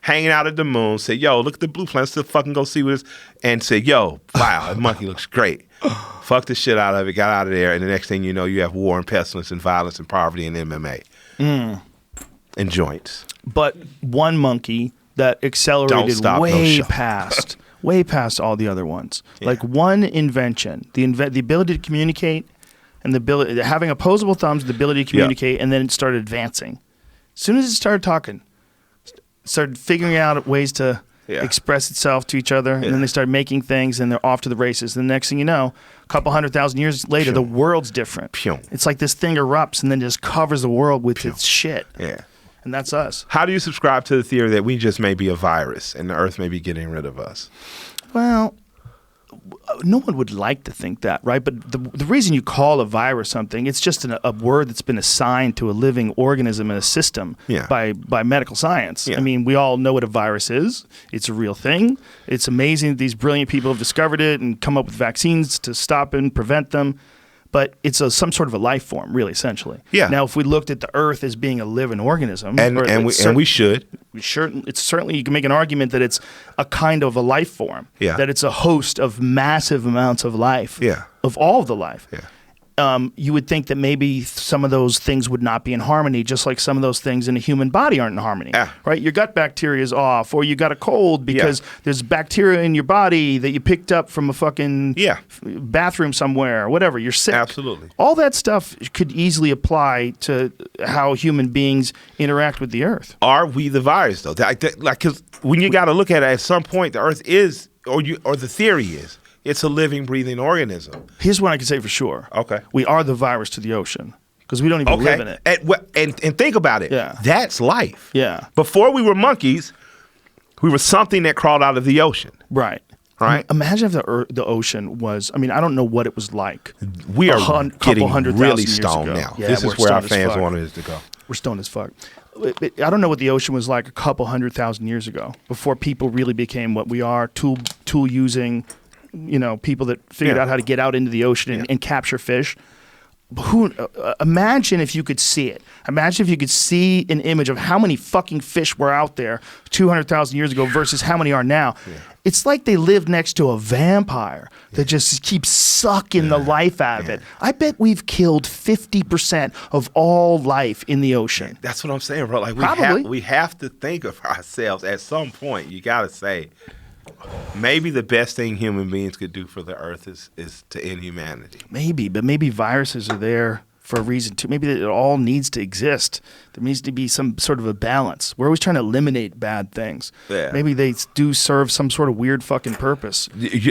hanging out at the moon, said, "Yo, look at the blue planet. Let's fucking go see what it's," and said, "Yo, wow, that monkey looks great." Fuck the shit out of it, got out of there, and the next thing you know, you have war and pestilence and violence and poverty and MMA and joints. But one monkey that accelerated way past all the other ones. Yeah. Like one invention, the ability to communicate, and the ability having opposable thumbs, the ability to communicate, and then it started advancing. As soon as it started talking, started figuring out ways to express itself to each other, and then they started making things, and they're off to the races. And the next thing you know, a couple 100,000 years later, the world's different. It's like this thing erupts and then just covers the world with its shit. Yeah. And that's us. How do you subscribe to the theory that we just may be a virus and the Earth may be getting rid of us? Well, no one would like to think that, right? But the reason you call a virus something, it's just a word that's been assigned to a living organism in a system by medical science. Yeah. I mean, we all know what a virus is. It's a real thing. It's amazing that these brilliant people have discovered it and come up with vaccines to stop and prevent them. But it's some sort of a life form, really, essentially. Yeah. Now, if we looked at the Earth as being a living organism, and we should. It's certainly, you can make an argument that it's a kind of a life form. Yeah. That it's a host of massive amounts of life. Yeah. Of all of the life. Yeah. You would think that maybe some of those things would not be in harmony, just like some of those things in a human body aren't in harmony. Yeah. Right? Your gut bacteria is off, or you got a cold because there's bacteria in your body that you picked up from a fucking bathroom somewhere, or whatever. You're sick. Absolutely. All that stuff could easily apply to how human beings interact with the Earth. Are we the virus, though? Because when you got to look at it, at some point, the Earth is, or the theory is, it's a living, breathing organism. Here's what I can say for sure. Okay. We are the virus to the ocean because we don't even live in it. And think about it. Yeah. That's life. Yeah. Before we were monkeys, we were something that crawled out of the ocean. Right. Right. Imagine if the ocean was, I mean, I don't know what it was like. We are getting 100,000 really years stoned ago. now. Yeah, this is we're where our stoned as fans fuck. wanted us to go. We're stoned as fuck. I don't know what the ocean was like a couple 100,000 years ago, before people really became what we are, tool using, people that figured out how to get out into the ocean and capture fish. Imagine if you could see it. Imagine if you could see an image of how many fucking fish were out there 200,000 years ago versus how many are now. Yeah. It's like they live next to a vampire that just keeps sucking the life out of it. I bet we've killed 50% of all life in the ocean. That's what I'm saying, bro. Like we have to think of ourselves at some point. You got to say, maybe the best thing human beings could do for the Earth is to end humanity. Maybe, but maybe viruses are there for a reason too. Maybe it all needs to exist. There needs to be some sort of a balance. We're always trying to eliminate bad things. Yeah. Maybe they do serve some sort of weird fucking purpose.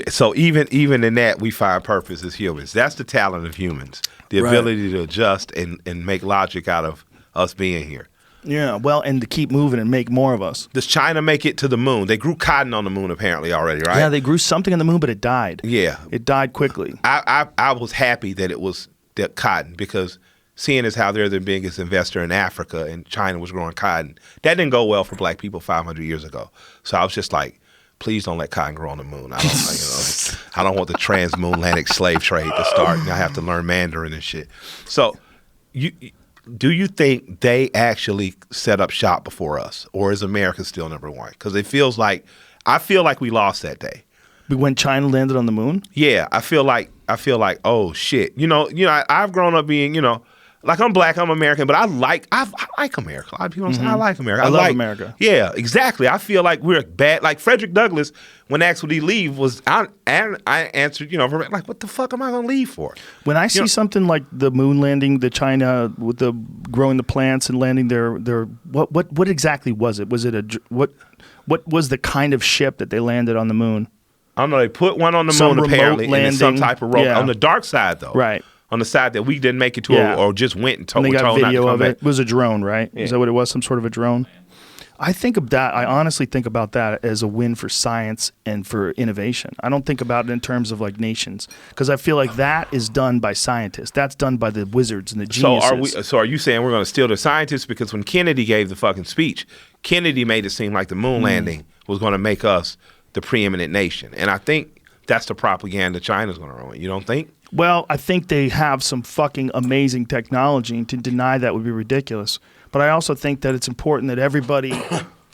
So even in that, we find purpose as humans. That's the talent of humans, the ability to adjust and make logic out of us being here. Yeah, well, and to keep moving and make more of us. Does China make it to the moon? They grew cotton on the moon apparently already, right? Yeah, they grew something on the moon, but it died. Yeah. It died quickly. I was happy that it was the cotton, because seeing as how they're the biggest investor in Africa and China was growing cotton, that didn't go well for black people 500 years ago. So I was just like, please don't let cotton grow on the moon. I don't want the transmoonlandic slave trade to start, and I have to learn Mandarin and shit. So, do you think they actually set up shop before us, or is America still number one? Because I feel like we lost that day. When China landed on the moon? Yeah, I feel like, oh shit. I've grown up being, like I'm black, I'm American, but I like America. A lot of people don't say I like America. I love America. Yeah, exactly. I feel like we're bad. Like Frederick Douglass, when asked would he leave, I answered, like, what the fuck am I gonna leave for? When I see something like the moon landing, the China with the growing the plants and landing their what exactly was it? Was it what was the kind of ship that they landed on the moon? I don't know. They put one on the moon apparently, and it's some type of rope on the dark side though. Right. On the side that we didn't make it to, or just went and told. And they got video of it. Back. It was a drone, right? Yeah. Is that what it was? Some sort of a drone? I honestly think about that as a win for science and for innovation. I don't think about it in terms of like nations, because I feel like that is done by scientists. That's done by the wizards and the geniuses. So are you saying we're going to steal the scientists? Because when Kennedy gave the fucking speech, Kennedy made it seem like the moon landing was going to make us the preeminent nation. And I think that's the propaganda China's going to run. You don't think? Well, I think they have some fucking amazing technology, and to deny that would be ridiculous. But I also think that it's important that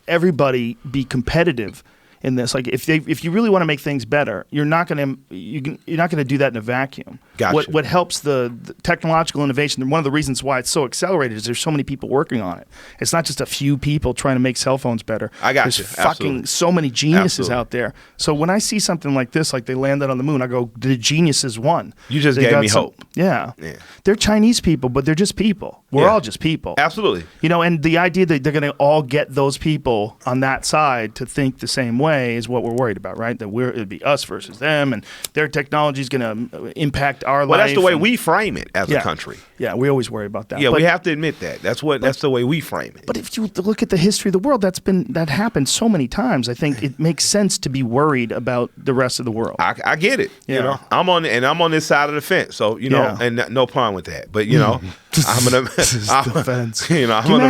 everybody be competitive in this. Like if you really want to make things better, you're not going to do that in a vacuum. Gotcha. What helps the technological innovation, one of the reasons why it's so accelerated is there's so many people working on it. It's not just a few people trying to make cell phones better. I got There's you. fucking Absolutely. so many geniuses Absolutely. out there. So when I see something like this, like they landed on the moon, I go, the geniuses won. You just They gave got me hope. Yeah. Yeah. They're Chinese people, but they're just people. We're Yeah. all just people. Absolutely. And the idea that they're going to all get those people on that side to think the same way is what we're worried about, right? That it'd be us versus them, and their technology is going to impact our life. Well, that's the way we frame it as a country. Yeah, we always worry about that. Yeah, we have to admit that. That's the way we frame it. But if you look at the history of the world, that happened so many times. I think it makes sense to be worried about the rest of the world. I get it. Yeah. I'm on this side of the fence. So and no problem with that. But I'm an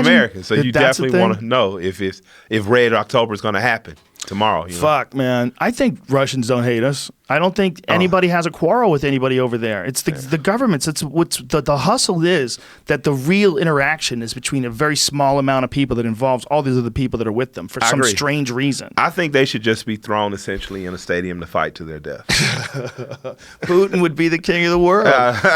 American. So you definitely want to know if Red October is going to happen tomorrow. Fuck, man. I think Russians don't hate us. I don't think anybody has a quarrel with anybody over there. It's the governments. It's what's the hustle is that the real interaction is between a very small amount of people that involves all these other people that are with them for some strange reason. I think they should just be thrown essentially in a stadium to fight to their death. Putin would be the king of the world.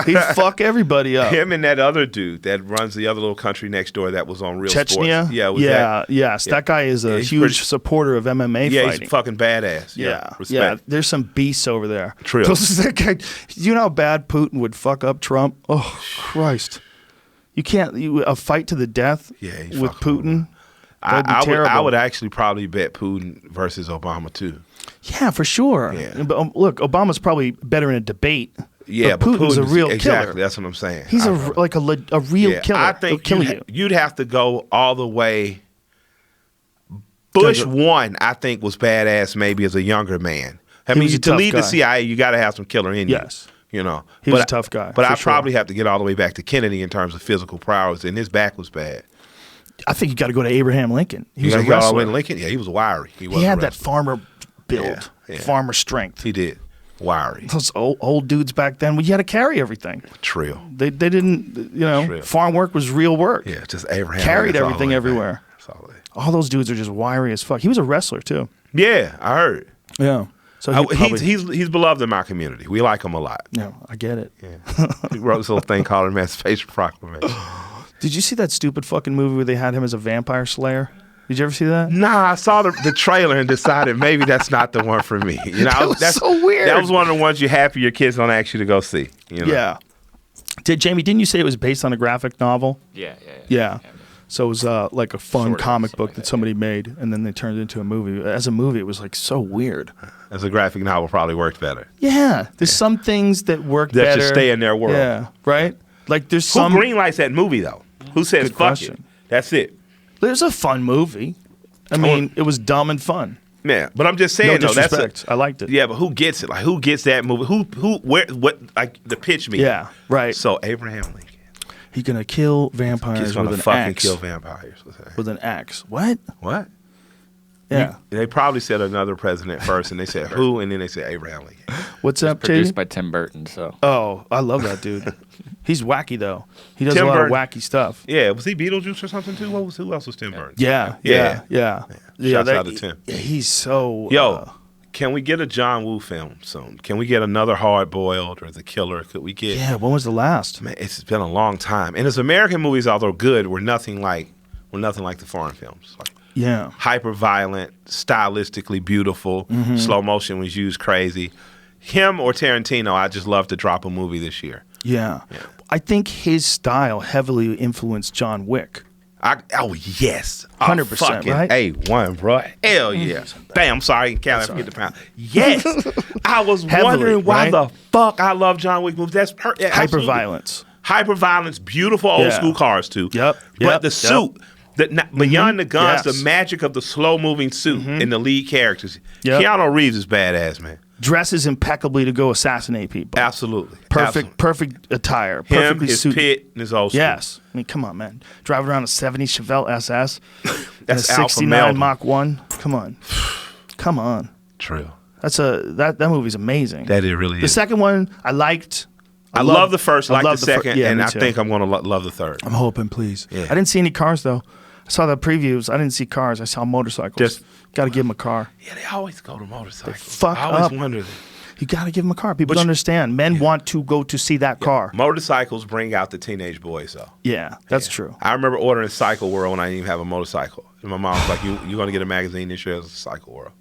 He'd fuck everybody up. Him and that other dude that runs the other little country next door that was on Real Chechnya? Sports. Yes. That guy is a huge supporter of MMA fighting. He's fucking badass. Yeah. There's some beasts over there. True. That guy, you know how bad Putin would fuck up Trump? Oh, Christ. You can't, a fight to the death with Putin? I would actually probably bet Putin versus Obama too. Yeah, for sure. Yeah. But look, Obama's probably better in a debate. Yeah, but Putin's a real exactly, killer. That's what I'm saying. He's a real killer. I think He'll kill you. You'd have to go all the way. Bush one, I think, was badass maybe as a younger man. I mean, to lead the CIA, you got to have some killer in you. Yes. He was a tough guy. But I probably have to get all the way back to Kennedy in terms of physical prowess, and his back was bad. I think you got to go to Abraham Lincoln. He was a all the way wrestler. to Lincoln? Yeah, he was wiry. He had that farmer build, farmer strength. He did. Wiry. Those old dudes back then, you had to carry everything. True. They didn't, farm work was real work. Yeah, just Abraham. Carried everything everywhere. All those dudes are just wiry as fuck. He was a wrestler too. Yeah, I heard. Yeah. So he's beloved in my community. We like him a lot. Yeah, I get it. Yeah. He wrote this little thing called Emancipation Proclamation. Did you see that stupid fucking movie where they had him as a vampire slayer? Did you ever see that? Nah, I saw the trailer and decided maybe that's not the one for me. That's so weird. That was one of the ones you're happy your kids don't ask you to go see. Yeah. Jamie, didn't you say it was based on a graphic novel? Yeah. So it was like a fun Sort of, comic something book like that that, somebody made, and then they turned it into a movie. As a movie, it was like so weird. As a graphic novel, probably worked better. Yeah, there's some things that work better. That should stay in their world. Yeah, right? Like there's Who some... greenlights that movie, though? Who says, Good fuck question. it? That's it. There's a fun movie. I mean, it was dumb and fun. Yeah, but I'm just saying, No though, disrespect. I liked it. Yeah, but who gets it? Like, who gets that movie? The pitch me. Yeah, right. So, Abraham Lincoln. He's going to kill vampires He's going with to an fucking axe. kill vampires. With an axe. What? What? Yeah. They probably said another president first, and they said who, and then they said Abraham Lincoln. What's up, Produced Chase? by Tim Burton. So Oh, I love that dude. He's wacky though. He does Tim a lot Burton. of wacky stuff. Yeah, was he Beetlejuice or something too? Who else was Tim Burton? Yeah. Shouts out to Tim. He's so Yo, can we get a John Woo film soon? Can we get another Hard Boiled or The Killer? Could we get? yeah. When was the last? Man, it's been a long time. And his American movies, although good, were nothing like the foreign films. Like Yeah. hyper violent, stylistically beautiful. Slow motion was used crazy. Him or Tarantino, I just love to drop a movie this year. Yeah. I think his style heavily influenced John Wick. Yes. 100%, fucking right? A1, bro. Hell yeah. Bam, sorry, Cal, I forget the pound. Yes. I was Heavily, wondering why right? the fuck I love John Wick movies. That's Hyper violence. Hyper violence, beautiful old school cars too. Yep. But the suit, beyond the guns, Yes. the magic of the slow moving suit and the lead characters. Yep. Keanu Reeves is badass, man. Dresses impeccably to go assassinate people. Absolutely. Perfect attire. Him, Perfectly his suited. pit, and his old school. Yes. I mean, come on, man. Driving around a 70 Chevelle SS. That's and a Alpha 69 Melvin. Mach 1. Come on. Come on. True. That movie's amazing. That it really The is. second one I liked. I love the first, I like the love second, yeah, and me I too. think I'm going to love the third. I'm hoping, please. Yeah. I didn't see any cars though. I saw the previews. I didn't see cars. I saw motorcycles. Just- got to give them a car. Yeah, they always go to motorcycles. fuck I always up. wonder that. You got to give them a car. People But don't you- understand. Men want to go to see that car. Motorcycles bring out the teenage boys, though. Yeah, that's true. I remember ordering Cycle World when I didn't even have a motorcycle. And my mom was like, you're going to get a magazine this year as Cycle World.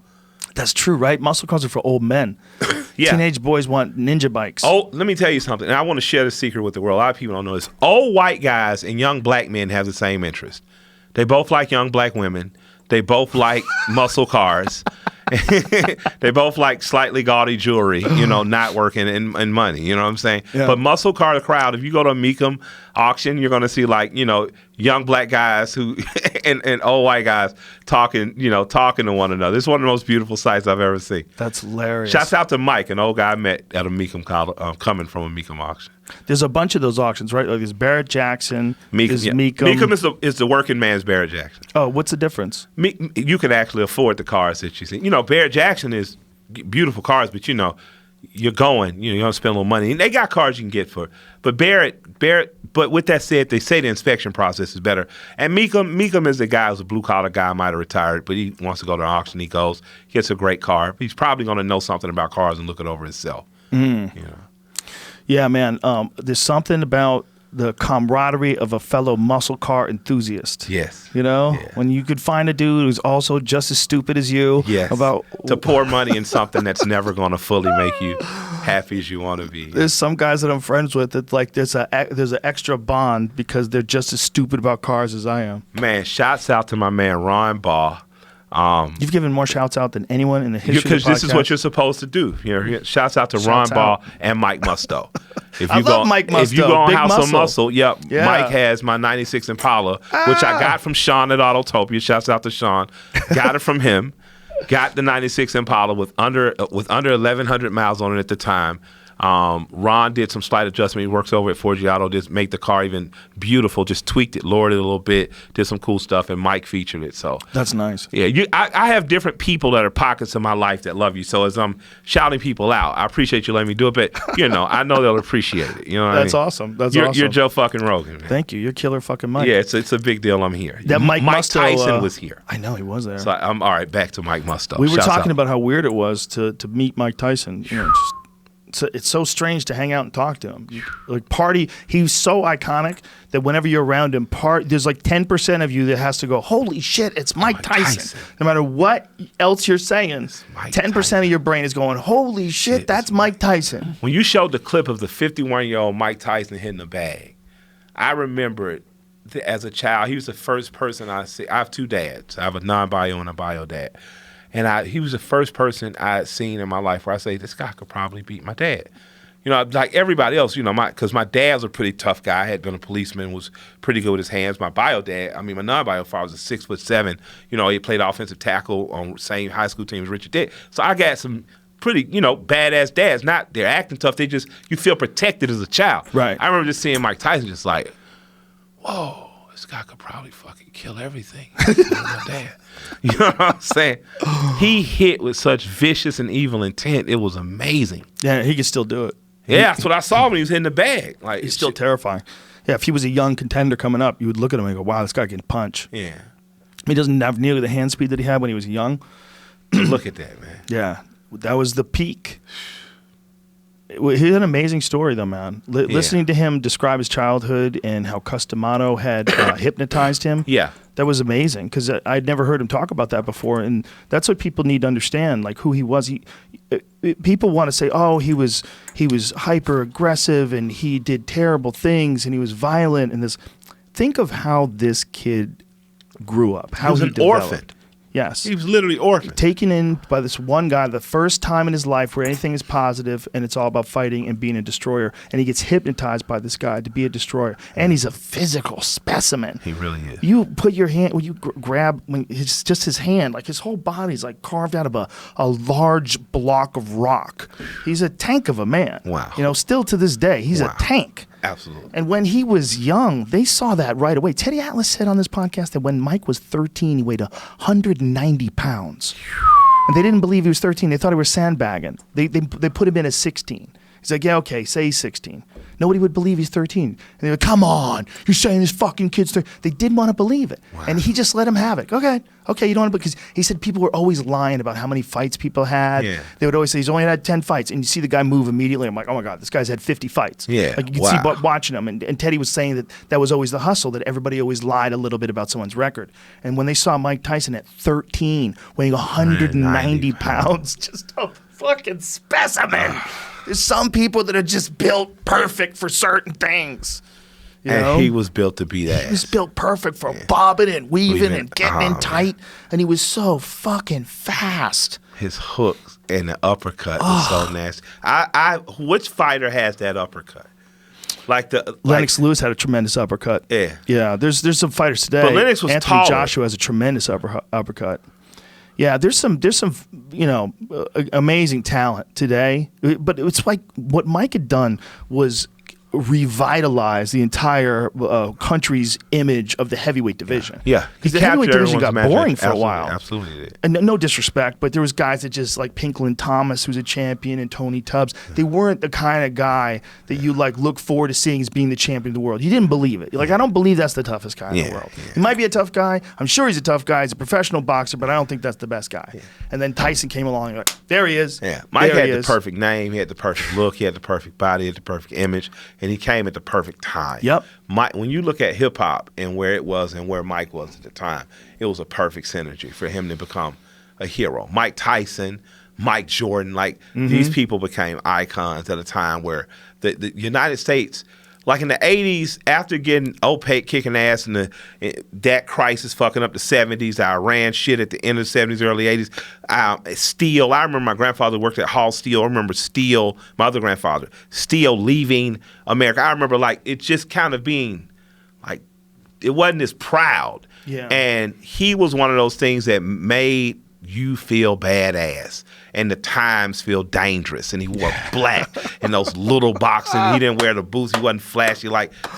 That's true, right? Muscle cars are for old men. Yeah. Teenage boys want ninja bikes. Oh, let me tell you something. And I want to share the secret with the world. A lot of people don't know this. Old white guys and young black men have the same interest. They both like young black women. They both like muscle cars. They both like slightly gaudy jewelry, not working and money. You know what I'm saying? Yeah. But muscle car crowd, if you go to a Mecum auction, you're going to see young black guys who and old white guys talking to one another. It's one of the most beautiful sights I've ever seen. That's hilarious. Shouts out to Mike, an old guy I met at a Mecum coming from a Mecum auction. There's a bunch of those auctions, right? Like there's Barrett Jackson. There's Yeah. Mecum. Mecum is the working man's Barrett Jackson. Oh, what's the difference? You can actually afford the cars that you see. Barrett Jackson is beautiful cars, but you're going, you don't spend a little money. And they got cars you can get but Barrett, but with that said, they say the inspection process is better. And Mecum is the guy who's a blue collar guy, might have retired, but he wants to go to an auction. He goes, gets a great car. He's probably going to know something about cars and look it over himself. Yeah, man. There's something about the camaraderie of a fellow muscle car enthusiast. Yes. When you could find a dude who's also just as stupid as you. Yes. To pour money in something that's never going to fully make you happy as you want to be. There's some guys that I'm friends with that like there's an extra bond because they're just as stupid about cars as I am. Man, shouts out to my man Ron Ball. You've given more shouts out than anyone in the history of the Because this is what podcast. you're supposed to do. Shouts out to Ron Shouts Ball out. and Mike Musto. If I love Mike If you Musto. go on Big House muscle. of Muscle, yep, Yeah. Mike has my 96 Impala, which I got from Sean at Autotopia. Shouts out to Sean. Got it from him. Got the 96 Impala with under 1,100 miles on it at the time. Ron did some slight adjustment. He works over at Forgiato, just make the car even beautiful, just tweaked it, lowered it a little bit, did some cool stuff, and Mike featured it. So That's nice. yeah, I have different people that are pockets of my life that love you. So as I'm shouting people out, I appreciate you letting me do it, but I know they'll appreciate it. You know what That's I mean? awesome. That's you're, awesome. You're Joe fucking Rogan, man. Thank you. You're killer fucking Mike. Yeah, it's a big deal. I'm here. That Mike Musto, Tyson was here. I know he was there. So I'm all right. Back to Mike Musto. We were Shouts talking out. about how weird it was to meet Mike Tyson. It's so strange to hang out and talk to him. He was so iconic that whenever you're around him, there's like 10% of you that has to go, holy shit, it's Mike Tyson. No matter what else you're saying, Mike 10% of your brain is going, holy shit, that's Mike Tyson. When you showed the clip of the 51-year-old Mike Tyson hitting the bag, I remember it as a child. He was the first person I see. I have two dads. I have a non-bio and a bio dad. And he was the first person I had seen in my life where I say, this guy could probably beat my dad. Like everybody else, because my dad's a pretty tough guy. I had been a policeman, was pretty good with his hands. My bio dad, my non-bio father was 6'7". He played offensive tackle on same high school team as Richard Dick. So I got some pretty, badass dads. Not they're acting tough. You feel protected as a child. Right. I remember just seeing Mike Tyson just like, whoa. this guy could probably fucking kill everything. My dad. You know what I'm saying? He hit with such vicious and evil intent. It was amazing. Yeah, he could still do it. Yeah, that's what I saw when he was hitting the bag. Like He's still terrifying. Yeah, if he was a young contender coming up, you would look at him and go, wow, this guy can punch. Yeah. He doesn't have nearly the hand speed that he had when he was young. Look at that, man. Yeah, that was the peak. He had an amazing story, though, man. Listening to him describe his childhood and how Customato had hypnotized him. Yeah. That was amazing because I'd never heard him talk about that before. And that's what people need to understand, like who he was. People want to say, oh, he was hyper aggressive and he did terrible things and he was violent. And this, think of how this kid grew up. How he was an developed. orphan. Yes. He was literally orphaned. Taken in by this one guy, the first time in his life where anything is positive and it's all about fighting and being a destroyer. And he gets hypnotized by this guy to be a destroyer. And he's a physical specimen. He really is. You put your hand, when you grab, when it's just his hand, like his whole body's like carved out of a large block of rock. He's a tank of a man. Wow. You know, still to this day, he's a tank. Absolutely. And when he was young, they saw that right away. Teddy Atlas said on this podcast that when Mike was 13, he weighed 190 pounds. And they didn't believe he was 13. They thought he was sandbagging. They put him in at 16. He's like, yeah, okay, say he's 16. Nobody would believe he's 13. And they were like, come on, you're saying this fucking kid's 13. They didn't want to believe it. Wow. And he just let him have it. Okay, you don't want to, because he said people were always lying about how many fights people had. Yeah. They would always say he's only had 10 fights. And you see the guy move immediately. I'm like, oh my God, this guy's had 50 fights. Yeah. Like you can see watching him. And Teddy was saying that was always the hustle, that everybody always lied a little bit about someone's record. And when they saw Mike Tyson at 13, weighing 190 pounds, just a fucking specimen. There's some people that are just built perfect for certain things. You know? He was built to be that. He was built perfect for bobbing and weaving and getting in tight. And he was so fucking fast. His hooks and the uppercut was so nasty. Which fighter has that uppercut? Lennox Lewis had a tremendous uppercut. Yeah. Yeah, there's some fighters today. But Lennox was Anthony taller. Joshua has a tremendous uppercut. Yeah, there's some amazing talent today, but it's like what Mike had done was revitalize the entire country's image of the heavyweight division. Yeah. Because the heavyweight division got boring for a while. Absolutely did. And no disrespect, but there was guys that just like Pinklin Thomas, who's a champion, and Tony Tubbs. They weren't the kind of guy that you like look forward to seeing as being the champion of the world. You didn't believe it. You're like, I don't believe that's the toughest guy in the world. Yeah. He might be a tough guy. I'm sure he's a tough guy. He's a professional boxer, but I don't think that's the best guy. Yeah. And then Tyson came along and like, there he is. Yeah. Mike had the perfect name. He had the perfect look. He had the perfect body. He had the perfect image. And he came at the perfect time. Yep. Mike, when you look at hip hop and where it was and where Mike was at the time, it was a perfect synergy for him to become a hero. Mike Tyson, Mike Jordan, these people became icons at a time where the United States, like in the 80s, after getting OPEC kicking ass and that crisis fucking up the 70s, the Iran shit at the end of the 70s, early 80s, Steel. I remember my grandfather worked at Hall Steel. I remember Steel, my other grandfather, Steel leaving America. I remember it just kind of being it wasn't as proud. Yeah. And he was one of those things that made you feel badass and the times feel dangerous, and he wore black and those little boxes. He didn't wear the boots. He wasn't flashy.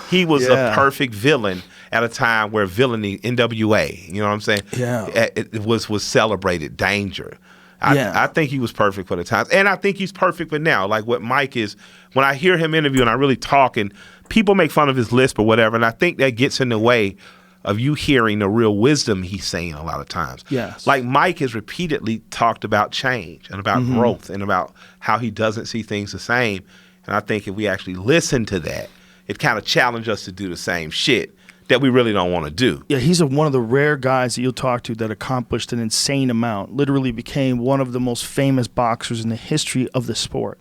He was a perfect villain at a time where villainy, NWA, you know what I'm saying? Yeah. It was celebrated danger. I think he was perfect for the times, and I think he's perfect for now. Like what Mike is, when I hear him interview and I really talk, and people make fun of his lisp or whatever, and I think that gets in the way of you hearing the real wisdom he's saying a lot of times. Yes. Like Mike has repeatedly talked about change and about growth and about how he doesn't see things the same. And I think if we actually listen to that, it kind of challenges us to do the same shit that we really don't want to do. Yeah, he's one of the rare guys that you'll talk to that accomplished an insane amount, literally became one of the most famous boxers in the history of the sport.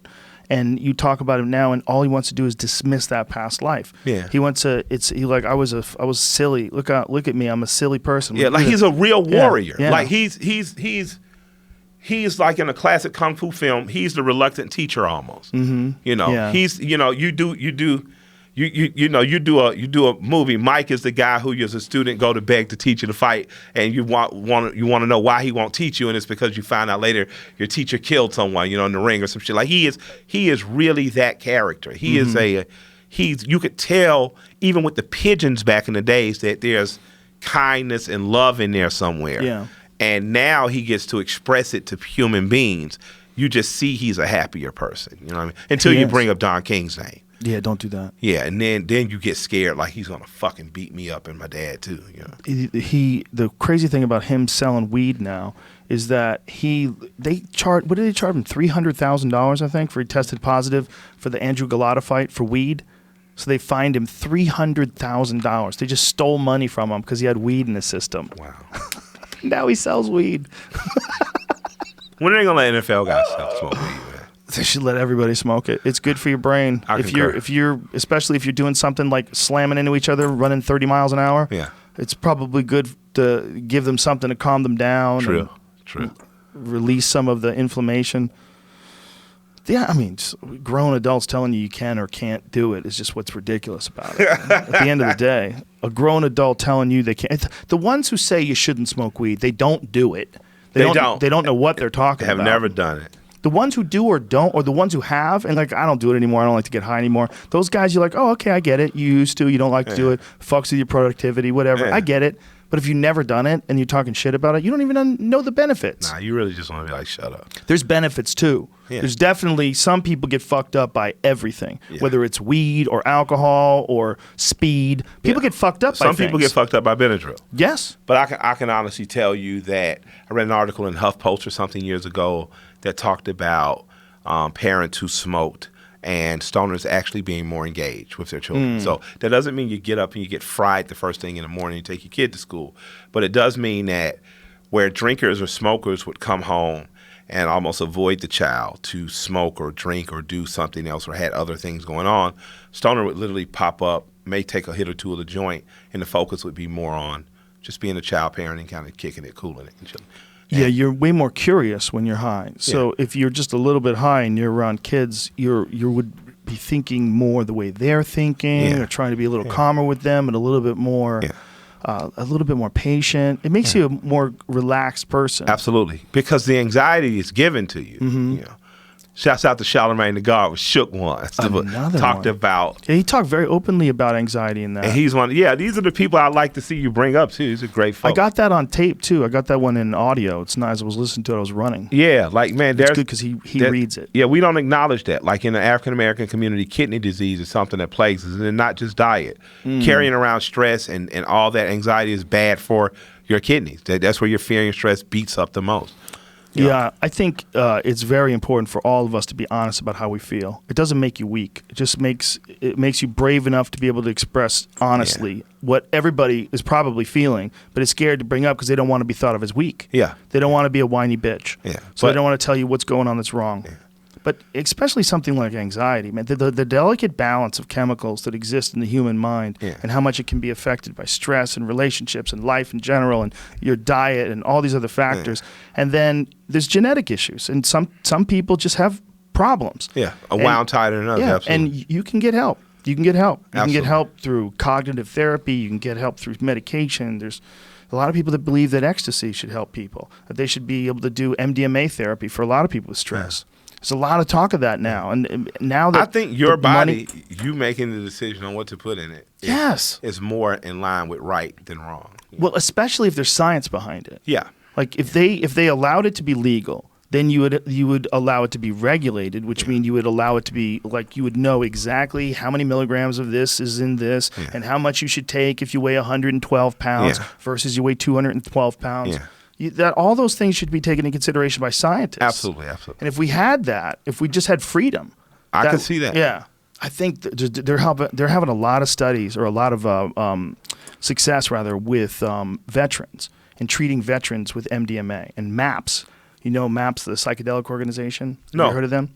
And you talk about him now, and all he wants to do is dismiss that past life. Yeah, he wants to. I was silly. Look at me. I'm a silly person. Yeah, he's a real warrior. Yeah. Like he's like in a classic kung fu film. He's the reluctant teacher almost. Mm-hmm. He's you do a movie. Mike is the guy who, as a student, go to beg to teach you to fight, and you want to know why he won't teach you, and it's because you find out later your teacher killed someone, in the ring or some shit. Like he is really that character. He is you could tell even with the pigeons back in the days that there's kindness and love in there somewhere. Yeah. And now he gets to express it to human beings. You just see he's a happier person. You know what I mean? Until you bring up Don King's name. Yeah, don't do that. Yeah, and then you get scared like he's gonna fucking beat me up and my dad too. You know. The crazy thing about him selling weed now is that they charge what did they charge him $300,000 I think for he tested positive for the Andrew Galata fight for weed. So they fined him $300,000. They just stole money from him because he had weed in his system. Wow. Now he sells weed. When are they gonna let NFL guys smoke weed, man? They should let everybody smoke it. It's good for your brain. If you're especially if you're doing something like slamming into each other, running 30 miles an hour. Yeah. It's probably good to give them something to calm them down. True. Release some of the inflammation. Yeah, I mean, grown adults telling you can or can't do it is just what's ridiculous about it. At the end of the day, a grown adult telling you they can't. The ones who say you shouldn't smoke weed, they don't do it. They don't know what they're talking about. Have never done it. The ones who do or don't, or the ones who have, and like, I don't do it anymore. I don't like to get high anymore. Those guys, you're like, oh, okay, I get it. You used to. You don't like to do it. Fucks with your productivity, whatever. Yeah. I get it. But if you've never done it and you're talking shit about it, you don't even know the benefits. Nah, you really just want to be like, shut up. There's benefits too. Yeah. There's definitely some people get fucked up by everything, whether it's weed or alcohol or speed. People get fucked up by Some people get fucked up by Benadryl. Yes. But I can honestly tell you that I read an article in HuffPost or something years ago that talked about parents who smoked and stoners actually being more engaged with their children. So that doesn't mean you get up and you get fried the first thing in the morning and take your kid to school. But it does mean that where drinkers or smokers would come home and almost avoid the child to smoke or drink or do something else or had other things going on, stoner would literally pop up, may take a hit or two of the joint, and the focus would be more on just being a child parent and kind of kicking it, cooling it, and chilling. Yeah, you're way more curious when you're high. So if you're just a little bit high and you're around kids, you would be thinking more the way they're thinking, or trying to be a little calmer with them and a little bit more patient. It makes you a more relaxed person. Absolutely, because the anxiety is given to you. You know. Shouts out to Charlamagne the God was shook once. Talked about. Yeah, he talked very openly about anxiety in that. And he's one. Yeah, these are the people I like to see you bring up too. He's a great folk. I got that on tape too. I got that one in audio. It's nice. I was listening to it. I was running. Yeah, like man, it's good because he reads it. Yeah, we don't acknowledge that. Like in the African American community, kidney disease is something that plagues us, and not just diet. Carrying around stress and all that anxiety is bad for your kidneys. That's where your fear and stress beats up the most. Yeah, I think it's very important for all of us to be honest about how we feel. It doesn't make you weak. It just makes you brave enough to be able to express honestly what everybody is probably feeling, but is scared to bring up because they don't want to be thought of as weak. Yeah. They don't want to be a whiny bitch. Yeah. So they don't want to tell you what's going on that's wrong. Yeah. But especially something like anxiety, man, the delicate balance of chemicals that exist in the human mind and how much it can be affected by stress and relationships and life in general and your diet and all these other factors. Yeah. And then there's genetic issues. And some people just have problems. Yeah, wound tighter than others, absolutely. And you can get help. You can get help. You can get help through cognitive therapy. You can get help through medication. There's a lot of people that believe that ecstasy should help people, that they should be able to do MDMA therapy for a lot of people with stress. Yeah. There's a lot of talk of that now, and now that I think your body, you making the decision on what to put in it, is more in line with right than wrong. Well, especially if there's science behind it. Yeah, like if they allowed it to be legal, then you would allow it to be regulated, which means you would allow it to be like you would know exactly how many milligrams of this is in this, and how much you should take if you weigh 112 pounds versus you weigh 212 pounds. Yeah. That all those things should be taken into consideration by scientists. Absolutely. And if we had that, if we just had freedom, I could see that. Yeah, I think they're having a lot of studies or a lot of success rather with veterans and treating veterans with MDMA and MAPS. You know MAPS, the psychedelic organization. No, have you heard of them?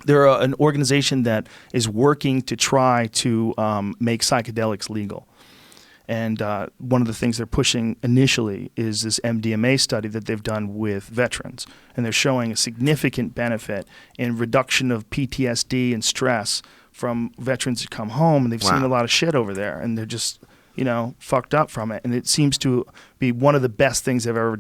They're an organization that is working to try to make psychedelics legal. And one of the things they're pushing initially is this MDMA study that they've done with veterans. And they're showing a significant benefit in reduction of PTSD and stress from veterans who come home. And they've seen a lot of shit over there. And they're just, fucked up from it. And it seems to be one of the best things they've ever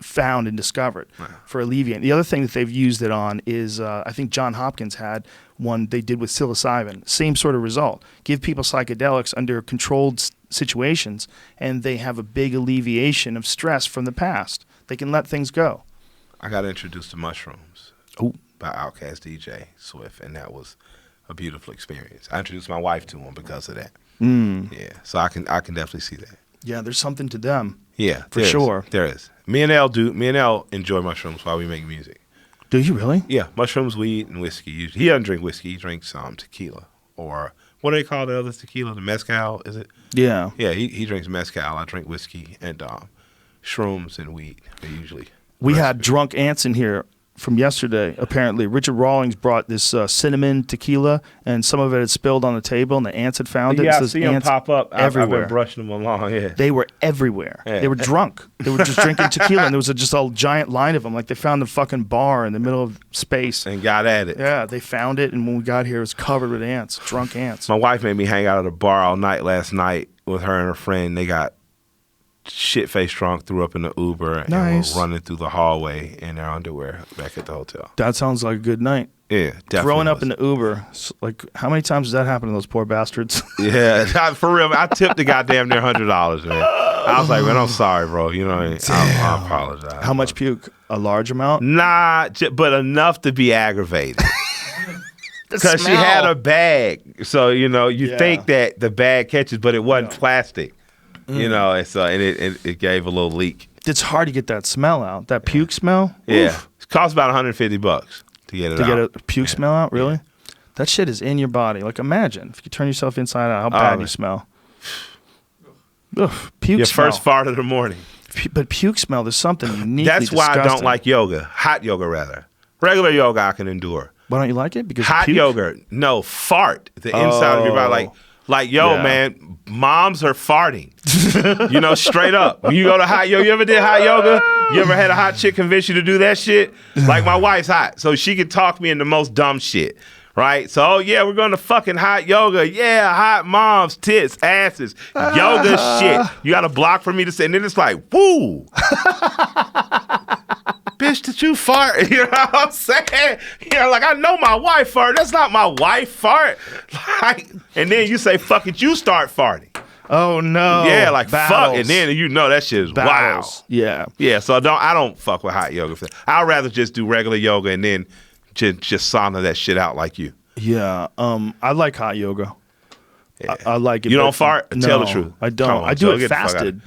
found and discovered for alleviating. The other thing that they've used it on is I think John Hopkins had one they did with psilocybin. Same sort of result. Give people psychedelics under controlled situations, and they have a big alleviation of stress from the past. They can let things go. I got introduced to mushrooms by Outkast DJ Swift, and that was a beautiful experience. I introduced my wife to them because of that. Yeah, so I can definitely see that. Yeah, there's something to them. Yeah, for sure. There is. Me and Elle enjoy mushrooms while we make music. Do you really? Yeah, mushrooms, weed, and whiskey. He doesn't drink whiskey. He drinks tequila, or what do they call the other tequila? The mezcal, is it? Yeah. Yeah, he drinks mezcal. I drink whiskey and shrooms and weed. They usually. We had drunk ants in here from yesterday, apparently. Richard Rawlings brought this cinnamon tequila, and some of it had spilled on the table, and the ants had found it. Yeah, So I see them pop up. everywhere. I've been brushing them along, yeah. They were everywhere. Yeah. They were drunk. They were just drinking tequila, and there was just a giant line of them. Like they found the fucking bar in the middle of space. And got at it. Yeah, they found it, and when we got here, it was covered with ants, drunk ants. My wife made me hang out at a bar all night last night with her and her friend. They got shit-faced drunk, threw up in the Uber, and Nice. were running through the hallway in their underwear back at the hotel. That sounds like a good night. Yeah, definitely. Throwing up was. in the Uber, like how many times does that happen to those poor bastards? Yeah, for real. I tipped the goddamn near $100, man. I was like, man, I'm sorry, bro. You know what I mean? I apologize. How much puke? A large amount? Nah, but enough to be aggravated. Because she had a bag. So, you think that the bag catches, but it wasn't plastic. And so it gave a little leak. It's hard to get that smell out. That puke smell? Yeah. Oof. It costs about $150 to get it out. To get a puke smell out, really? Yeah. That shit is in your body. Like, imagine if you turn yourself inside out, how bad you smell. Ugh, puke Your smell. first fart of the morning. But puke smell, there's something uniquely That's why disgusting. I don't like yoga. Hot yoga, rather. Regular yoga I can endure. Why don't you like it? Because hot puke? yoga, no, fart. The inside of your body, man, moms are farting. Straight up. When you go to hot yoga, you ever did hot yoga? You ever had a hot chick convince you to do that shit? Like my wife's hot, so she could talk me into most dumb shit. Right? So, we're going to fucking hot yoga. Yeah, hot moms, tits, asses, yoga shit. You got a block for me to say. And then it's like, woo. Bitch, did you fart? You know what I'm saying? Like, I know my wife fart. That's not my wife fart. Like, and then you say, fuck it, you start farting. Oh, no. Yeah, like, Battles. fuck. And then that shit is Battles. wow. Yeah. Yeah, so I don't fuck with hot yoga. I'd rather just do regular yoga and then just sauna that shit out like you. Yeah. I like hot yoga. Yeah. I like it. You don't fart? No, Tell the truth. I don't. Come on, I do so it get the fuck fasted.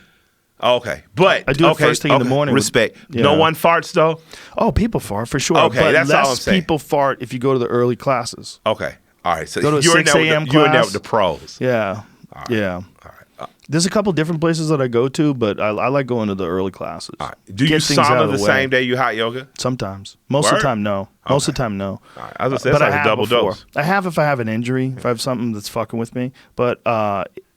Okay, but I do it first thing in the morning. Respect. Yeah. No one farts though. Oh, people fart for sure. Okay, but that's less all I'm saying. people fart if you go to the early classes. Okay, all right. So Go to a you're in 6 there a.m. you're in there class. with the pros. Yeah. All right. Yeah. All right. There's a couple different places that I go to, but I like going to the early classes. All right. Do you Get things out sauna of the way. same day you hot yoga? Sometimes. Most of the time, no. Most of the time, no. All right. I was gonna say, that's like a double dose. I have if I have an injury, if I have something that's fucking with me. But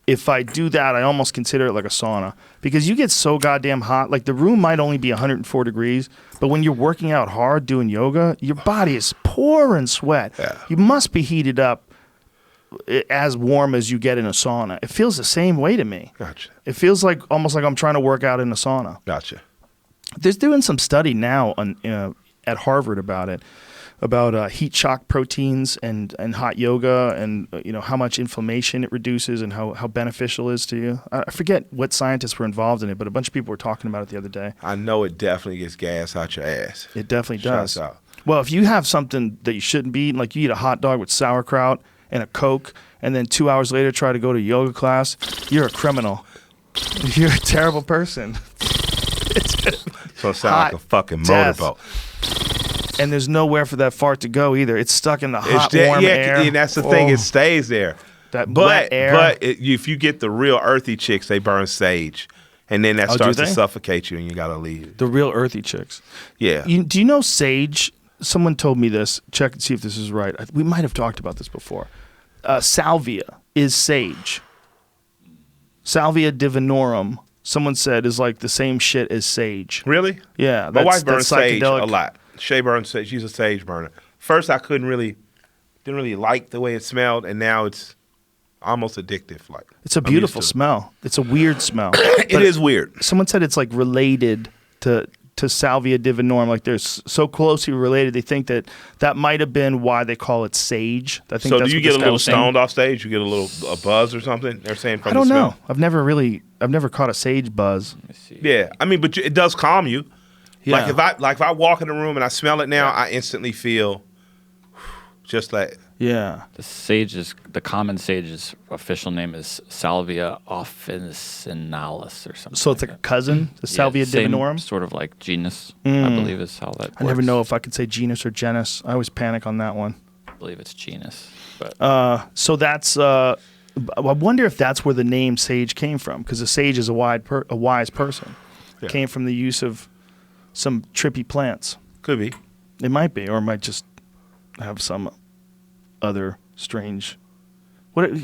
if I do that, I almost consider it like a sauna because you get so goddamn hot. Like the room might only be 104 degrees, but when you're working out hard doing yoga, your body is pouring sweat. Yeah. You must be heated up as warm as you get in a sauna. It feels the same way to me. Gotcha. It feels like almost like I'm trying to work out in a sauna. Gotcha. There's doing some study now on, at Harvard about it, about heat shock proteins and hot yoga and how much inflammation it reduces and how beneficial it is to you. I forget what scientists were involved in it, but a bunch of people were talking about it the other day. I know it definitely gets gas out your ass. It definitely does. Shouts out. Well, if you have something that you shouldn't be eating, like you eat a hot dog with sauerkraut and a Coke, and then 2 hours later try to go to yoga class, you're a criminal. You're a terrible person. So it sounds like a fucking motorboat. And there's nowhere for that fart to go either. It's stuck in the hot, warm air. And that's the thing. It stays there. That wet air. But if you get the real earthy chicks, they burn sage. And then that starts to suffocate you and you got to leave. The real earthy chicks. Yeah. Do you know sage? Someone told me this. Check and see if this is right. We might have talked about this before. Salvia is sage. Salvia divinorum, someone said, is like the same shit as sage. Really? Yeah. My wife burns sage a psychedelic. lot. Shay burns sage. She's a sage burner. First, I didn't really like the way it smelled, and now it's almost addictive. Like It's a beautiful smell. It's a weird smell. It is weird. Someone said it's like related to to Salvia divinorum. Like they're so closely related, they think that might have been why they call it sage. I think So that's do you what get this a guy little was saying. stoned off stage? You get a buzz or something? They're saying from I don't the smell. know. I've never caught a sage buzz. Let me see. Yeah, I mean, but it does calm you. Yeah. Like if I walk in the room and I smell it now, I instantly feel just like. Yeah. The common sage's official name is Salvia officinalis or something. So it's like a cousin, the Salvia same divinorum. sort of like genus, I believe is how that works. I never know if I could say genus or genus. I always panic on that one. I believe it's genus. But So that's. I wonder if that's where the name sage came from, because a sage is a wise person. Yeah. Came from the use of some trippy plants. Could be. It might be, or it might just have some other strange.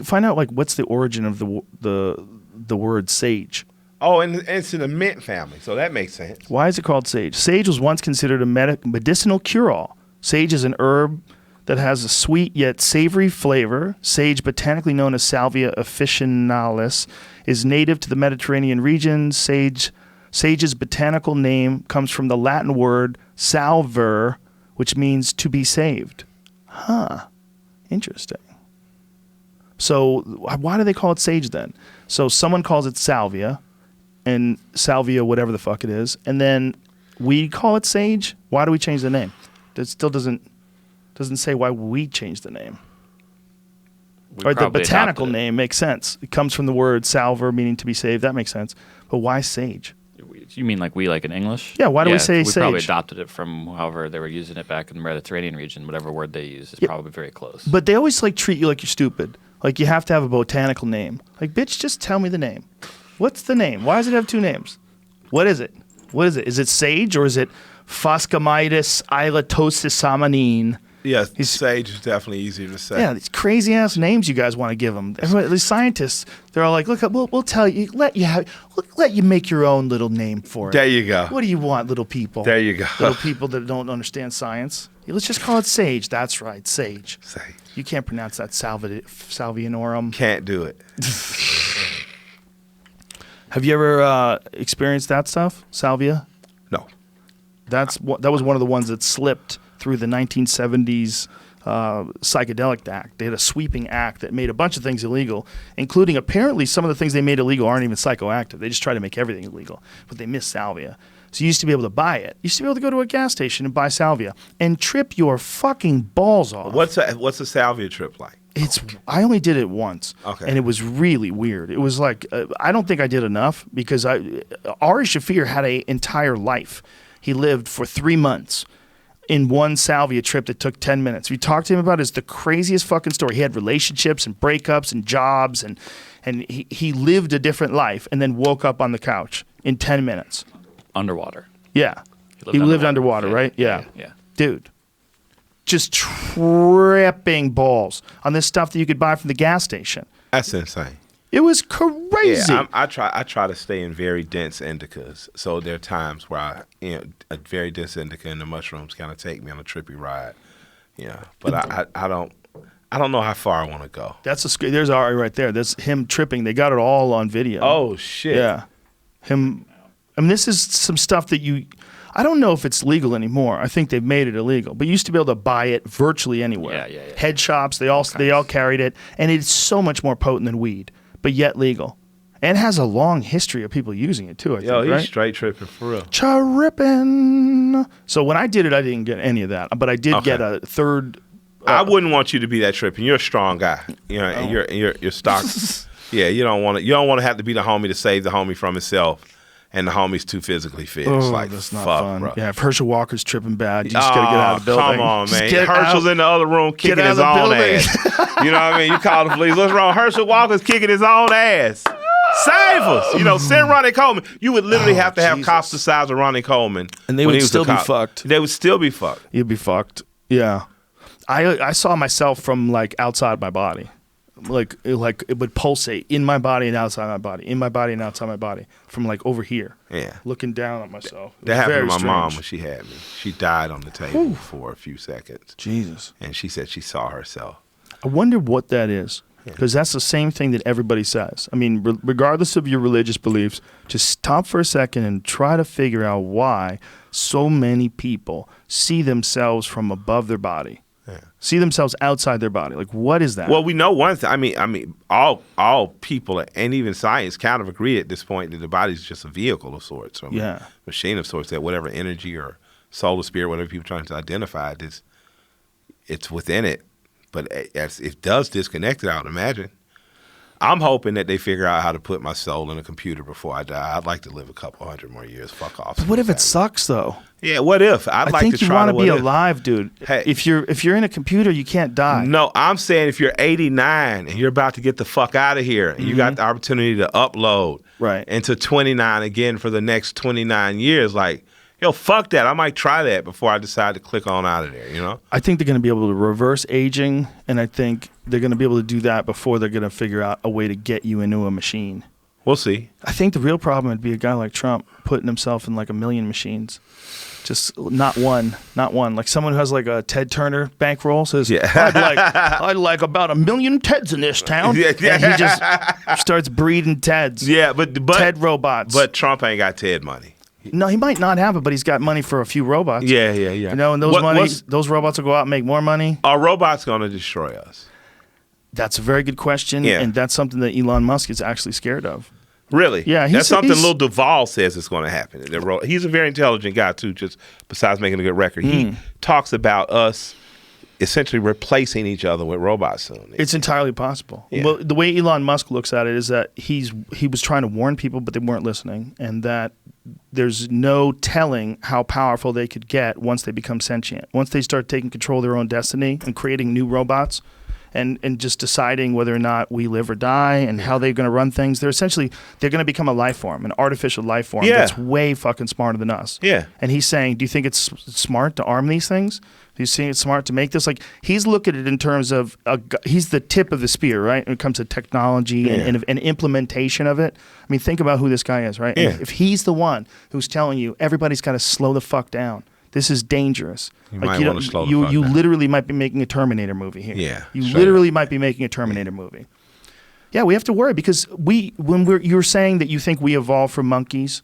Find out like what's the origin of the word sage. Oh, and it's in the mint family, so that makes sense. Why is it called sage? Sage was once considered a medicinal cure-all. Sage is an herb that has a sweet yet savory flavor. Sage, botanically known as Salvia officinalis, is native to the Mediterranean region. Sage's botanical name comes from the Latin word salver, which means to be saved. Huh. Interesting. So why do they call it sage then? So someone calls it salvia, and salvia, whatever the fuck it is, and then we call it sage. Why do we change the name? It still doesn't say why we changed the name. Or the botanical name makes sense. It comes from the word salver, meaning to be saved. That makes sense. But why sage? You mean like we like in English? Yeah, why do we say We probably sage? adopted it from however they were using it back in the Mediterranean region. Whatever word they use is probably very close. But they always like treat you like you're stupid. Like you have to have a botanical name. Like, bitch, just tell me the name. What's the name? Why does it have two names? What is it? What is it? Is it sage or is it Phoscomyces ilatosisamanine? Yeah, sage is definitely easier to say. Yeah, these crazy ass names you guys want to give them. These scientists, they're all like, "Look, we'll tell you, let you make your own little name for it." There you go. What do you want, little people? There you go. Little people that don't understand science. Yeah, let's just call it sage. That's right, sage. Sage. You can't pronounce that salvianorum. Can't do it. Have you ever experienced that stuff, salvia? No. That was one of the ones that slipped through the 1970s psychedelic act. They had a sweeping act that made a bunch of things illegal, including apparently some of the things they made illegal aren't even psychoactive. They just try to make everything illegal, but they missed salvia. So you used to be able to buy it. You used to be able to go to a gas station and buy salvia and trip your fucking balls off. What's a salvia trip like? I only did it once, Okay. and it was really weird. It was like I don't think I did enough because Ari Shaffir had an entire life. He lived for 3 months in one salvia trip that took 10 minutes. We talked to him about it. It's the craziest fucking story. He had relationships and breakups and jobs, and he lived a different life and then woke up on the couch in 10 minutes. Underwater. Yeah. He lived underwater, right? Yeah. Yeah. Dude. Just tripping balls on this stuff that you could buy from the gas station. That's insane. It was crazy. Yeah, I try to stay in very dense indicas. So there are times where a very dense indica and the mushrooms kind of take me on a trippy ride. Yeah, but I don't know how far I want to go. There's Ari right there. That's him tripping. They got it all on video. Oh shit. Yeah. Him. I mean, this is some stuff that I don't know if it's legal anymore. I think they've made it illegal. But you used to be able to buy it virtually anywhere. Yeah. Head shops, they all carried it, and it's so much more potent than weed, but yet legal. And has a long history of people using it too, I think, He's right? straight tripping for real. Tripping. So when I did it, I didn't get any of that, but I did get a third. I wouldn't want you to be that tripping. You're a strong guy. And you're stock. Yeah, you don't want to have to be the homie to save the homie from himself. And the homie's too physically fit. It's like, that's not fuck, fun. bro. Yeah, if Herschel Walker's tripping bad, you just got to get out of the building. Come on, Just man. get Herschel's out. in the other room kicking out of his the own building. ass. You know what I mean? You call the police. What's wrong? Herschel Walker's kicking his own ass. Save us. Send Ronnie Coleman. You would literally have to have Jesus. cops the size of Ronnie Coleman. And they when would he was still a be cop. fucked. They would still be fucked. You'd be fucked. Yeah. I saw myself from like outside my body. Like it would pulsate in my body and outside my body, in my body and outside my body, from like over here. Yeah. Looking down at myself. It That was happened to very my mom strange. when she had me. She died on the table for a few seconds. Jesus. And she said she saw herself. I wonder what that is. Because that's the same thing that everybody says. I mean, regardless of your religious beliefs, just stop for a second and try to figure out why so many people see themselves from above their body. See themselves outside their body. Like, what is that? Well, we know one thing. I mean, all people and even science kind of agree at this point that the body's just a vehicle of sorts, or a machine of sorts. That whatever energy or soul or spirit, whatever people are trying to identify, it's within it. But as it does disconnect it, I would imagine. I'm hoping that they figure out how to put my soul in a computer before I die. I'd like to live a couple hundred more years. Fuck off. But what if it sucks though? Yeah, what if? I think you want to be alive, dude. Hey, if you're in a computer, you can't die. No, I'm saying if you're 89 and you're about to get the fuck out of here, and you got the opportunity to upload into 29 again for the next 29 years, like, yo, fuck that. I might try that before I decide to click on out of there, you know? I think they're going to be able to reverse aging, and I think they're going to be able to do that before they're going to figure out a way to get you into a machine. We'll see. I think the real problem would be a guy like Trump putting himself in like 1 million machines. Just not one. Like someone who has like a Ted Turner bankroll says, I'd like about 1 million Teds in this town. And he just starts breeding Teds. Yeah, but Ted robots. But Trump ain't got Ted money. No, he might not have it, but he's got money for a few robots. Yeah. You know, and those robots will go out and make more money. Are robots going to destroy us? That's a very good question, and that's something that Elon Musk is actually scared of. Really? Yeah. That's something Lil Duval says is going to happen. He's a very intelligent guy, too, just besides making a good record. He talks about us essentially replacing each other with robots soon. It's entirely possible. Yeah. Well, the way Elon Musk looks at it is that he was trying to warn people, but they weren't listening, and that there's no telling how powerful they could get once they become sentient. Once they start taking control of their own destiny and creating new robots, and just deciding whether or not we live or die and how they're going to run things. They're going to become a life form, an artificial life form that's way fucking smarter than us. Yeah. And he's saying, do you think it's smart to arm these things? Do you think it's smart to make this? Like, he's looking at it in terms of, he's the tip of the spear, right? When it comes to technology and implementation of it. I mean, think about who this guy is, right? Yeah. If he's the one who's telling you, everybody's got to slow the fuck down. This is dangerous. You literally might be making a Terminator movie here. Yeah, you literally might be making a Terminator movie. Yeah, we have to worry because you're saying that you think we evolved from monkeys,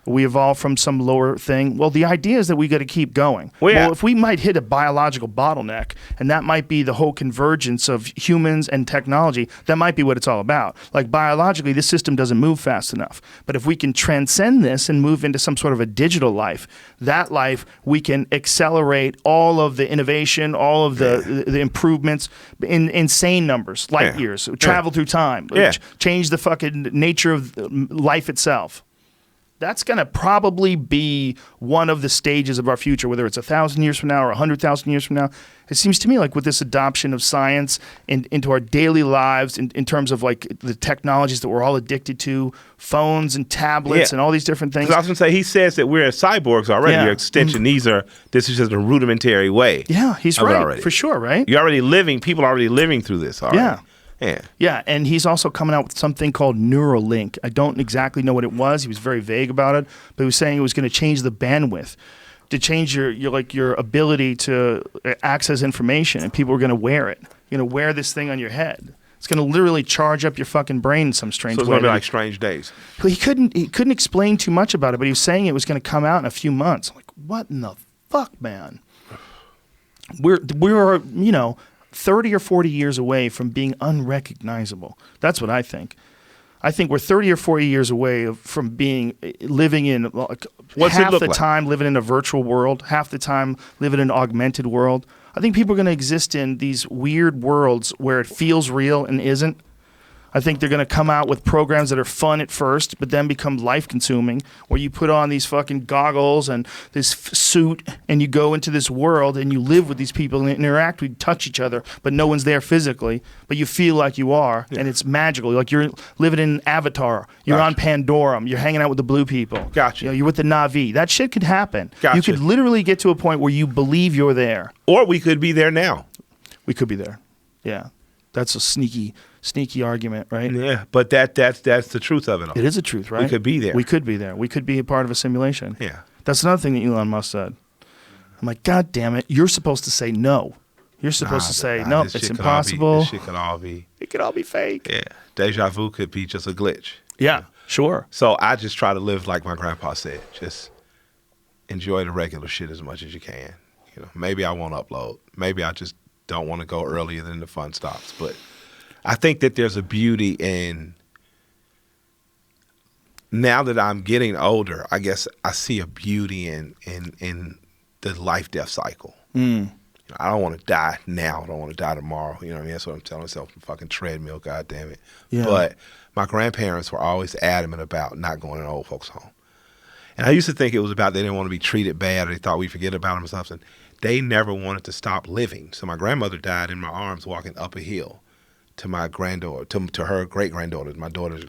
we evolved from some lower thing. Well, the idea is that we got to keep going. Well, if we might hit a biological bottleneck, and that might be the whole convergence of humans and technology, that might be what it's all about. Like, biologically, this system doesn't move fast enough. But if we can transcend this and move into some sort of a digital life, that life, we can accelerate all of the innovation, all of the improvements in insane numbers, light years, travel through time, change the fucking nature of life itself. That's going to probably be one of the stages of our future, whether it's 1,000 years from now or 100,000 years from now. It seems to me like with this adoption of science into our daily lives in terms of like the technologies that we're all addicted to, phones and tablets and all these different things. I was going to say, he says that we're cyborgs already. Your extension, this is just a rudimentary way. Yeah, he's right, already. For sure, right? People are already living through this already. Yeah, and he's also coming out with something called Neuralink. I don't exactly know what it was. He was very vague about it, but he was saying it was going to change the bandwidth, to change your ability to access information, and people are going to wear it. You're going to wear this thing on your head. It's going to literally charge up your fucking brain in some strange way. So it's going to be like Strange Days. He couldn't explain too much about it, but he was saying it was going to come out in a few months. I'm like, what in the fuck, man? We're 30 or 40 years away from being unrecognizable. That's what I think. I think we're 30 or 40 years away from living in half the time living in a virtual world, half the time living in an augmented world. I think people are going to exist in these weird worlds where it feels real and isn't. I think they're going to come out with programs that are fun at first, but then become life-consuming, where you put on these fucking goggles and this suit, and you go into this world, and you live with these people and interact, we touch each other, but no one's there physically, but you feel like you are, and it's magical. Like you're living in an Avatar. You're on Pandorum. You're hanging out with the blue people. Gotcha. You're with the Na'vi. That shit could happen. Gotcha. You could literally get to a point where you believe you're there. Or we could be there now. We could be there. Yeah. That's a sneaky argument, right? Yeah, but that's the truth of it all. It is a truth, right? We could be there. We could be there. We could be a part of a simulation. Yeah. That's another thing that Elon Musk said. I'm like, God damn it. You're supposed to say no. You're supposed to say, no, it's impossible. This shit could all be. It could all be fake. Yeah. Deja vu could be just a glitch. Yeah, sure. So I just try to live like my grandpa said. Just enjoy the regular shit as much as you can. Maybe I won't upload. Maybe I just don't want to go earlier than the fun stops. But I think that there's a beauty in, now that I'm getting older, I guess I see a beauty in the life-death cycle. I don't want to die now. I don't want to die tomorrow. You know what I mean? That's what I'm telling myself. I'm fucking treadmill, God damn it. Yeah. But my grandparents were always adamant about not going to an old folks' home. And I used to think it was about they didn't want to be treated bad, or they thought we'd forget about them or something. They never wanted to stop living. So my grandmother died in my arms walking up a hill to my granddaughter, to her great-granddaughter, my daughter's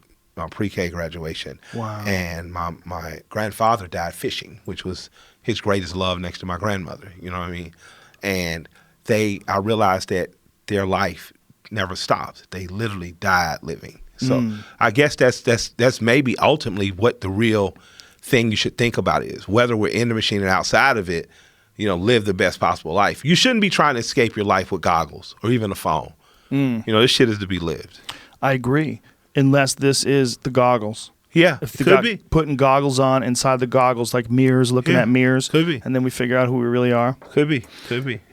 pre-K graduation. Wow. And my grandfather died fishing, which was his greatest love next to my grandmother. You know what I mean? And I realized that their life never stopped. They literally died living. So I guess that's maybe ultimately what the real thing you should think about is, whether we're in the machine and outside of it, live the best possible life. You shouldn't be trying to escape your life with goggles or even a phone. This shit is to be lived. I agree. Unless this is the goggles. Yeah, if could be. Putting goggles on, inside the goggles, like mirrors, looking at mirrors. Could be. And then we figure out who we really are. Could be.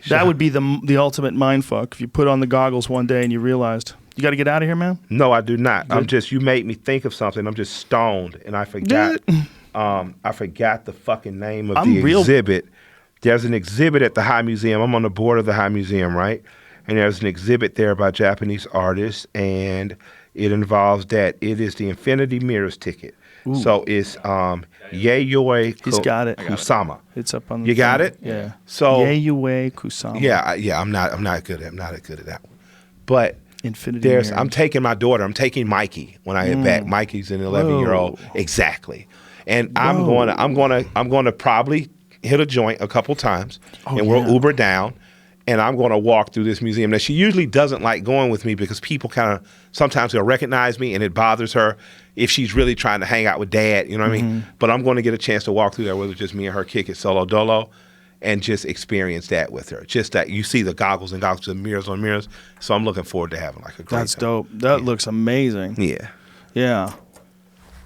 That would be the ultimate mind fuck if you put on the goggles one day and you realized, you got to get out of here, man? No, I do not. You made me think of something. I'm just stoned, and I forgot. I forgot the fucking name of the exhibit. There's an exhibit at the High Museum. I'm on the board of the High Museum, right? And there's an exhibit there by Japanese artists, and it involves that. It is the Infinity Mirrors ticket. Ooh. So it's Yayoi Kusama. It's up on the You got it? Yeah. So Yayoi Kusama. Yeah, I'm not good at that one. But Infinity Mirrors. I'm taking my daughter. I'm taking Mikey when I get back. Mikey's an 11-year-old. Exactly. And I'm going to probably hit a joint a couple times, and we'll Uber down, and I'm going to walk through this museum. Now, she usually doesn't like going with me because people sometimes they'll recognize me, and it bothers her if she's really trying to hang out with Dad, you know what I mean? But I'm going to get a chance to walk through there, whether it's just me and her kick it solo dolo, and just experience that with her. Just that you see the goggles and mirrors on mirrors. So I'm looking forward to having like a great That's time. dope. That looks amazing. Yeah. Yeah.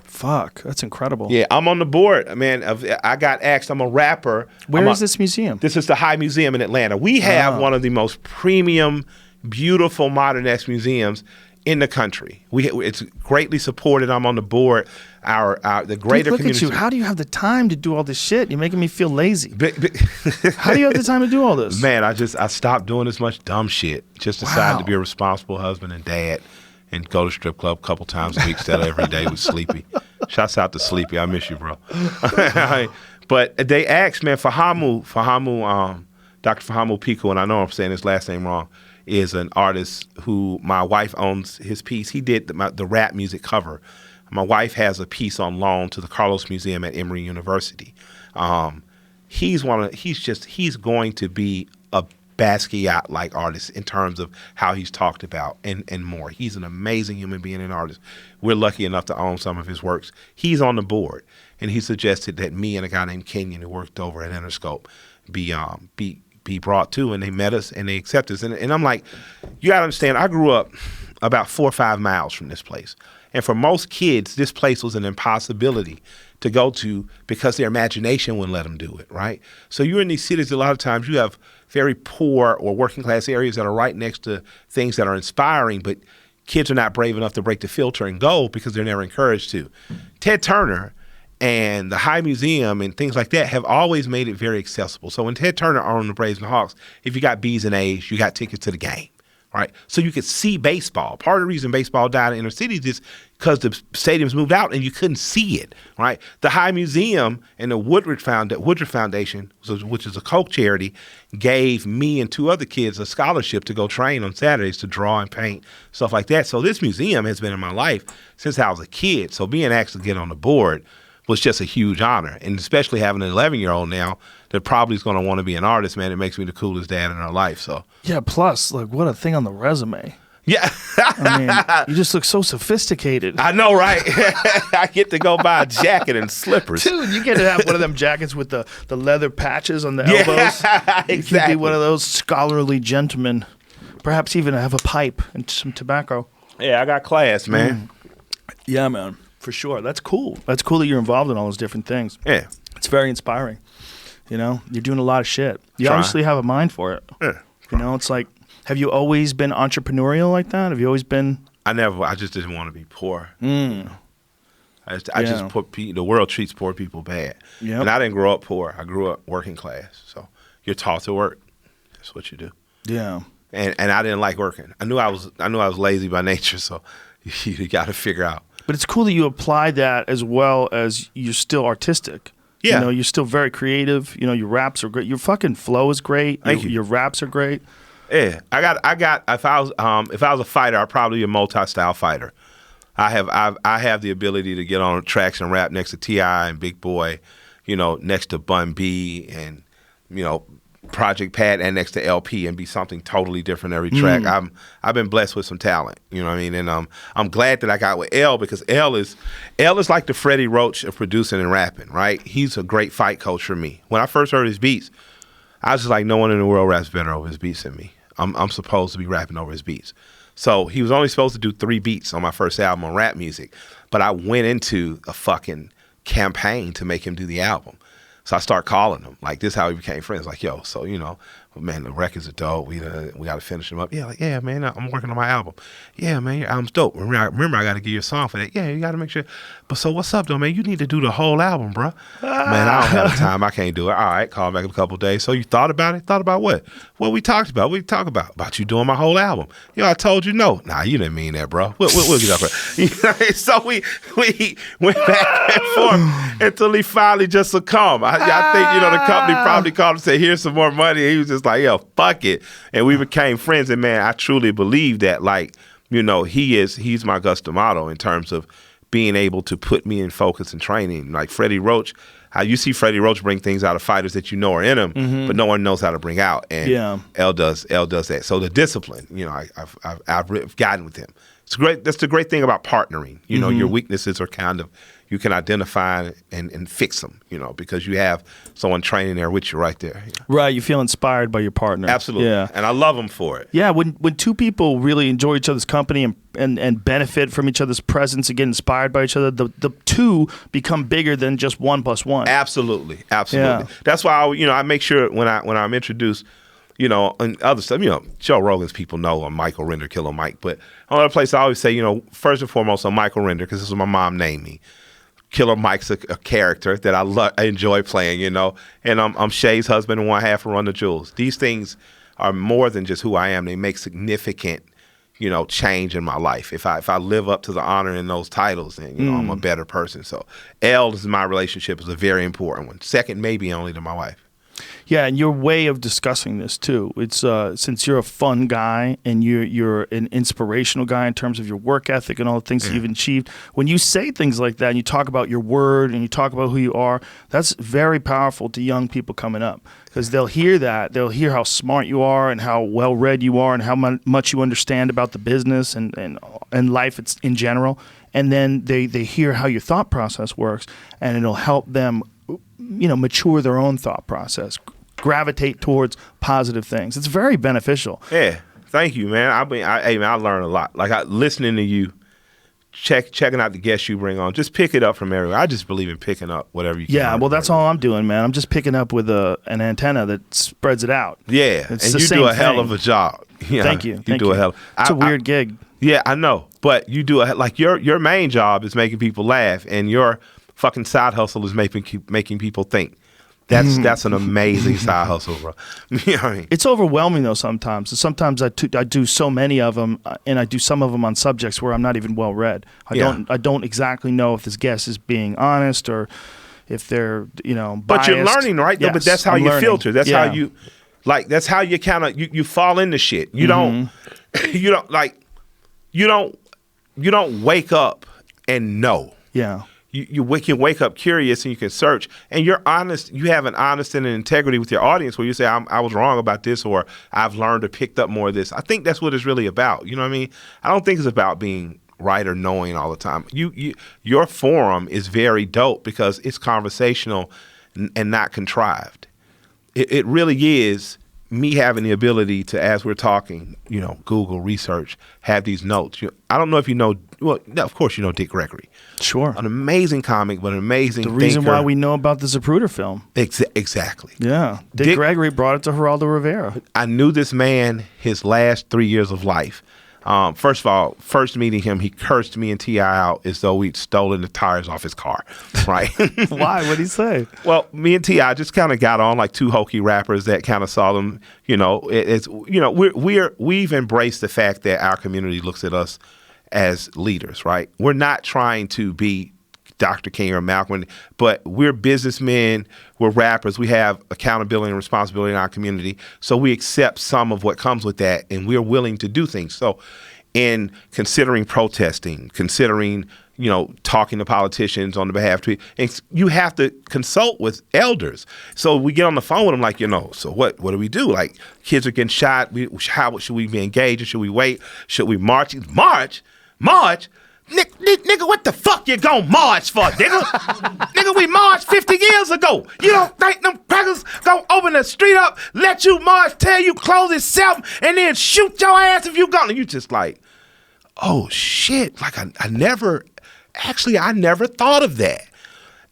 Fuck, that's incredible. Yeah, I'm on the board, man. I got asked. I'm a rapper. Where is this museum? This is the High Museum in Atlanta. We have one of the most premium, beautiful, modern-esque museums in the country. It's greatly supported. I'm on the board. The greater look community. At you. How do you have the time to do all this shit? You're making me feel lazy. How do you have the time to do all this? Man, I stopped doing this much dumb shit. Just decided to be a responsible husband and dad. And go to strip club a couple times a week instead of every day with Sleepy. Shouts out to Sleepy. I miss you, bro. But they asked, man, Dr. Fahamu Pico, and I know I'm saying his last name wrong, is an artist who my wife owns his piece. He did the rap music cover. My wife has a piece on loan to the Carlos Museum at Emory University. He's going to be a Basquiat-like artist in terms of how he's talked about and more. He's an amazing human being and artist. We're lucky enough to own some of his works. He's on the board, and he suggested that me and a guy named Kenyon who worked over at Interscope be brought to, and they met us and they accepted us. And I'm like, you got to understand, I grew up about 4 or 5 miles from this place. And for most kids, this place was an impossibility to go to because their imagination wouldn't let them do it, right? So you're in these cities, a lot of times you have very poor or working class areas that are right next to things that are inspiring, but kids are not brave enough to break the filter and go because they're never encouraged to. Ted Turner and the High Museum and things like that have always made it very accessible. So when Ted Turner owned the Braves and the Hawks, if you got B's and A's, you got tickets to the game. Right, so you could see baseball. Part of the reason baseball died in inner cities is because the stadiums moved out and you couldn't see it. Right, the High Museum and the Woodruff Foundation, which is a Koch charity, gave me and 2 other kids a scholarship to go train on Saturdays to draw and paint, stuff like that. So this museum has been in my life since I was a kid. So being asked to get on the board was just a huge honor, and especially having an 11-year-old now that probably is going to want to be an artist, man. It makes me the coolest dad in her life. So yeah, plus like what a thing on the resume. Yeah, I mean, you just look so sophisticated. I know, right? I get to go buy a jacket and slippers, dude. You get to have one of them jackets with the leather patches on the elbows. Exactly. You can be one of those scholarly gentlemen. Perhaps even have a pipe and some tobacco. Yeah, I got class, man. Yeah, man. For sure. That's cool. That's cool that you're involved in all those different things. Yeah. It's very inspiring. You know, you're doing a lot of shit. You Trying. obviously have a mind for it. Yeah. You know, it's like, have you always been entrepreneurial like that? Have you always been? I just didn't want to be poor. I Yeah. just put the world treats poor people bad. Yep. And I didn't grow up poor. I grew up working class. So you're taught to work. That's what you do. Yeah. And I didn't like working. I knew I was lazy by nature. So you got to figure out. But it's cool that you apply that as well as you're still artistic. Yeah. You know, you're still very creative. You know, your raps are great. Your fucking flow is great. Thank you. Your raps are great. Yeah, I got. If I was a fighter, I'd probably be a multi-style fighter. I have the ability to get on tracks and rap next to T.I. and Big Boy, you know, next to Bun B and, you know, Project Pat, and next to LP, and be something totally different every track. I've been blessed with some talent, you know what I mean, and I'm glad that I got with L, because L is like the Freddie Roach of producing and rapping, right? He's a great fight coach for me. When I first heard his beats, I was just like, no one in the world raps better over his beats than me. I'm supposed to be rapping over his beats. So he was only supposed to do 3 beats on my first album on rap music, but I went into a fucking campaign to make him do the album. So I start calling him. Like, this is how we became friends. Like, yo, so, you know, man, the records are dope. We got to finish them up. Yeah, like, yeah, man, I'm working on my album. Yeah, man, your album's dope. Remember, I got to give you a song for that. Yeah, you got to make sure. But so what's up, though, man? You need to do the whole album, bro. Man, I don't have the time. I can't do it. All right, call back in a couple of days. So you thought about it? Thought about what? What we talked about? What we talk about? About you doing my whole album. Yo, I told you no. Nah, you didn't mean that, bro. We'll get up there. So we went back and forth until he finally just succumbed. I think, you know, the company probably called and said, here's some more money. And he was just like, yo, fuck it. And we became friends. And, man, I truly believe that, like, you know, he's my Gus D'Amato in terms of being able to put me in focus and training. Like Freddie Roach, how you see Freddie Roach bring things out of fighters that you know are in him, but no one knows how to bring out. And L does that. So the discipline, you know, I've gotten with him. It's great. That's the great thing about partnering. You know, your weaknesses are kind of, you can identify and fix them, you know, because you have someone training there with you right there. You know? Right, you feel inspired by your partner. Absolutely. Yeah. And I love them for it. Yeah, when two people really enjoy each other's company and benefit from each other's presence and get inspired by each other, the two become bigger than just 1 + 1. Absolutely. Yeah. That's why I make sure when I'm introduced, you know, and other stuff, you know, Joe Rogan's people know I'm Michael Render, Killer Mike. But another place I always say, you know, first and foremost, I'm Michael Render because this is what my mom named me. Killer Mike's a character that I enjoy playing, you know, and I'm Shay's husband and one half of Run the Jewels. These things are more than just who I am. They make significant, you know, change in my life. If I live up to the honor in those titles, then, you know, I'm a better person. So L is my relationship is a very important one. Second, maybe only to my wife. Yeah, and your way of discussing this too. It's since you're a fun guy and you're an inspirational guy in terms of your work ethic and all the things that you've achieved. When you say things like that and you talk about your word and you talk about who you are, that's very powerful to young people coming up because they'll hear that. They'll hear how smart you are and how well read you are and how much you understand about the business and life in general. And then they hear how your thought process works, and it'll help them, you know, mature their own thought process, gravitate towards positive things. It's very beneficial. Yeah, thank you, man. I learn a lot. Like listening to you, checking out the guests you bring on. Just pick it up from everywhere. I just believe in picking up whatever you can. Yeah, well, that's all I'm doing, man. I'm just picking up with an antenna that spreads it out. Yeah, it's and the you same do a hell thing. of a job. Yeah, Thank you. You do a hell. It's a weird gig. Yeah, I know, but you do like your main job is making people laugh, and your fucking side hustle is making people think. That's an amazing side hustle, bro. You know what I mean? It's overwhelming though sometimes. Sometimes I do so many of them, and I do some of them on subjects where I'm not even well read. I don't exactly know if this guest is being honest or if they're, you know, biased. But you're learning, right? Yes, But that's how I'm you learning. filter. That's how you, like. That's how you kind of you fall into shit. You don't wake up and know. Yeah. You can wake up curious and you can search and you're honest. You have an honesty and an integrity with your audience where you say, I was wrong about this, or I've learned or picked up more of this. I think that's what it's really about. You know what I mean? I don't think it's about being right or knowing all the time. Your forum is very dope because it's conversational and not contrived. It really is me having the ability to, as we're talking, Google research, have these notes. I don't know if you know. Well, of course you know Dick Gregory. Sure. An amazing comic, but an amazing The reason thinker. why we know about the Zapruder film. Exactly. Yeah. Dick Gregory brought it to Geraldo Rivera. I knew this man his last 3 years of life. First of all, first meeting him, he cursed me and T.I. out as though we'd stolen the tires off his car, right? Why? What'd he say? Well, me and T.I. just kind of got on like two hokey rappers that kind of saw them, we've embraced the fact that our community looks at us as leaders, right? We're not trying to be Dr. King or Malcolm, but we're businessmen, we're rappers, we have accountability and responsibility in our community, so we accept some of what comes with that, and we're willing to do things. So in considering protesting, considering, talking to politicians on the behalf of, and you have to consult with elders. So we get on the phone with them like, so what do we do? Like, kids are getting shot, how should we be engaged, or should we wait? Should we march? March? Nigga, what the fuck you gonna march for, nigga? Nigga, we marched 50 years ago. You don't think them crackers gonna open the street up, let you march, tell you close itself, and then shoot your ass if you gonna? You just like, oh shit. Like I never thought of that.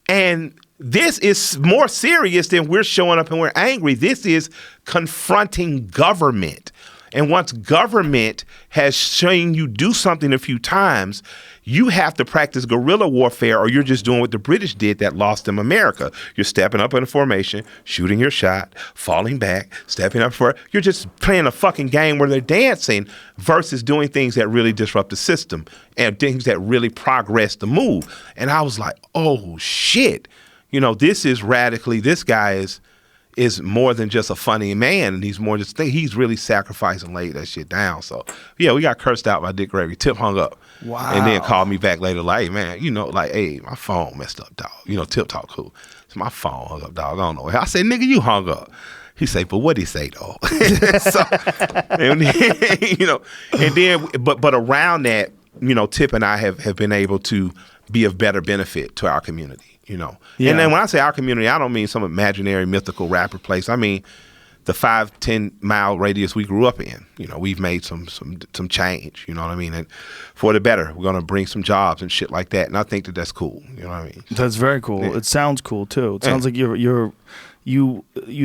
And this is more serious than we're showing up and we're angry. This is confronting government. And once government has seen you do something a few times, you have to practice guerrilla warfare, or you're just doing what the British did that lost them America. You're stepping up in a formation, shooting your shot, falling back, stepping up for it. You're just playing a fucking game where they're dancing versus doing things that really disrupt the system and things that really progress the move. And I was like, oh shit, this guy is more than just a funny man, and he's more just he's really sacrificed and laid that shit down. So yeah, we got cursed out by Dick Gregory. Tip hung up. Wow. And then called me back later like, hey, man, hey, my phone messed up, dog. Tip talk cool. So my phone hung up, dog. I don't know. I said, nigga, you hung up. He say, but what'd he say though? So, and then, but around that, Tip and I have been able to be of better benefit to our community. Yeah. And then when I say our community, I don't mean some imaginary mythical rapper place. I mean the 5-10 mile radius we grew up in. We've made some change. You know what I mean? And for the better, we're gonna bring some jobs and shit like that. And I think that's cool. You know what I mean? That's very cool. Yeah. It sounds cool too. It sounds like you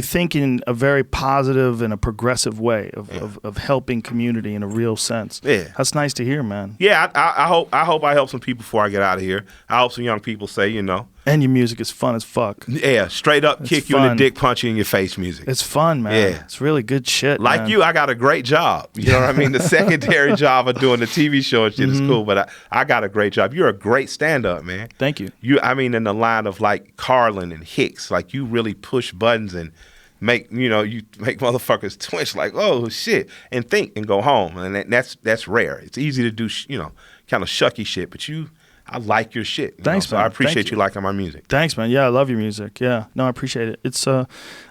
think in a very positive and a progressive way of helping community in a real sense. Yeah, that's nice to hear, man. Yeah, I hope I help some people before I get out of here. I hope some young people say, And your music is fun as fuck. Yeah, straight up It's kick fun. you in the dick, punch you in your face music. It's fun, man. Yeah. It's really good shit. Like man. you, I got a great job. You know what I mean? The secondary job of doing the TV show and shit is cool, but I got a great job. You're a great stand-up, man. Thank you. In the line of like Carlin and Hicks, like you really push buttons and make motherfuckers twitch like, oh shit, and think and go home. And that's rare. It's easy to do, kind of shucky shit, but I like your shit. Thanks, man. I appreciate you liking my music. Thanks, man. Yeah, I love your music. Yeah. No, I appreciate it. It's I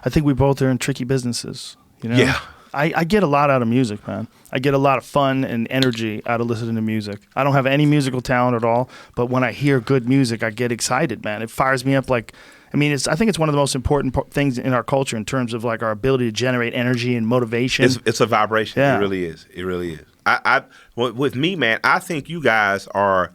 think we both are in tricky businesses. Yeah. I get a lot out of music, man. I get a lot of fun and energy out of listening to music. I don't have any musical talent at all, but when I hear good music, I get excited, man. It fires me up like, I think it's one of the most important things in our culture in terms of like our ability to generate energy and motivation. It's a vibration. Yeah. It really is. It really is. With me, man, I think you guys are.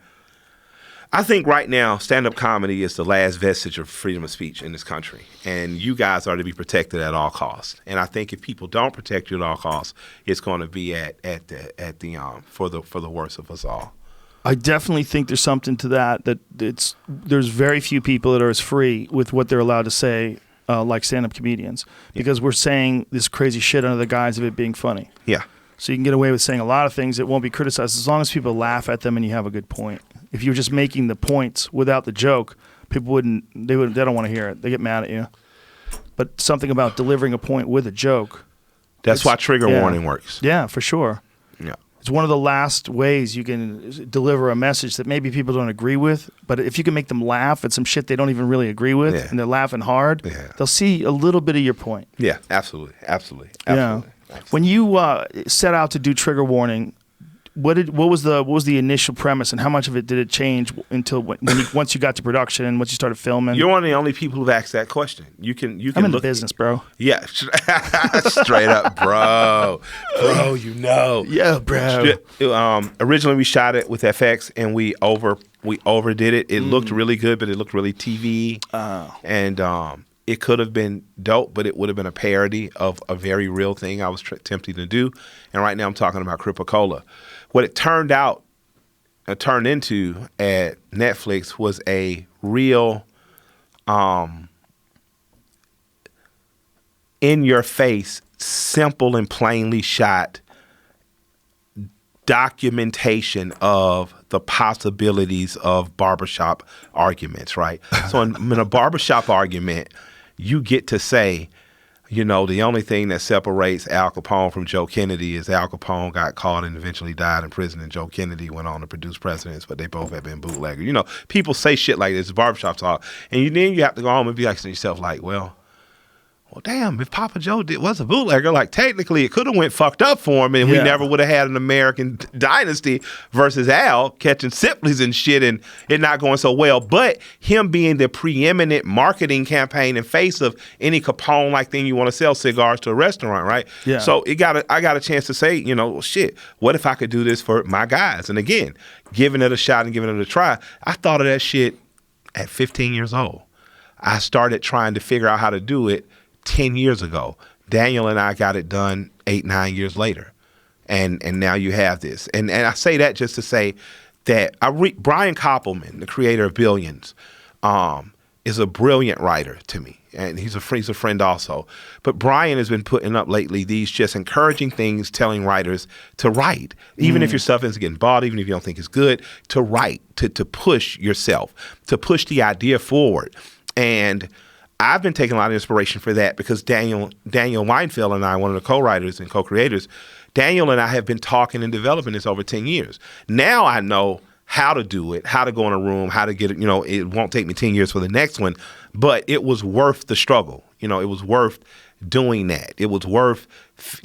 I think right now, stand-up comedy is the last vestige of freedom of speech in this country, and you guys are to be protected at all costs. And I think if people don't protect you at all costs, it's going to be for the worst of us all. I definitely think there's something to that. There's very few people that are as free with what they're allowed to say, like stand-up comedians, because we're saying this crazy shit under the guise of it being funny. Yeah. So you can get away with saying a lot of things that won't be criticized as long as people laugh at them and you have a good point. If you're just making the points without the joke, people they don't want to hear it. They get mad at you. But something about delivering a point with a joke. That's why trigger warning works. Yeah, for sure. Yeah. It's one of the last ways you can deliver a message that maybe people don't agree with, but if you can make them laugh at some shit they don't even really agree with, and they're laughing hard, they'll see a little bit of your point. Yeah, absolutely. Yeah. When you set out to do trigger warning, what was the initial premise, and how much of it did it change until once you got to production and once you started filming? You're one of the only people who've asked that question. You can I'm in the business, bro. Yeah, straight up, bro. You know. Yeah, bro. Originally, we shot it with FX, and we overdid it. It looked really good, but it looked really TV. And it could have been dope, but it would have been a parody of a very real thing I was attempting to do. And right now I'm talking about Cripicola. What it turned into at Netflix was a real in-your-face, simple and plainly shot documentation of the possibilities of barbershop arguments, right? So in a barbershop argument, you get to say, you know, the only thing that separates Al Capone from Joe Kennedy is Al Capone got caught and eventually died in prison, and Joe Kennedy went on to produce presidents, but they both have been bootleggers. You know, people say shit like this, barbershop talk, and then you have to go home and be like to yourself, like, well, damn, if Papa Joe was a bootlegger, like technically it could have went fucked up for him and we never would have had an American dynasty versus Al catching Sibley's and shit and it not going so well. But him being the preeminent marketing campaign and face of any Capone-like thing you want to sell cigars to a restaurant, right? Yeah. So I got a chance to say, you know, shit, what if I could do this for my guys? And again, giving it a shot and giving it a try. I thought of that shit at 15 years old. I started trying to figure out how to do it 10 years ago. Daniel and I got it done 8-9 years later. And now you have this. And I say that just to say that Brian Koppelman, the creator of Billions, is a brilliant writer to me. And he's a friend also. But Brian has been putting up lately these just encouraging things, telling writers to write. Even if your stuff isn't getting bought, even if you don't think it's good, to write, to push yourself, to push the idea forward. And I've been taking a lot of inspiration for that because Daniel Weinfeld and I, one of the co-writers and co-creators, Daniel and I have been talking and developing this over 10 years. Now I know how to do it, how to go in a room, how to get it. You know, it won't take me 10 years for the next one, but it was worth the struggle. You know, it was worth doing that. It was worth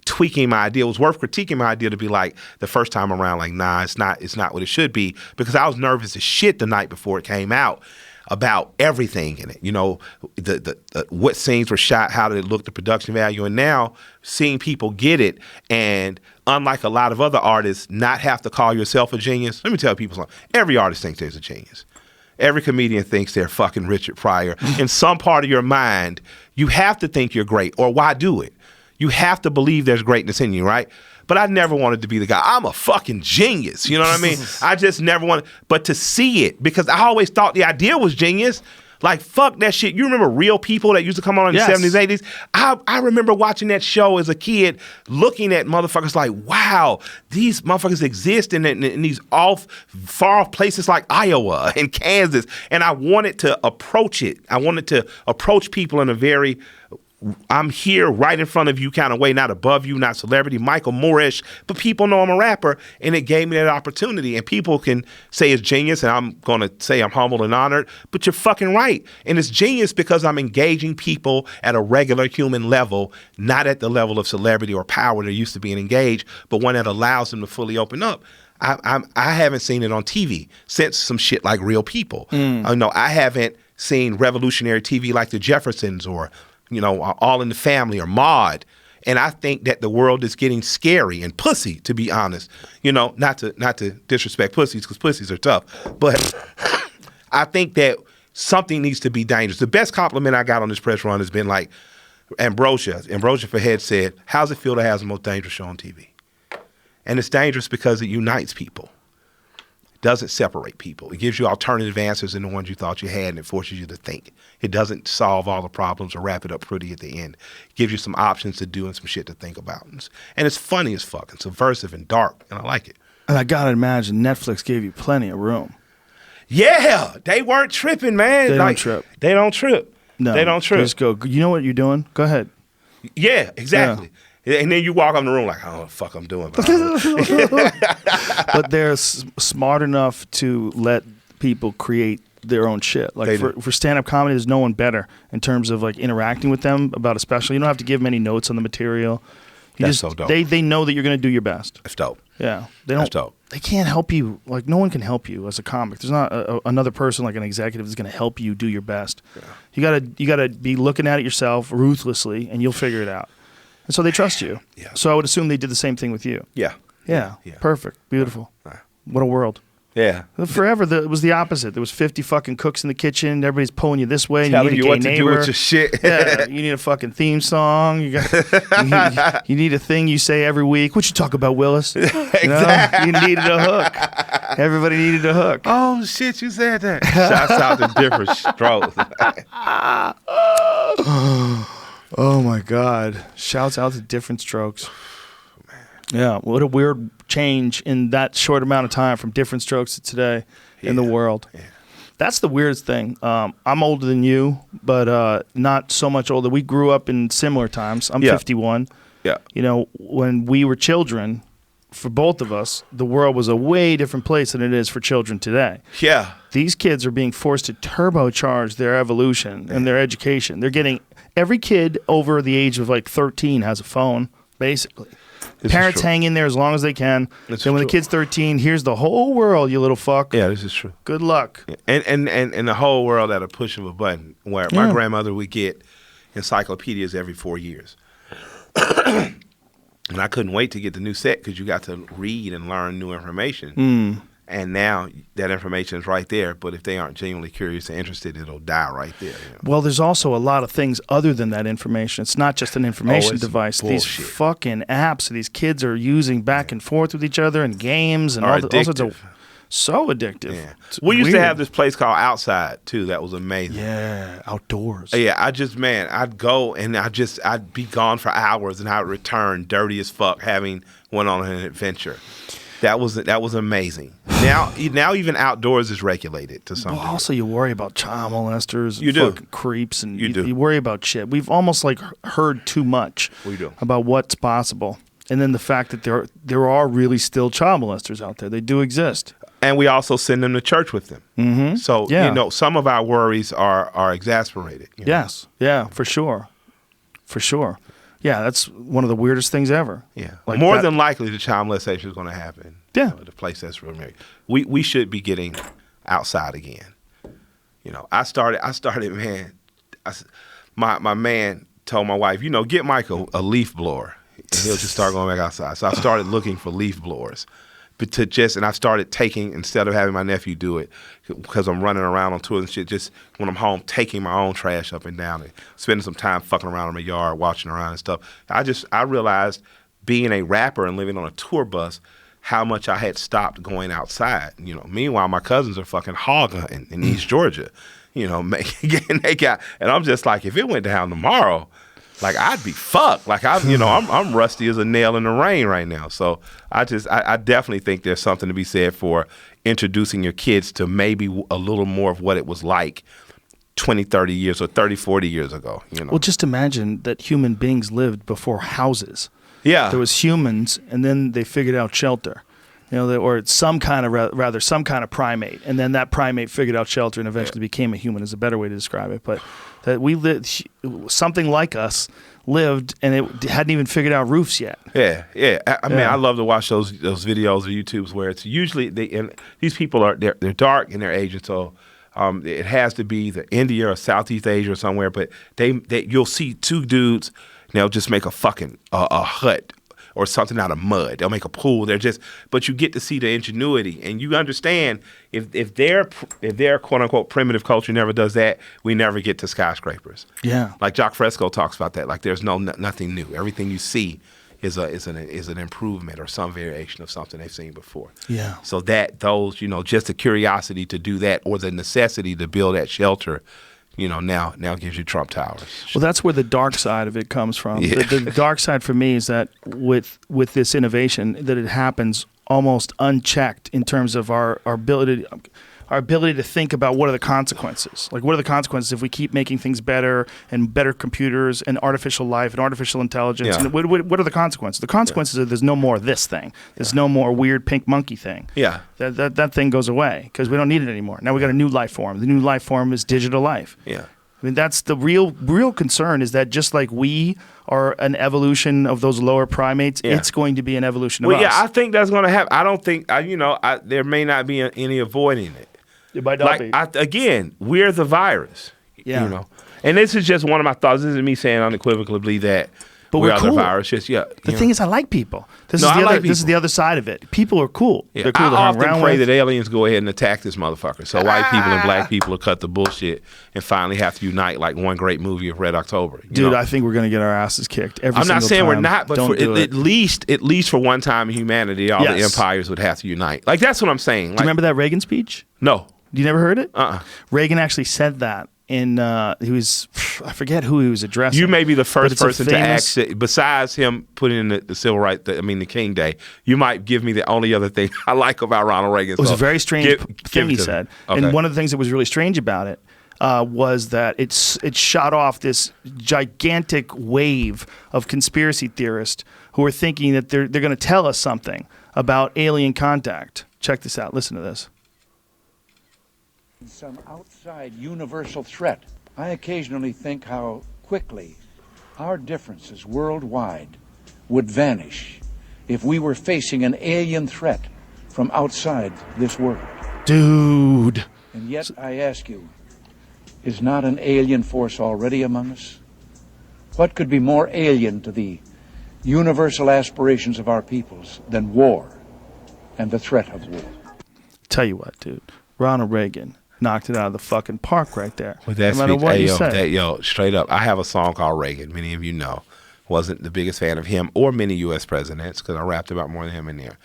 tweaking my idea. It was worth critiquing my idea to be like the first time around, like, nah, it's not what it should be, because I was nervous as shit the night before it came out about everything in it, you know, the what scenes were shot, how did it look, the production value, and now seeing people get it, and unlike a lot of other artists, not have to call yourself a genius. Let me tell people something. Every artist thinks there's a genius. Every comedian thinks they're fucking Richard Pryor. In some part of your mind, you have to think you're great, or why do it? You have to believe there's greatness in you, right? But I never wanted to be the guy. I'm a fucking genius. You know what I mean? I just never wanted, but to see it, because I always thought the idea was genius. Like, fuck that shit. You remember Real People that used to come on in the 70s, 80s? I remember watching that show as a kid, looking at motherfuckers like, wow, these motherfuckers exist in these far off places like Iowa and Kansas. And I wanted to approach it. I wanted to approach people in a very, I'm here right in front of you kind of way, not above you, not celebrity, Michael Moore-ish, but people know I'm a rapper, and it gave me that opportunity. And people can say it's genius, and I'm going to say I'm humbled and honored, but you're fucking right. And it's genius because I'm engaging people at a regular human level, not at the level of celebrity or power they're used to being engaged, but one that allows them to fully open up. I haven't seen it on TV since some shit like Real People. No, I haven't seen revolutionary TV like The Jeffersons or, you know, All in the Family or Maude. And I think that the world is getting scary and pussy, to be honest. You know, not to disrespect pussies, because pussies are tough. But I think that something needs to be dangerous. The best compliment I got on this press run has been like Ambrosia Fahed said, how's it feel to have the most dangerous show on TV? And it's dangerous because it unites people. Doesn't separate people. It gives you alternative answers in the ones you thought you had, and it forces you to think. It doesn't solve all the problems or wrap it up pretty at the end. It gives you some options to do and some shit to think about. And it's funny as fuck and subversive and dark, and I like it. And I gotta imagine Netflix gave you plenty of room. Yeah, they weren't tripping, man. They don't trip. They don't trip. No, they don't trip. Just go. You know what you're doing? Go ahead. Yeah, exactly. Yeah. And then you walk in the room like, I don't know what the fuck I'm doing. But they're smart enough to let people create their own shit. Like for stand-up comedy, there's no one better in terms of like interacting with them about a special. You don't have to give them any notes on the material. That's so dope. They know that you're going to do your best. That's dope. Yeah, That's dope. They can't help you. Like, no one can help you as a comic. There's not another person like an executive that's going to help you do your best. Yeah. You gotta be looking at it yourself ruthlessly, and you'll figure it out. And so they trust you. Yeah. So I would assume they did the same thing with you. Yeah. Yeah. Perfect. Beautiful. What a world. Yeah. Forever, it was the opposite. There was 50 fucking cooks in the kitchen. Everybody's pulling you this way. And Telling you need a you gay what to neighbor. do with your shit. Yeah, you need a fucking theme song. You need a thing you say every week. What you talk about, Willis? Exactly. You needed a hook. Everybody needed a hook. Oh shit, you said that. Shouts out to Different Strokes. Oh my God! Shouts out to Different Strokes. Yeah, what a weird change in that short amount of time from Different Strokes to today in the world. Yeah. That's the weirdest thing. I'm older than you, but not so much older. We grew up in similar times. I'm 51. Yeah. You know, when we were children, for both of us, the world was a way different place than it is for children today. Yeah. These kids are being forced to turbocharge their evolution and their education. They're getting every kid over the age of like 13 has a phone, basically. Parents hang in there as long as they can. Then when the kid's 13, here's the whole world, you little fuck. Yeah, this is true. Good luck. Yeah. And the whole world at a push of a button. Where my grandmother would get encyclopedias every 4 years. And I couldn't wait to get the new set because you got to read and learn new information. And now that information is right there, but if they aren't genuinely curious and interested, it'll die right there. You know? Well, there's also a lot of things other than that information. It's not just an information device. Bullshit. These fucking apps these kids are using back and forth with each other and games and all sorts of... So addictive. Yeah. We used to have this place called Outside, too, that was amazing. Yeah, outdoors. Yeah, I'd go and I'd be gone for hours and I'd return dirty as fuck having went on an adventure. That was amazing. Now even outdoors is regulated to some degree. Also, you worry about child molesters You and do. fucking creeps. And You do. You worry about shit. We've almost like heard too much We do. about what's possible. And then the fact that there are really still child molesters out there. They do exist. And we also send them to church with them. Mm-hmm. So, you know, some of our worries are exasperated. You know? Yes. Yeah, for sure. For sure. Yeah, that's one of the weirdest things ever. Yeah. Like More than likely, the child molestation is going to happen. Yeah. The place that's really we should be getting outside again. You know, I started, man. My man told my wife, you know, get Michael a leaf blower, and he'll just start going back outside. So I started looking for leaf blowers. And I started taking, instead of having my nephew do it, because I'm running around on tours and shit, just when I'm home, taking my own trash up and down and spending some time fucking around in my yard, watching around and stuff. I realized being a rapper and living on a tour bus, how much I had stopped going outside. You know, meanwhile, my cousins are fucking hog hunting in East Georgia. You know, and I'm just like, if it went down tomorrow, like I'd be fucked. Like I'm rusty as a nail in the rain right now. So I definitely think there's something to be said for introducing your kids to maybe a little more of what it was like 20, 30 years or 30, 40 years ago. You know. Well, just imagine that human beings lived before houses. Yeah. There was humans, and then they figured out shelter. You know, or some kind of primate, and then that primate figured out shelter and eventually became a human. Is a better way to describe it. But that we lived, something like us lived, and it hadn't even figured out roofs yet. Yeah. I mean, I love to watch those videos or YouTubes where it's usually these people they're dark in their age, and so it has to be the India or Southeast Asia or somewhere. But you'll see two dudes, and they'll just make a fucking a hut or something out of mud. They'll make a pool. But you get to see the ingenuity, and you understand if their quote unquote primitive culture never does that, we never get to skyscrapers. Yeah, like Jacques Fresco talks about that. Like there's nothing new. Everything you see is an improvement or some variation of something they've seen before. Yeah. So those just the curiosity to do that or the necessity to build that shelter. Now gives you Trump Towers. Well, that's where the dark side of it comes from. Yeah. The dark side for me is that with this innovation, that it happens almost unchecked in terms of our ability to think about what are the consequences. Like, what are the consequences if we keep making things better and better computers and artificial life and artificial intelligence? Yeah. And what are the consequences? The consequences are there's no more of this thing. There's no more weird pink monkey thing. Yeah. That thing goes away because we don't need it anymore. Now we got a new life form. The new life form is digital life. Yeah. I mean, that's the real concern, is that just like we are an evolution of those lower primates, it's going to be an evolution of us. Yeah, I think that's going to happen. I don't think, there may not be any avoiding it. It might not be. Again, we're the virus. Yeah. And this is just one of my thoughts. This is me saying unequivocally that we're are cool. the virus. The thing is, I like people. This is the other side of it. People are cool. Yeah. They're cool I to hang often around pray with. that aliens go ahead and attack this motherfucker, so white people and black people will cut the bullshit and finally have to unite like one great movie of Red October. Dude, I think we're gonna get our asses kicked every I'm single not saying time. we're not, but at least for one time in humanity, all the empires would have to unite. Like, that's what I'm saying. Do you remember that Reagan speech? No. You never heard it? Uh-uh. Reagan actually said that. I forget who he was addressing. You may be the first person to famous... ask, besides him putting in the civil rights, the King Day, you might give me the only other thing I like about Ronald Reagan. It was a very strange thing he said. Okay. And one of the things that was really strange about it was that it shot off this gigantic wave of conspiracy theorists who are thinking that they're going to tell us something about alien contact. Check this out. Listen to this. Some outside universal threat. I occasionally think how quickly our differences worldwide would vanish if we were facing an alien threat from outside this world. Dude. And yet I ask you, is not an alien force already among us? What could be more alien to the universal aspirations of our peoples than war and the threat of war? Tell you what, dude. Ronald Reagan knocked it out of the fucking park right there. Well, no matter what you say. Straight up, I have a song called Reagan. Many of you know. Wasn't the biggest fan of him or many U.S. presidents because I rapped about more than him in there.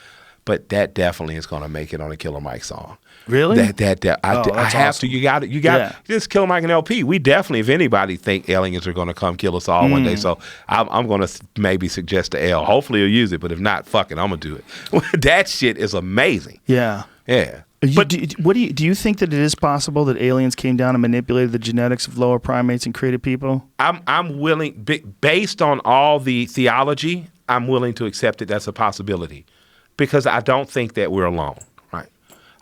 But that definitely is going to make it on a Killer Mike song. Really? I have awesome. to. You got it. Just Killer Mike and LP. We definitely, if anybody, think aliens are going to come kill us all one day. So I'm going to maybe suggest to L. Hopefully he'll use it. But if not, fuck it, I'm going to do it. That shit is amazing. Yeah. Yeah. Do you think that it is possible that aliens came down and manipulated the genetics of lower primates and created people? I'm willing, based on all the theology, I'm willing to accept it. That's a possibility, because I don't think that we're alone. Right?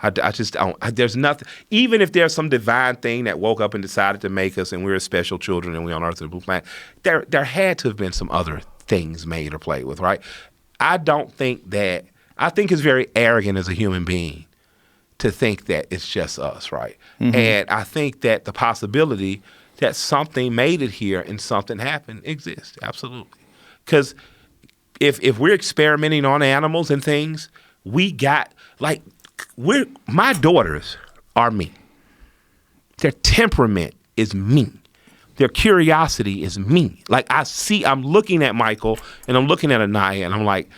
I just don't. There's nothing. Even if there's some divine thing that woke up and decided to make us, and we're special children, and we're on Earth, the blue planet, there had to have been some other things made or played with. Right? I don't think that. I think it's very arrogant as a human being to think that it's just us, right? Mm-hmm. And I think that the possibility that something made it here and something happened exists, absolutely. Because if we're experimenting on animals and things, my daughters are me. Their temperament is me. Their curiosity is me. Like, I'm looking at Michael and I'm looking at Anaya and I'm like,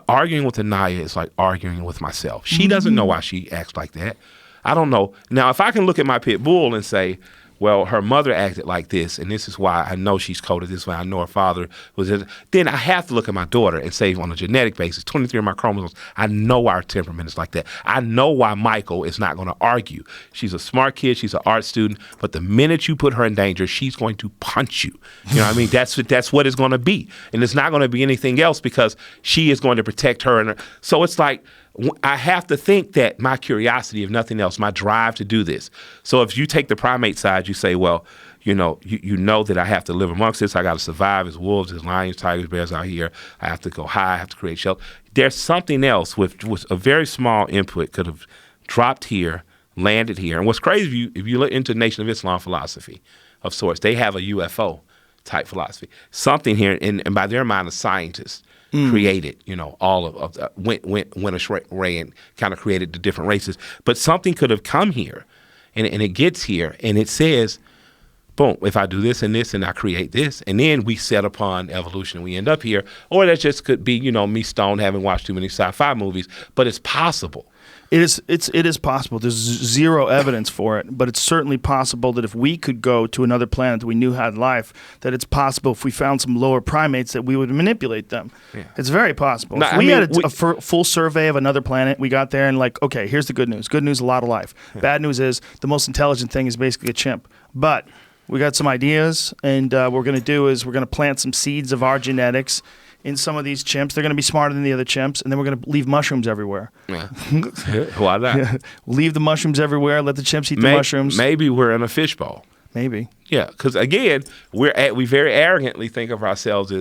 arguing with Anaya is like arguing with myself. She doesn't know why she acts like that. I don't know. Now, if I can look at my pit bull and say, well, her mother acted like this, and this is why I know she's coded this way, I know her father was this, then I have to look at my daughter and say, on a genetic basis, 23 of my chromosomes, I know our temperament is like that. I know why Michael is not going to argue. She's a smart kid. She's an art student. But the minute you put her in danger, she's going to punch you. You know what I mean? That's what it's going to be. And it's not going to be anything else, because she is going to protect her. So it's like, I have to think that my curiosity, if nothing else, my drive to do this. So if you take the primate side, you say, well, you know that I have to live amongst this. I got to survive as wolves, as lions, tigers, bears out here. I have to go high. I have to create shelter. There's something else with a very small input could have dropped here, landed here. And what's crazy, if you look into Nation of Islam philosophy of sorts, they have a UFO type philosophy. Something here, and by their mind, a scientist created, all of went astray and kind of created the different races. But something could have come here, and it gets here, and it says, boom, if I do this and this, and I create this, and then we set upon evolution, and we end up here. Or that just could be, me stoned, having watched too many sci-fi movies. But it's possible. It is possible. There's zero evidence for it, but it's certainly possible that if we could go to another planet that we knew had life, that it's possible if we found some lower primates that we would manipulate them. Yeah. It's very possible. If we had a full survey of another planet, we got there and okay, here's the good news. Good news, a lot of life. Yeah. Bad news is the most intelligent thing is basically a chimp. But we got some ideas, and what we're going to do is we're going to plant some seeds of our genetics in some of these chimps. They're going to be smarter than the other chimps, and then we're going to leave mushrooms everywhere. Yeah. Why not? Yeah. Leave the mushrooms everywhere. Let the chimps eat the mushrooms. Maybe we're in a fishbowl. Maybe. Yeah, because again, we very arrogantly think of ourselves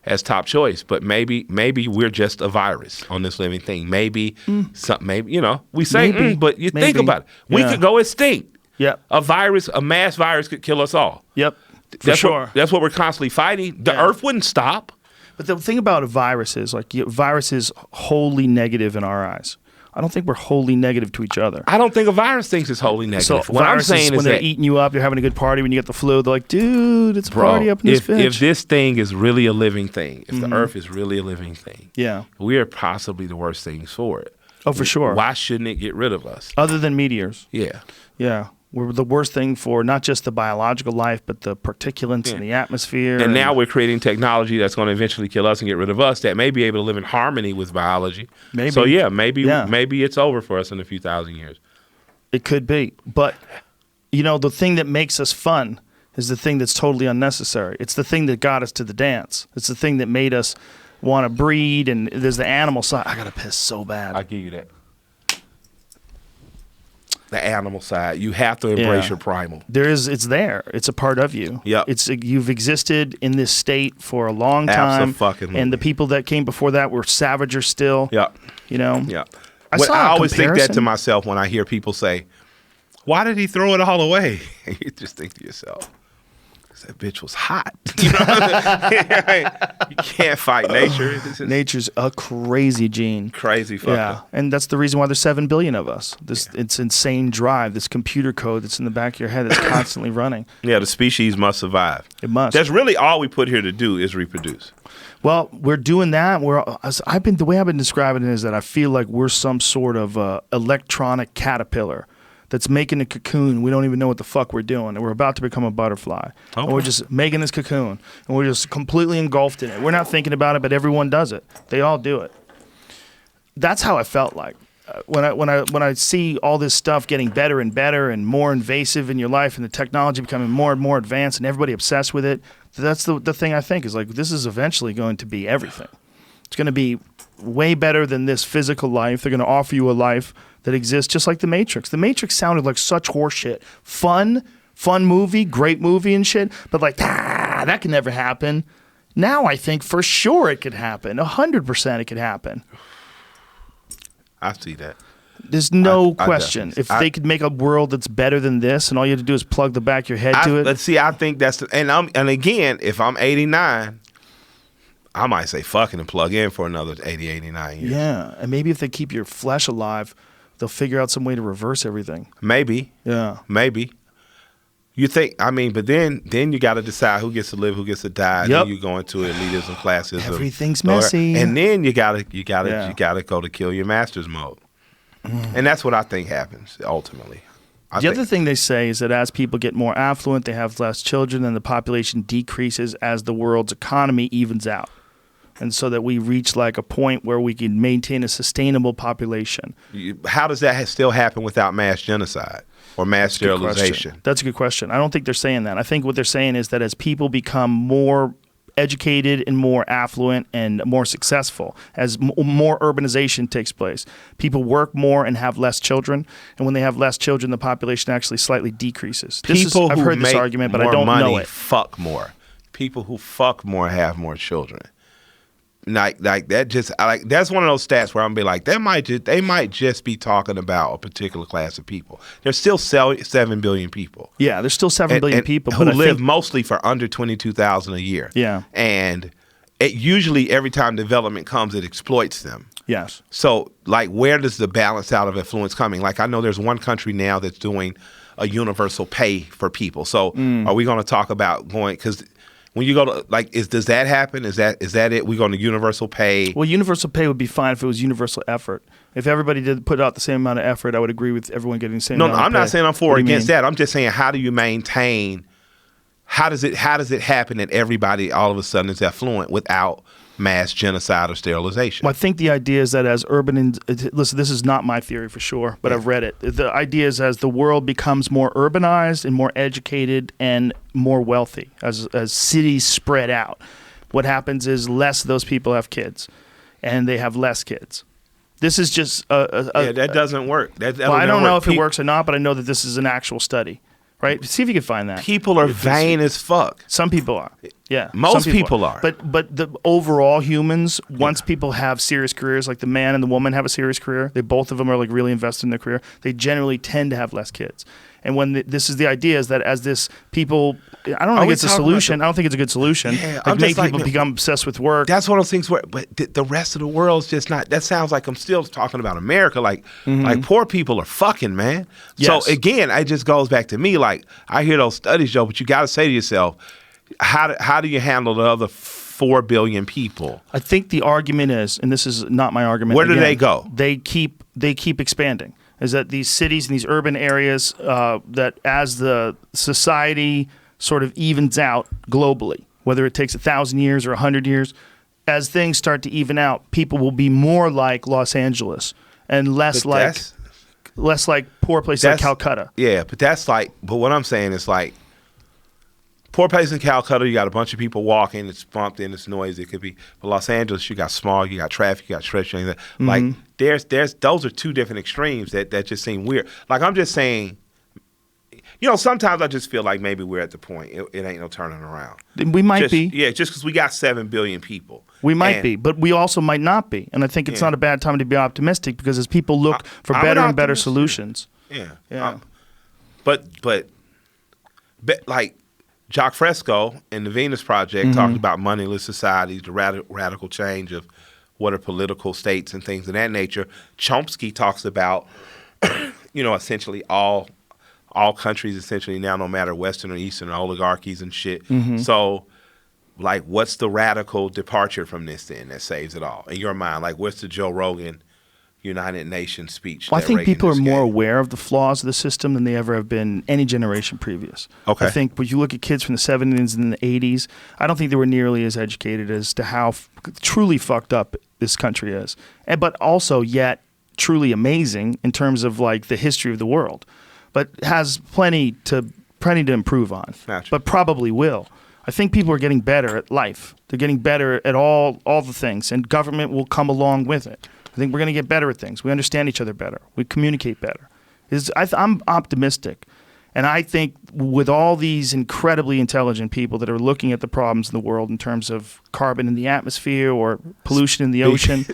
as top choice, but maybe we're just a virus on this living thing. Maybe we say, Maybe. but you think Maybe. about it. We Yeah. could go extinct. Yep. A mass virus could kill us all. Yep. For That's sure. that's what we're constantly fighting. The Yeah. Earth wouldn't stop. But the thing about a virus is, like, virus is wholly negative in our eyes. I don't think we're wholly negative to each other. I don't think a virus thinks it's wholly negative. So What I'm viruses, saying when is they're that, eating you up, you're having a good party. When you get the flu, they're like, dude, it's a bro, party up in this if bitch. this thing is really a living thing, if Mm-hmm. the Earth is really a living thing, Yeah. we are possibly the worst things for it. Oh, for sure. Why shouldn't it get rid of us? Other than meteors. Yeah. Yeah. We're the worst thing for not just the biological life, but the particulates in the atmosphere. And now we're creating technology that's going to eventually kill us and get rid of us that may be able to live in harmony with biology. Maybe. So yeah, maybe Yeah. it's over for us in a few thousand years. It could be. But, the thing that makes us fun is the thing that's totally unnecessary. It's the thing that got us to the dance. It's the thing that made us want to breed. And there's the animal side. I got to piss so bad. I give you that. The animal side. You have to embrace Yeah. your primal. It's there. It's a part of you. Yep. You've existed in this state for a long time. Abso-fucking-lutely. And the people that came before that were savager still. Yeah. Yeah. I always think that to comparison. myself when I hear people say, "Why did he throw it all away?" You just think to yourself, "That bitch was hot." You know? You can't fight nature. This is Nature's a crazy gene. crazy fucked Yeah, up. and that's the reason why there's 7 billion of us. It's insane drive, this computer code that's in the back of your head that's constantly running. Yeah, the species must survive. It must. That's really all we put here to do is reproduce. Well, we're doing that. The way I've been describing it is that I feel like we're some sort of electronic caterpillar that's making a cocoon. We don't even know what the fuck we're doing, and we're about to become a butterfly. And we're just making this cocoon, and we're just completely engulfed in it. We're not thinking about it, but everyone does it. They all do it. That's how I felt like when I see all this stuff getting better and better and more invasive in your life, and the technology becoming more and more advanced, and everybody obsessed with it. That's the thing I think is like, this is eventually going to be everything. It's going to be way better than this physical life. They're going to offer you a life that exists just like The Matrix. The Matrix sounded like such horseshit. Fun movie, great movie and shit, but like, that can never happen. Now I think for sure it could happen. 100% it could happen. I see that. There's no I question. definitely- If they could make a world that's better than this, and all you have to do is plug the back of your head to it. Let's see. I think that's and again, if I'm 89, I might say fucking and plug in for another 80, 89 years. Yeah, and maybe if they keep your flesh alive, they'll figure out some way to reverse everything. Maybe. Yeah. Maybe. You think? I mean, but then you got to decide who gets to live, who gets to die. Yep. Then you go into elitism, classism. Everything's messy. And then you gotta Yeah. go to kill your masters mode. And that's what I think happens ultimately. The other thing they say is that as people get more affluent, they have less children, and the population decreases as the world's economy evens out. And so that we reach like a point where we can maintain a sustainable population. How does that still happen without mass genocide or mass Good question. sterilization? That's a good question. I don't think they're saying that. I think what they're saying is that as people become more educated and more affluent and more successful, as more urbanization takes place, people work more and have less children. And when they have less children, the population actually slightly decreases. I've heard this argument, but I don't know it. Fuck more. People who fuck more have more children. Like that just that's one of those stats where I'm be like, they might just be talking about a particular class of people. There's still 7 billion people. Yeah, there's still 7 billion people, who but live mostly for under 22,000 a year. Yeah. And it usually every time development comes, it exploits them. Yes. So like, where does the balance out of influence coming? Like, I know there's one country now that's doing a universal pay for people. So are we going to talk about going, because when you go to does that happen? Is that it? We going to universal pay? Well, universal pay would be fine if it was universal effort. If everybody did put out the same amount of effort, I would agree with everyone getting the same amount of pay. I'm not saying I'm for What or do you against mean? that. I'm just saying, how do you maintain? How does it happen that everybody all of a sudden is affluent without mass genocide or sterilization? Well, I think the idea is that as listen, this is not my theory for sure, but I've read it. The idea is as the world becomes more urbanized and more educated and more wealthy, as cities spread out, what happens is less of those people have kids, and they have less kids. This is just that doesn't work. I don't know if it works or not, but I know that this is an actual study. right? See if you can find that. People are vain as fuck. Some people are. Yeah. Most some people are. But the overall humans, once people have serious careers, like the man and the woman have a serious career, they both of them are like really invested in their career, they generally tend to have less kids. And when this is the idea is that as this people, I don't think it's a solution. I don't think it's a good solution. Yeah, like make people become obsessed with work. That's one of those things where, but the rest of the world's just not. That sounds like I'm still talking about America. Like poor people are fucking, man. Yes. So again, it just goes back to me. Like I hear those studies, Joe, but you got to say to yourself, how do you handle the other 4 billion people? I think the argument is, and this is not my argument. Where do they go? They keep expanding. Is that these cities and these urban areas that as the society sort of evens out globally, whether it takes 1,000 years or 100 years, as things start to even out, people will be more like Los Angeles and less like poor places like Calcutta. Yeah, but but what I'm saying is like, poor place in Calcutta, you got a bunch of people walking, it's bumped in, it's noisy, it could be. But Los Angeles, you got smog, you got traffic, you got stretching. Like there's those are two different extremes that just seem weird. Like I'm just saying, sometimes I just feel like maybe we're at the point, it ain't no turning around. We might be. Yeah, just because we got 7 billion people. We might be, but we also might not be. And I think it's not a bad time to be optimistic because as people look for better and better solutions. Yeah. But like, Jacques Fresco in the Venus Project talked about moneyless societies, the radical change of what are political states and things of that nature. Chomsky talks about, essentially all countries essentially now, no matter Western or Eastern, are oligarchies and shit. So, like, what's the radical departure from this then that saves it all? In your mind, like, what's the Joe Rogan United Nations speech? Well, I think people are more aware of the flaws of the system than they ever have been any generation previous. Okay. I think when you look at kids from the 70s and the 80s, I don't think they were nearly as educated as to how truly fucked up this country is. But also yet truly amazing in terms of like the history of the world. But has plenty to improve on. Gotcha. But probably will. I think people are getting better at life. They're getting better at all the things, and government will come along with it. I think we're going to get better at things. We understand each other better. We communicate better. I'm optimistic. And I think with all these incredibly intelligent people that are looking at the problems in the world in terms of carbon in the atmosphere or pollution in the ocean,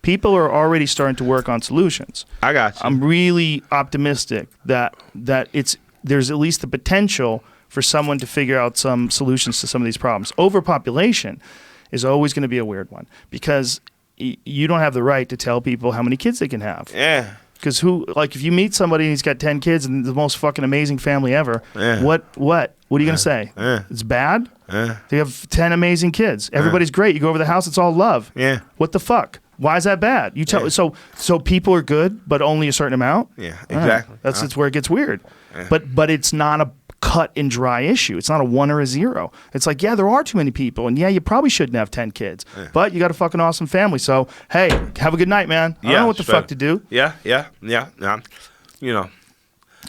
people are already starting to work on solutions. I got you. I'm really optimistic that there's at least the potential for someone to figure out some solutions to some of these problems. Overpopulation is always going to be a weird one because you don't have the right to tell people how many kids they can have. Yeah. Because if you meet somebody and he's got 10 kids and the most fucking amazing family ever, what are you going to say? It's bad? They have 10 amazing kids. Everybody's great. You go over the house, it's all love. Yeah. What the fuck? Why is that bad? You tell so people are good, but only a certain amount? Yeah, exactly. That's where it gets weird. But it's not a cut and dry issue. It's not a 1 or a 0. It's like, there are too many people, and you probably shouldn't have 10 kids, but you got a fucking awesome family. So hey, have a good night, man. I don't know what the fuck to do. Yeah.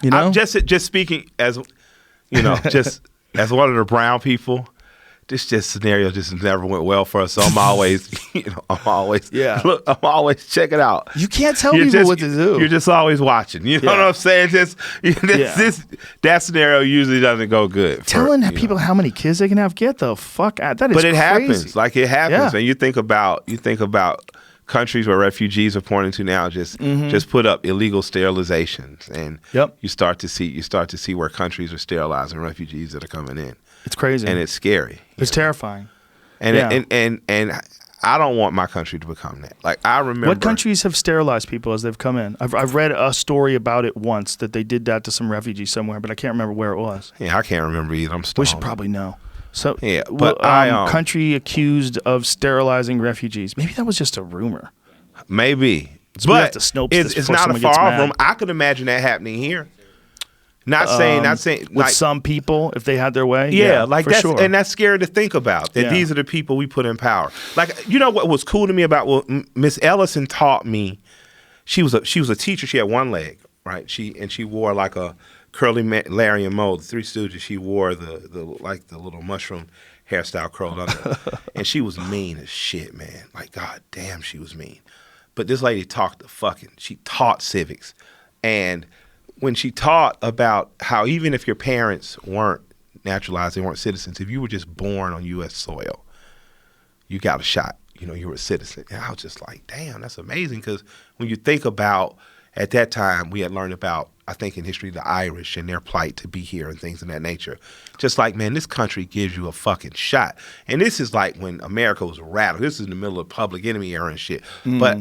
I'm just speaking as just as one of the brown people. This scenario just never went well for us. So I'm always, look, I'm always checking out. You can't tell people what to do. You're just always watching. You know what I'm saying? That scenario usually doesn't go good. Telling people how many kids they can have, get the fuck out. That is crazy. But it happens. Like it happens. And you think about countries where refugees are pouring into now, just put up illegal sterilizations, and you start to see where countries are sterilizing refugees that are coming in. It's crazy, and it's scary. It's terrifying, and I don't want my country to become that. Like I remember, what countries have sterilized people as they've come in? I've read a story about it once that they did that to some refugees somewhere, but I can't remember where it was. Yeah, I can't remember either. I'm stoned. We should probably know. So but country accused of sterilizing refugees. Maybe that was just a rumor. Maybe, so but it's not a far off from. I could imagine that happening here. Not saying with some people if they had their way. Like that's sure. And that's scary to think about. That these are the people we put in power. Like what was cool to me about Miss Ellison taught me. She was a teacher. She had one leg, right? She wore like a curly Larry and Moe, the Three Stooges. She wore the little mushroom hairstyle curled under, and she was mean as shit, man. Like god damn, she was mean. But this lady she taught civics, and when she taught about how even if your parents weren't naturalized, they weren't citizens, if you were just born on U.S. soil, you got a shot. You know, you were a citizen. And I was just like, damn, that's amazing. Because when you think about, at that time, we had learned about, I think in history, the Irish and their plight to be here and things of that nature. Just like, man, this country gives you a fucking shot. And this is like when America was radical. This is in the middle of Public Enemy era and shit. But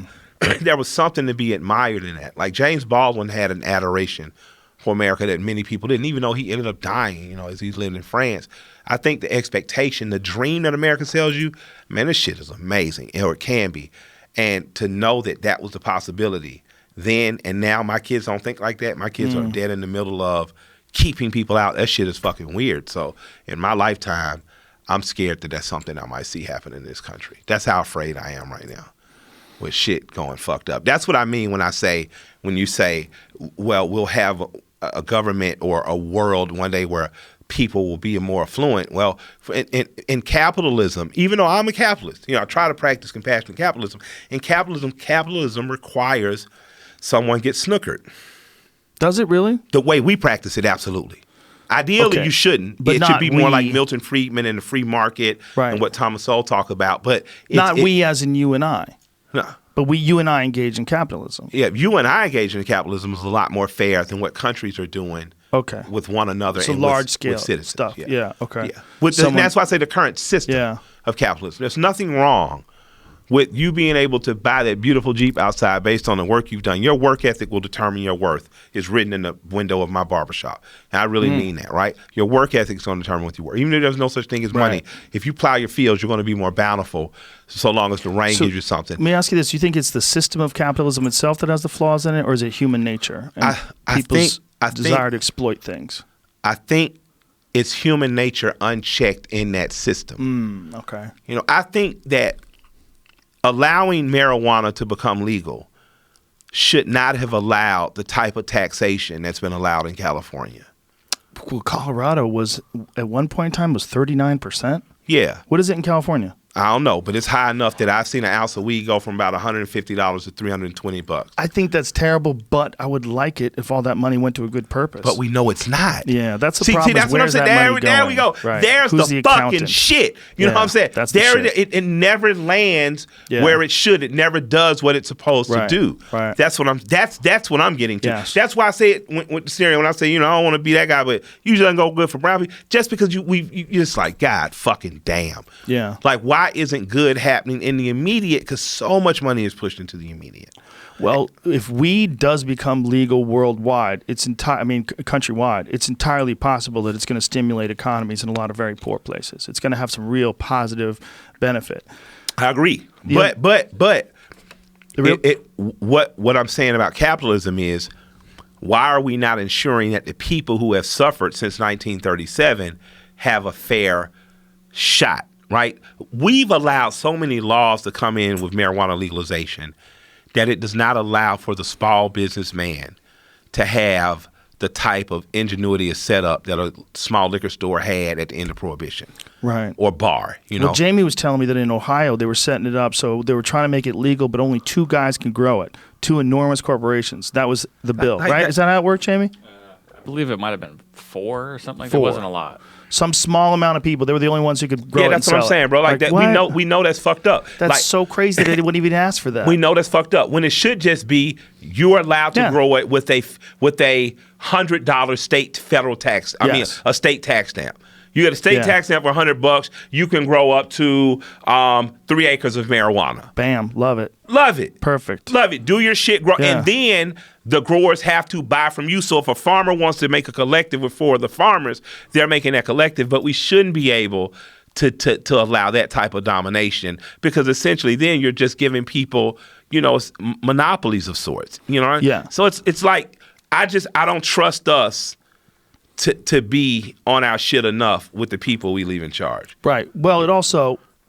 there was something to be admired in that. Like James Baldwin had an adoration for America that many people didn't, even though he ended up dying, you know, as he's living in France. I think the expectation, the dream that America sells you, man, this shit is amazing, or it can be. And to know that that was the possibility then and now, my kids don't think like that. My kids are dead in the middle of keeping people out. That shit is fucking weird. So in my lifetime, I'm scared that that's something I might see happen in this country. That's how afraid I am right now with shit going fucked up. That's what I mean when you say, well, we'll have a government or a world one day where people will be more affluent. Well, in capitalism, even though I'm a capitalist, you know, I try to practice compassionate capitalism. In capitalism requires someone gets snookered. Does it really? The way we practice it, absolutely. Ideally, you shouldn't. But it should be more like we. Milton Friedman and the free market Right. and what Thomas Sowell talk about. But Not we as in you and I. No. But you and I engage in capitalism. Yeah, you and I engage in capitalism is a lot more fair than what countries are doing with one another. So and large with scale citizens. stuff. Yeah, okay. Yeah. And that's why I say the current system of capitalism. There's nothing wrong with you being able to buy that beautiful Jeep outside based on the work you've done. Your work ethic will determine your worth is written in the window of my barbershop. And I really mean that, right? Your work ethic is going to determine what you work. Even if there's no such thing as money, if you plow your fields, you're going to be more bountiful so long as the rain gives you something. Let me ask you this. Do you think it's the system of capitalism itself that has the flaws in it, or is it human nature and people's desire to exploit things? I think it's human nature unchecked in that system. Okay. You know, I think that allowing marijuana to become legal should not have allowed the type of taxation that's been allowed in California. Well, Colorado was, at one point in time, was 39%. Yeah. What is it in California? I don't know, but it's high enough that I've seen an ounce of weed go from about $150 to $320. I think that's terrible, but I would like it if all that money went to a good purpose. But we know it's not. Yeah, that's the problem. See, that's what I'm saying. There we go. Right. There's the fucking shit. You know what I'm saying? That's the shit. It never lands where it should. It never does what it's supposed to do. Right. That's what I'm getting to. Yes. That's why I say it with the scenario when I say, you know, I don't want to be that guy, but usually I go good for brown people just because you're just like, God fucking damn. Yeah. Like, why isn't good happening in the immediate? Because so much money is pushed into the immediate. Well, if weed does become legal worldwide, countrywide, it's entirely possible that it's going to stimulate economies in a lot of very poor places. It's going to have some real positive benefit. I agree. Yeah. But what I'm saying about capitalism is, why are we not ensuring that the people who have suffered since 1937 have a fair shot? Right? We've allowed so many laws to come in with marijuana legalization that it does not allow for the small businessman to have the type of ingenuity or setup that a small liquor store had at the end of Prohibition. Right. Or bar, you know. Well, Jamie was telling me that in Ohio they were setting it up so they were trying to make it legal, but only 2 guys can grow it. 2 enormous corporations. That was the bill, right? Is that how it worked, Jamie? I believe it might have been 4 or something like that. It wasn't a lot. Some small amount of people. They were the only ones who could grow it. Yeah, that's what I'm saying, bro. Like that, we know that's fucked up. That's so crazy that they wouldn't even ask for that. We know that's fucked up. When it should just be you're allowed to grow it with a $100 state federal tax. I mean, a state tax stamp. You get a state tax stamp for $100. You can grow up to 3 acres of marijuana. Bam, love it. Love it. Perfect. Love it. Do your shit, grow, and then the growers have to buy from you. So if a farmer wants to make a collective with 4 of the farmers, they're making that collective. But we shouldn't be able to allow that type of domination, because essentially then you're just giving people, you know, monopolies of sorts. You know. Yeah. So it's like I don't trust us to be on our shit enough with the people we leave in charge. Right. Well,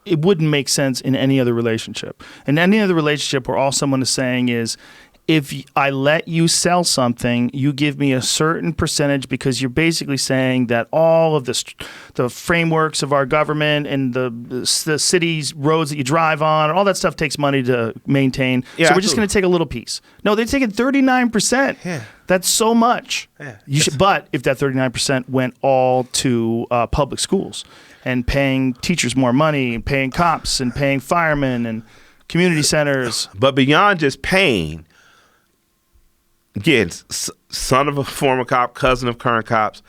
it wouldn't make sense in any other relationship. In any other relationship where all someone is saying is, if I let you sell something, you give me a certain percentage, because you're basically saying that all of the frameworks of our government and the city's roads that you drive on, all that stuff takes money to maintain. So we're just going to take a little piece. No, they're taking 39%. Yeah. That's so much. Yeah. You should, but if that 39% went all to public schools and paying teachers more money, and paying cops, and paying firemen, and community centers. But beyond just paying, again, son of a former cop, cousin of current cops,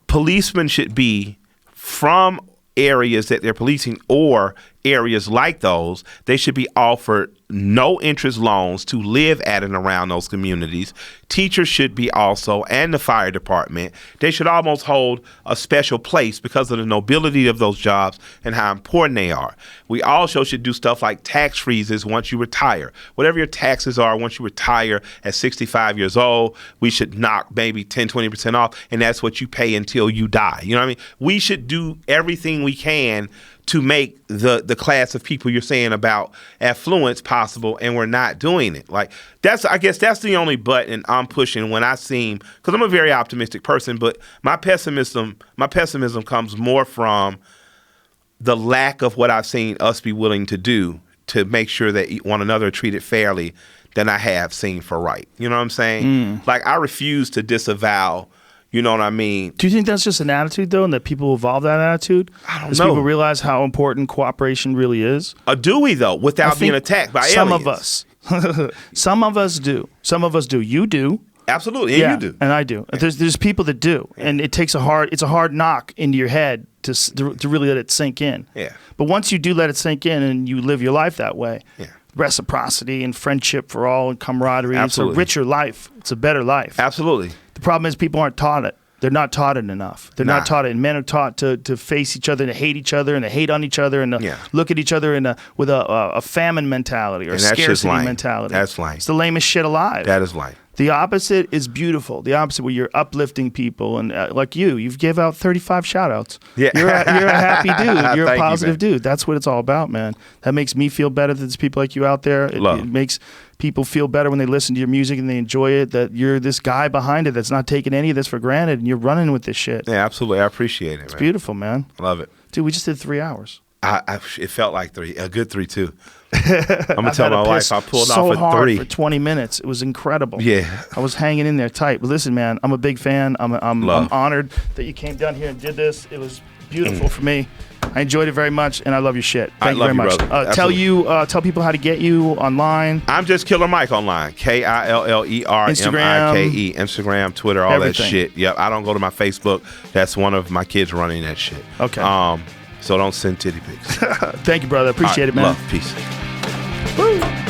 policemen should be from areas that they're policing or areas like those. They should be offered no interest loans to live at and around those communities. Teachers should be also, and the fire department, they should almost hold a special place because of the nobility of those jobs and how important they are. We also should do stuff like tax freezes once you retire. Whatever your taxes are once you retire at 65 years old, we should knock maybe 10, 20% off, and that's what you pay until you die. You know what I mean? We should do everything we can to make the class of people you're saying about affluence possible, and we're not doing it. Like, I guess that's the only button I'm pushing when I seem, because I'm a very optimistic person, but my pessimism comes more from the lack of what I've seen us be willing to do to make sure that one another are treated fairly than I have seen for right. You know what I'm saying? Like, I refuse to disavow. You know what I mean? Do you think that's just an attitude, though, and that people evolve that attitude? I don't As know. people realize how important cooperation really is? Do we, though, without being attacked by some aliens? Some of us. Some of us do. Some of us do. You do. Absolutely, and you do. And I do. There's people that do, and it's a hard knock into your head to really let it sink in. Yeah. But once you do let it sink in and you live your life that way, reciprocity and friendship for all and camaraderie, Absolutely. it's a richer life. It's a better life. Absolutely. The problem is people aren't taught it. They're not taught it enough. They're not taught it. And men are taught to face each other and to hate each other and to hate on each other and to look at each other with a famine mentality or a scarcity mentality. That's lame. It's the lamest shit alive. That is lame. The opposite is beautiful. The opposite where you're uplifting people and like you've gave out 35 shout outs. Yeah. You're a happy dude. You're a Thank you, positive man. dude. That's what it's all about, man. That makes me feel better that there's people like you out there. It makes people feel better when they listen to your music and they enjoy it, that you're this guy behind it that's not taking any of this for granted and you're running with this shit. Yeah, absolutely. I appreciate it, man. It's beautiful, man. I love it. Dude, we just did 3 hours. It felt like 3, a good 3 too. I'm gonna tell my wife I pulled so off hard a 3 for 20 minutes. It was incredible. Yeah. I was hanging in there tight. But listen, man, I'm a big fan. I'm honored that you came down here and did this. It was beautiful for me. I enjoyed it very much, and I love your shit. Thank you very much. Tell people how to get you online. I'm just Killer Mike online. KILLERMIKE. Instagram, Twitter, all everything. that shit. Yep. I don't go to my Facebook. That's one of my kids running that shit. Okay. So don't send titty pics. Thank you, brother. Appreciate it, man. Love. Peace. Woo.